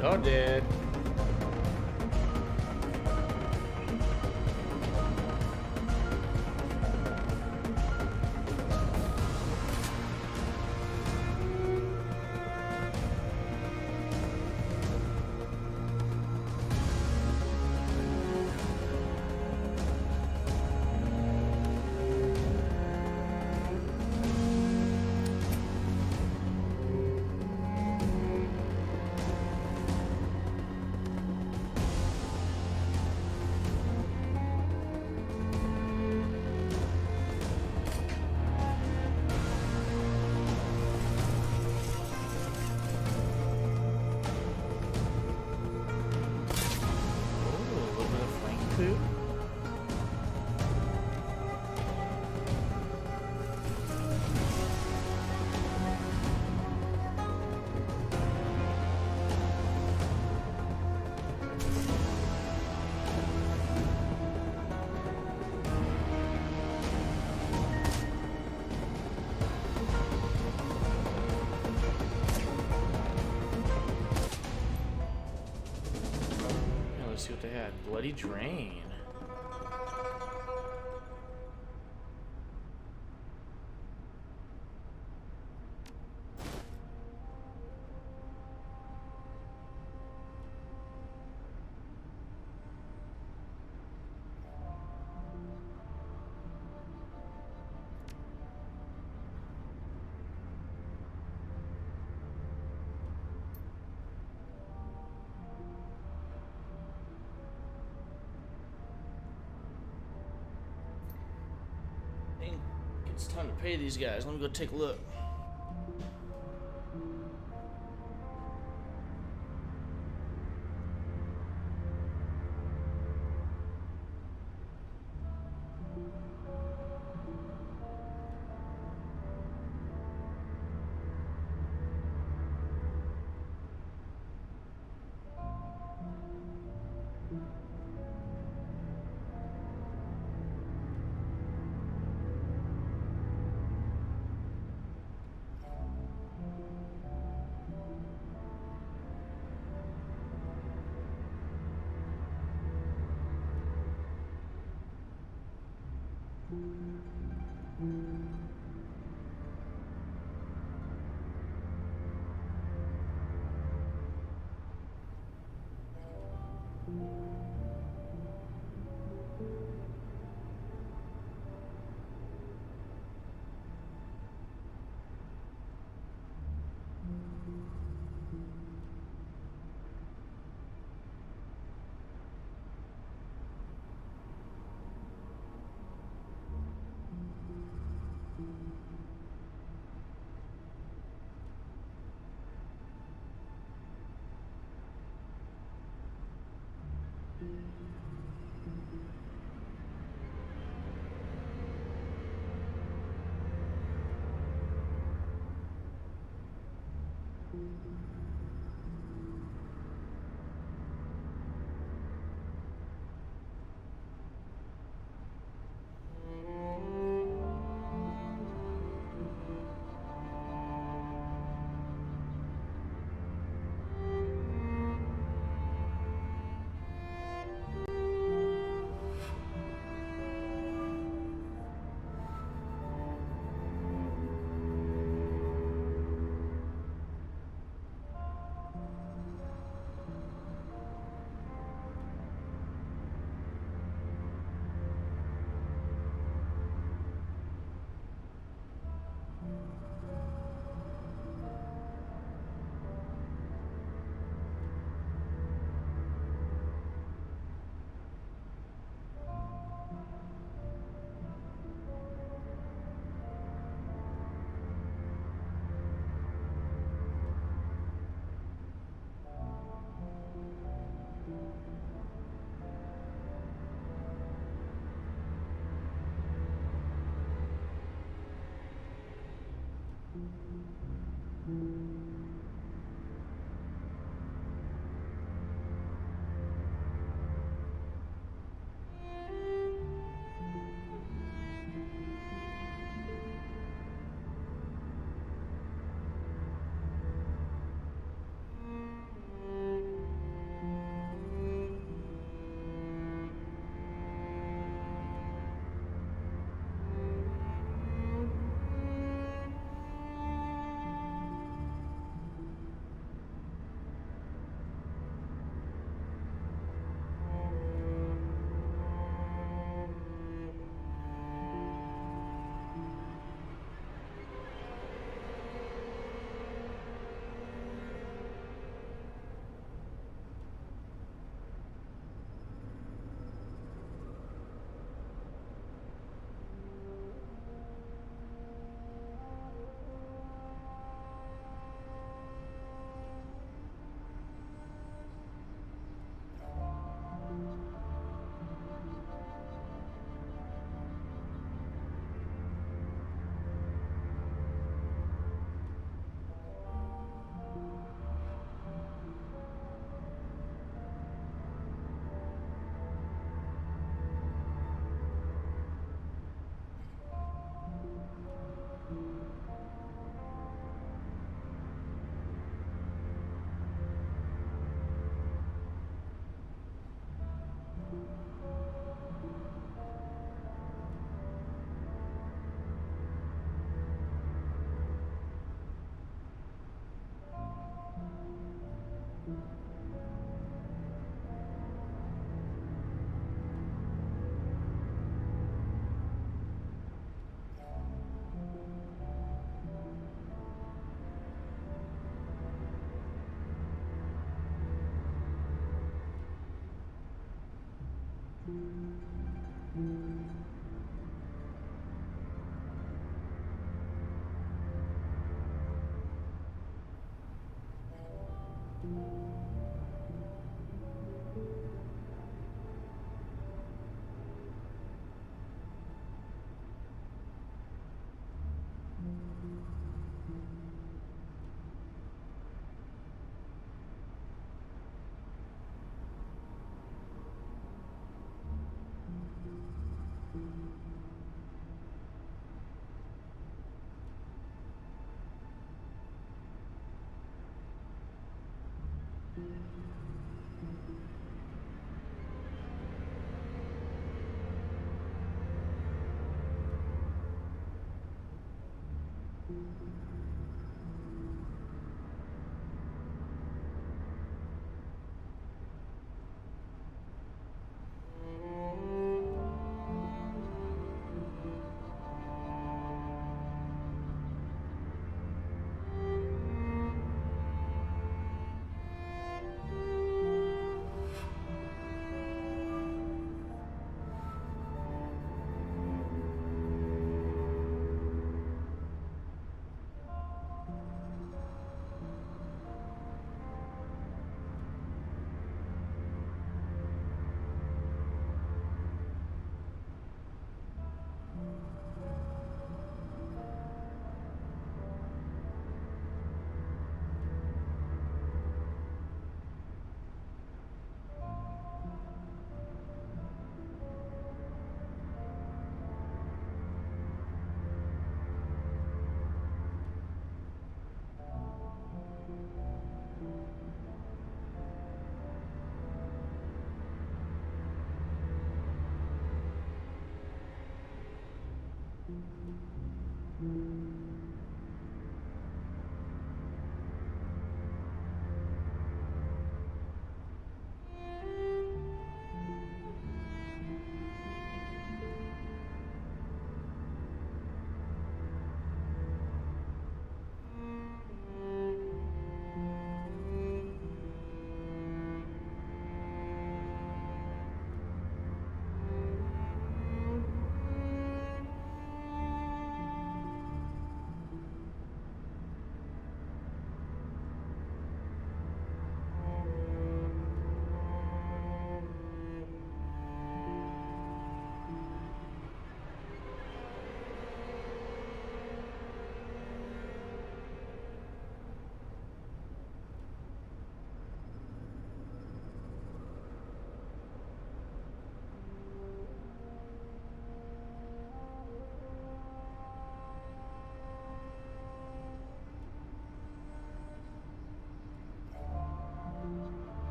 You're dead. Let's see what they had. Bloody Drain. It's time to pay these guys. Let me go take a look.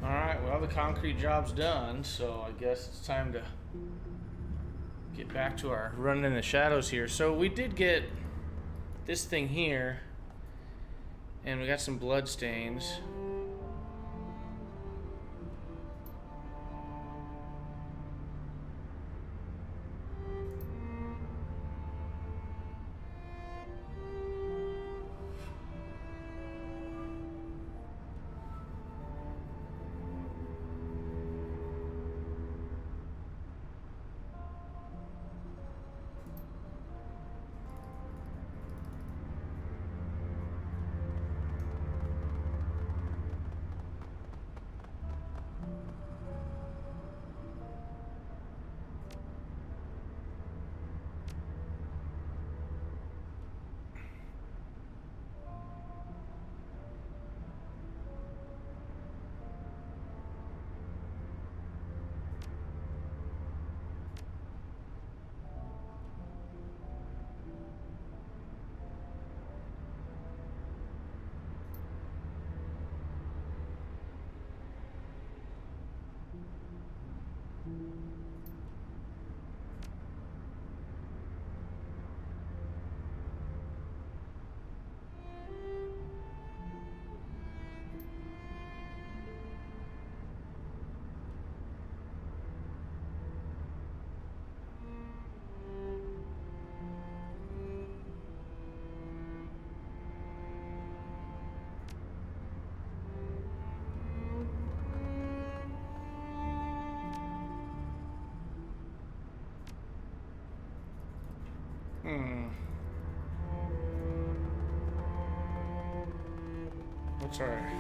Alright, well, the concrete job's done, so I guess it's time to get back to our running in the shadows here. So we did get this thing here, and we got some blood stains. What's our...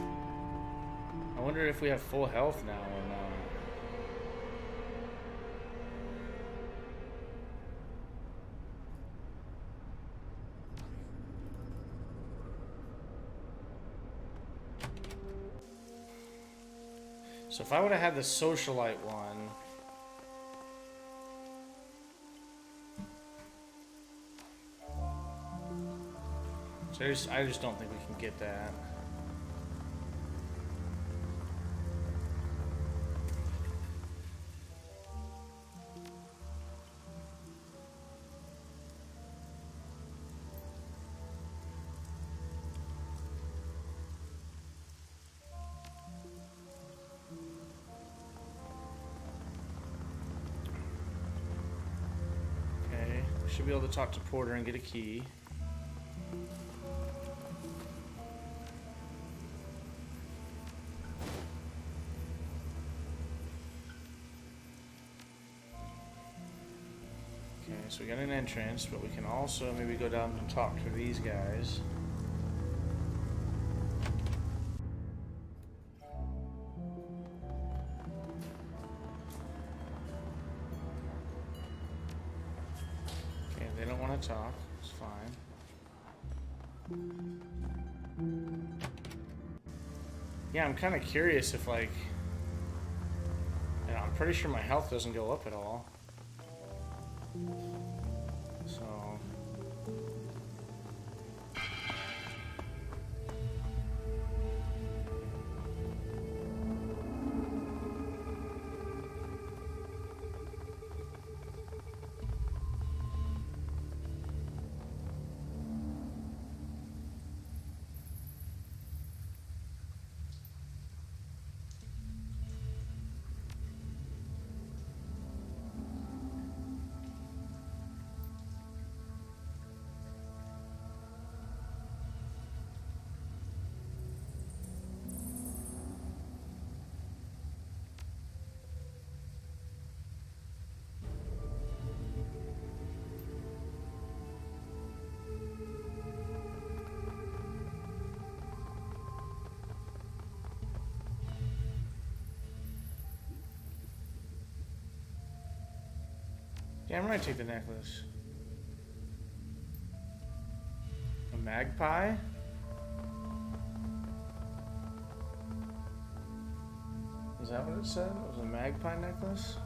I wonder if we have full health now or not. So if I would have had the socialite one... So I just don't think we can get that. Okay, we should be able to talk to Porter and get a key. Okay, so we got an entrance, but we can also maybe go down and talk to these guys. Okay, they don't want to talk. It's fine. Yeah, I'm kind of curious if, like... And I'm pretty sure my health doesn't go up at all. So... Yeah, I'm gonna take the necklace. A magpie? Is that what it said? It was a magpie necklace?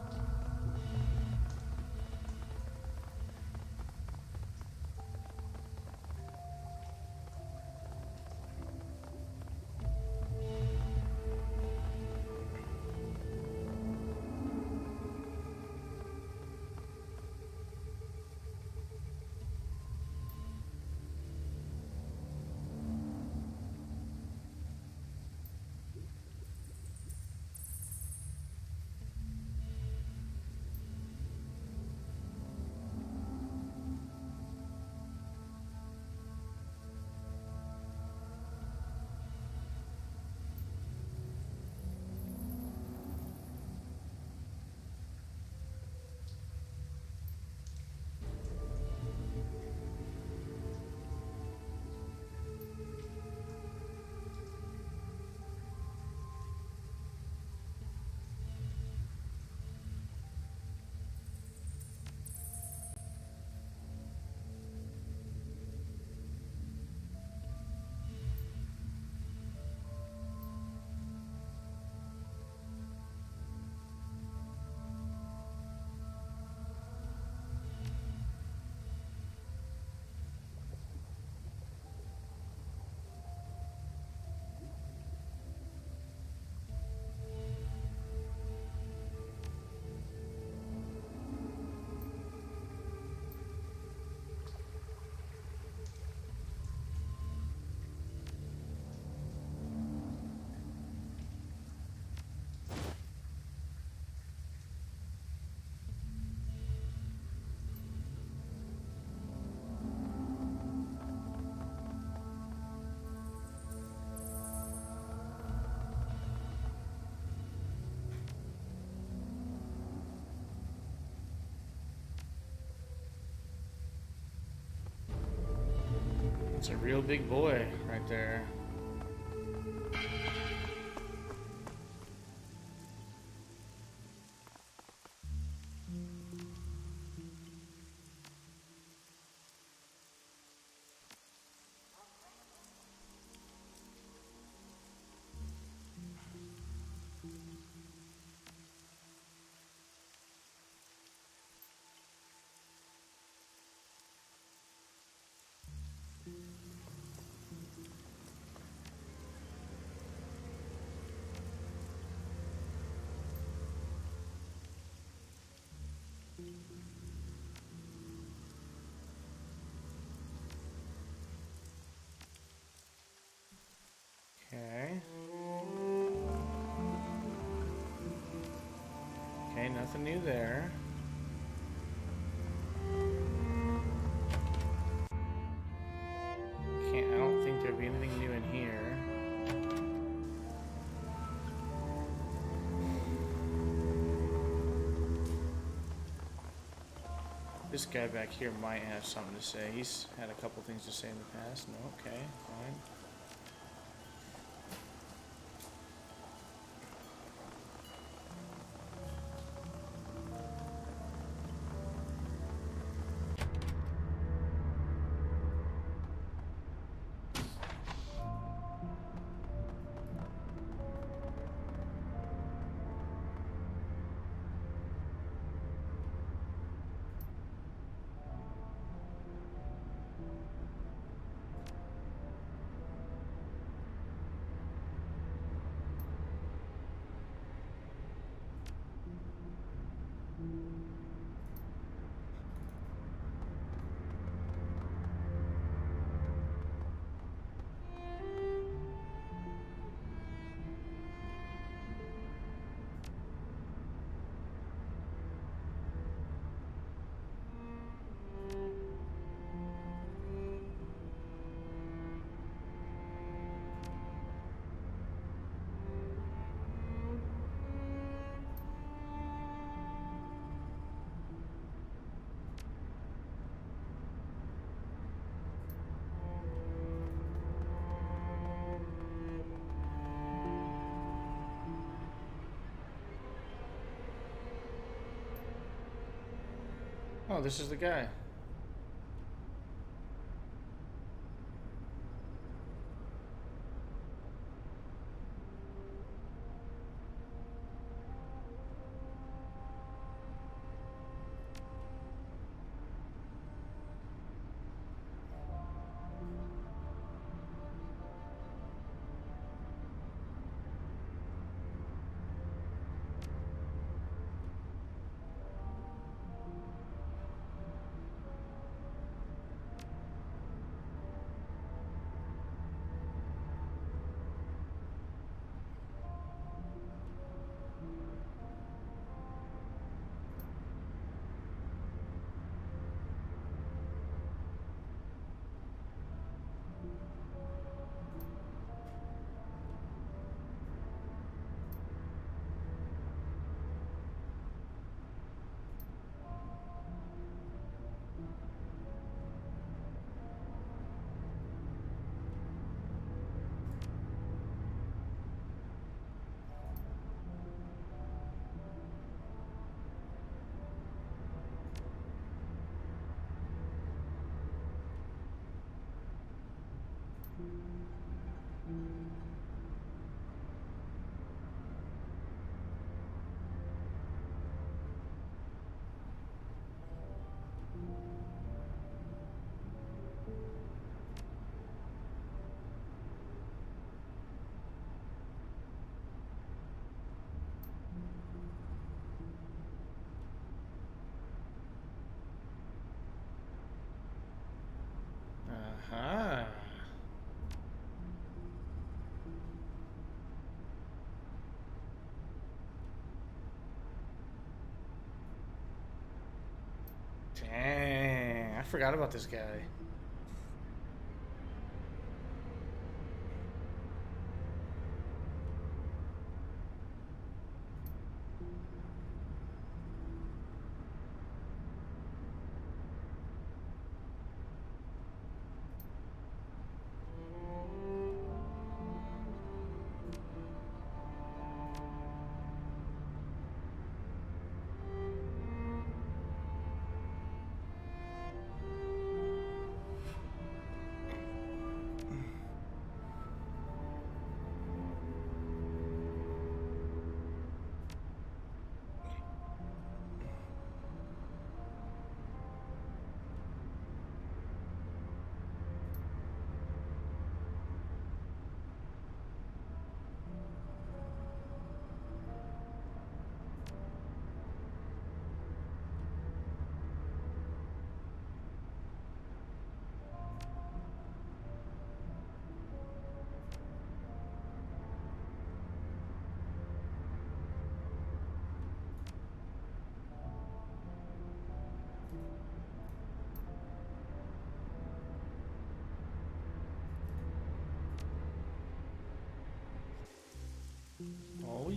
It's a real big boy right there. Nothing new there. I don't think there'd be anything new in here. This guy back here might have something to say. He's had a couple things to say in the past. No, okay, fine. Oh, this is the guy. Uh-huh. Dang, I forgot about this guy.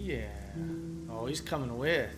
yeah. Oh, he's coming with.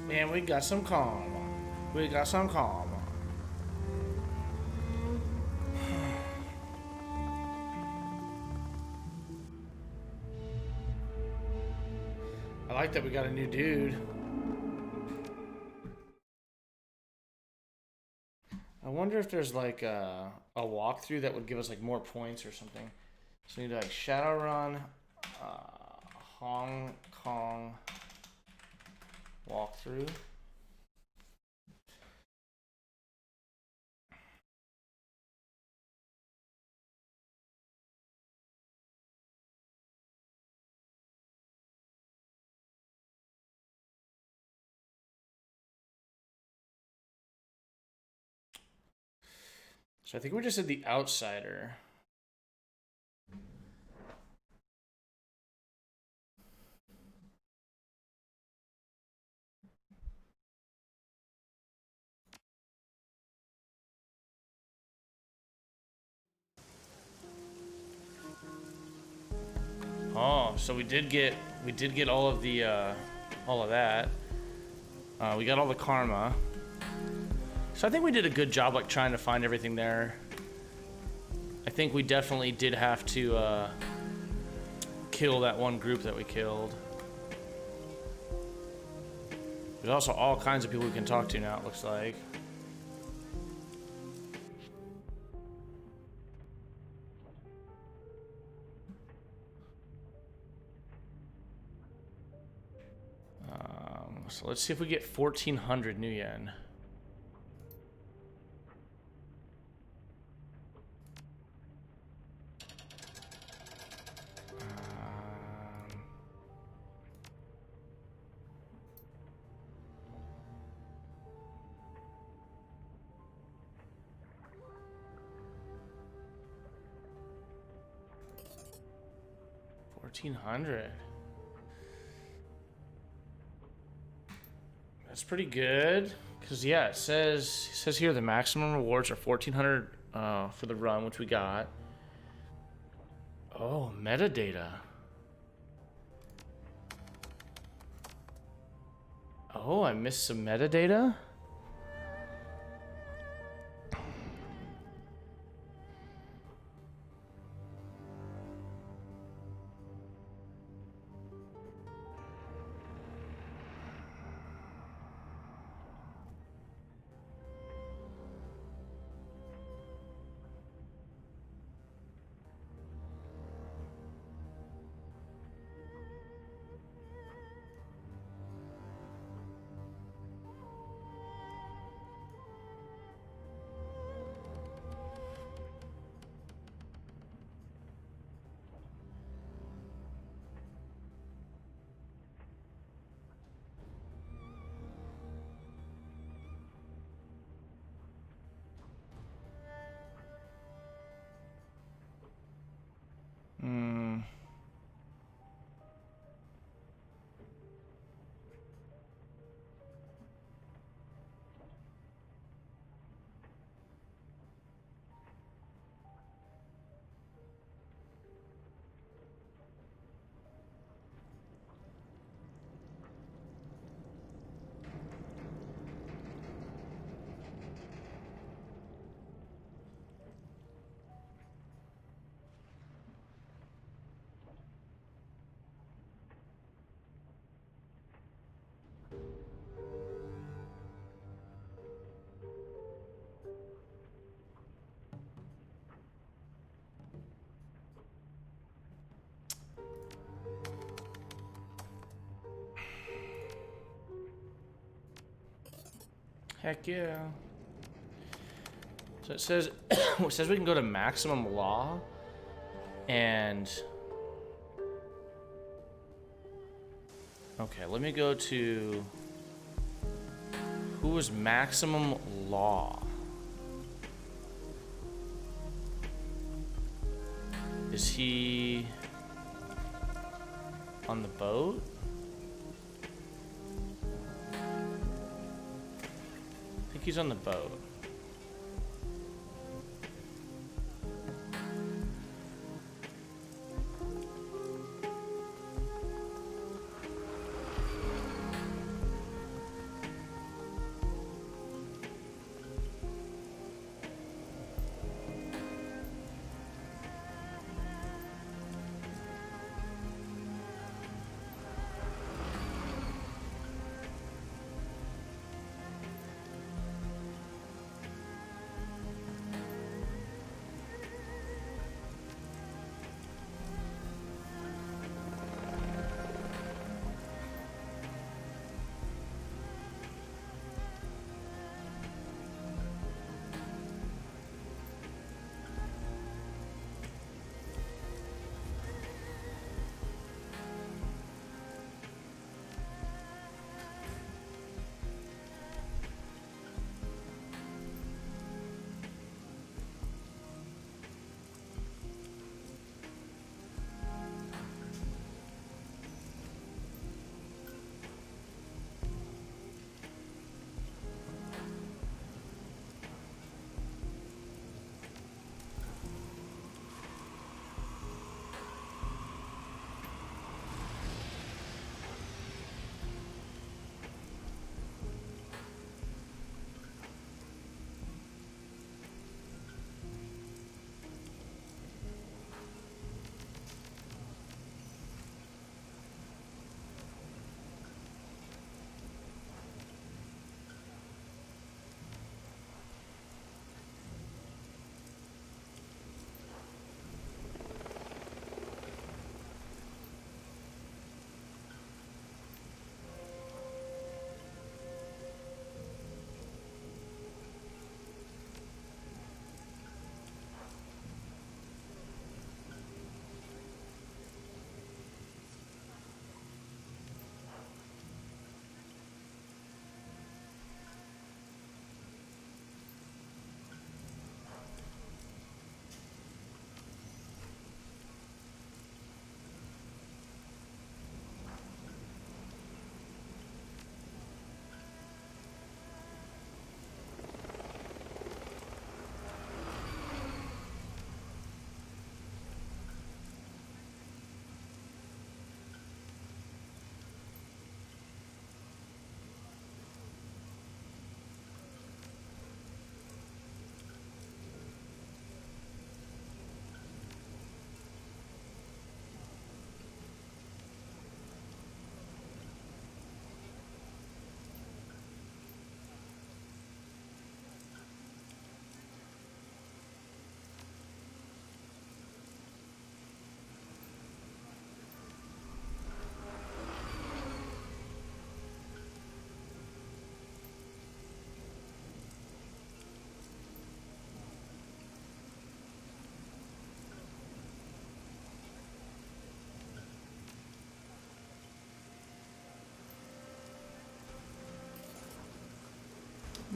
Man, we got some calm on. We got some calm on. I like that we got a new dude. I wonder if there's like a walkthrough that would give us like more points or something. So we need to like Shadowrun. Hong Kong walkthrough. So I think we just did the Outsider. Oh, so we did get all of the all of that. We got all the karma. So I think we did a good job, like, trying to find everything there. I think we definitely did have to kill that one group that we killed. There's also all kinds of people we can talk to now, it looks like. So let's see if we get 1,400 new yen. $1,400. That's pretty good. Cause yeah, it says here the maximum rewards are 1,400 for the run, which we got. Oh, metadata. Oh, I missed some metadata? Heck yeah. So it says it says we can go to maximum law and okay, let me go to who is maximum law? Is he on the boat? I think he's on the boat.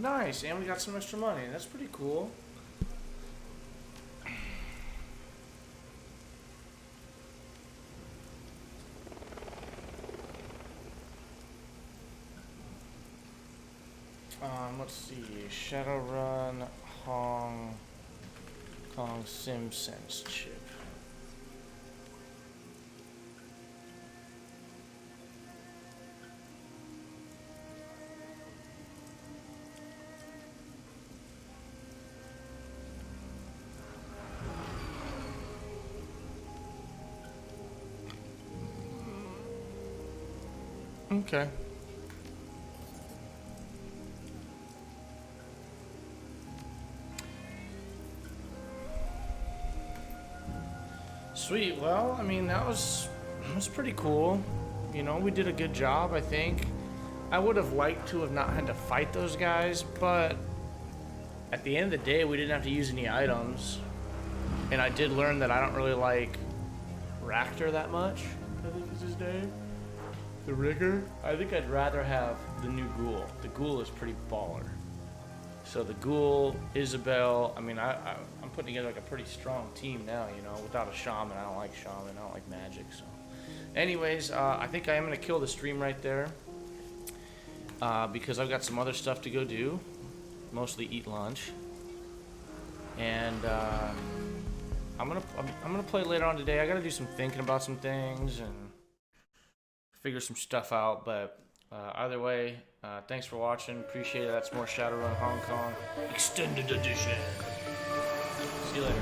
Nice, and we got some extra money. That's pretty cool. Let's see. Shadowrun, Hong Kong SimSense chip. Okay. Sweet. Well, I mean, that was pretty cool. You know, we did a good job, I think. I would have liked to have not had to fight those guys, but at the end of the day, we didn't have to use any items. And I did learn that I don't really like Ractor that much. I think is his name. The Rigger? I think I'd rather have the new Ghoul. The Ghoul is pretty baller. So the Ghoul, Isabel, I mean, I'm putting together like a pretty strong team now, you know, without a Shaman. I don't like Shaman, I don't like magic, so. Anyways, I think I am going to kill the stream right there. Because I've got some other stuff to go do. Mostly eat lunch. And, I'm gonna play later on today. I gotta do some thinking about some things and figure some stuff out, but either way, thanks for watching. Appreciate it. That's more Shadowrun Hong Kong Extended Edition. See you later.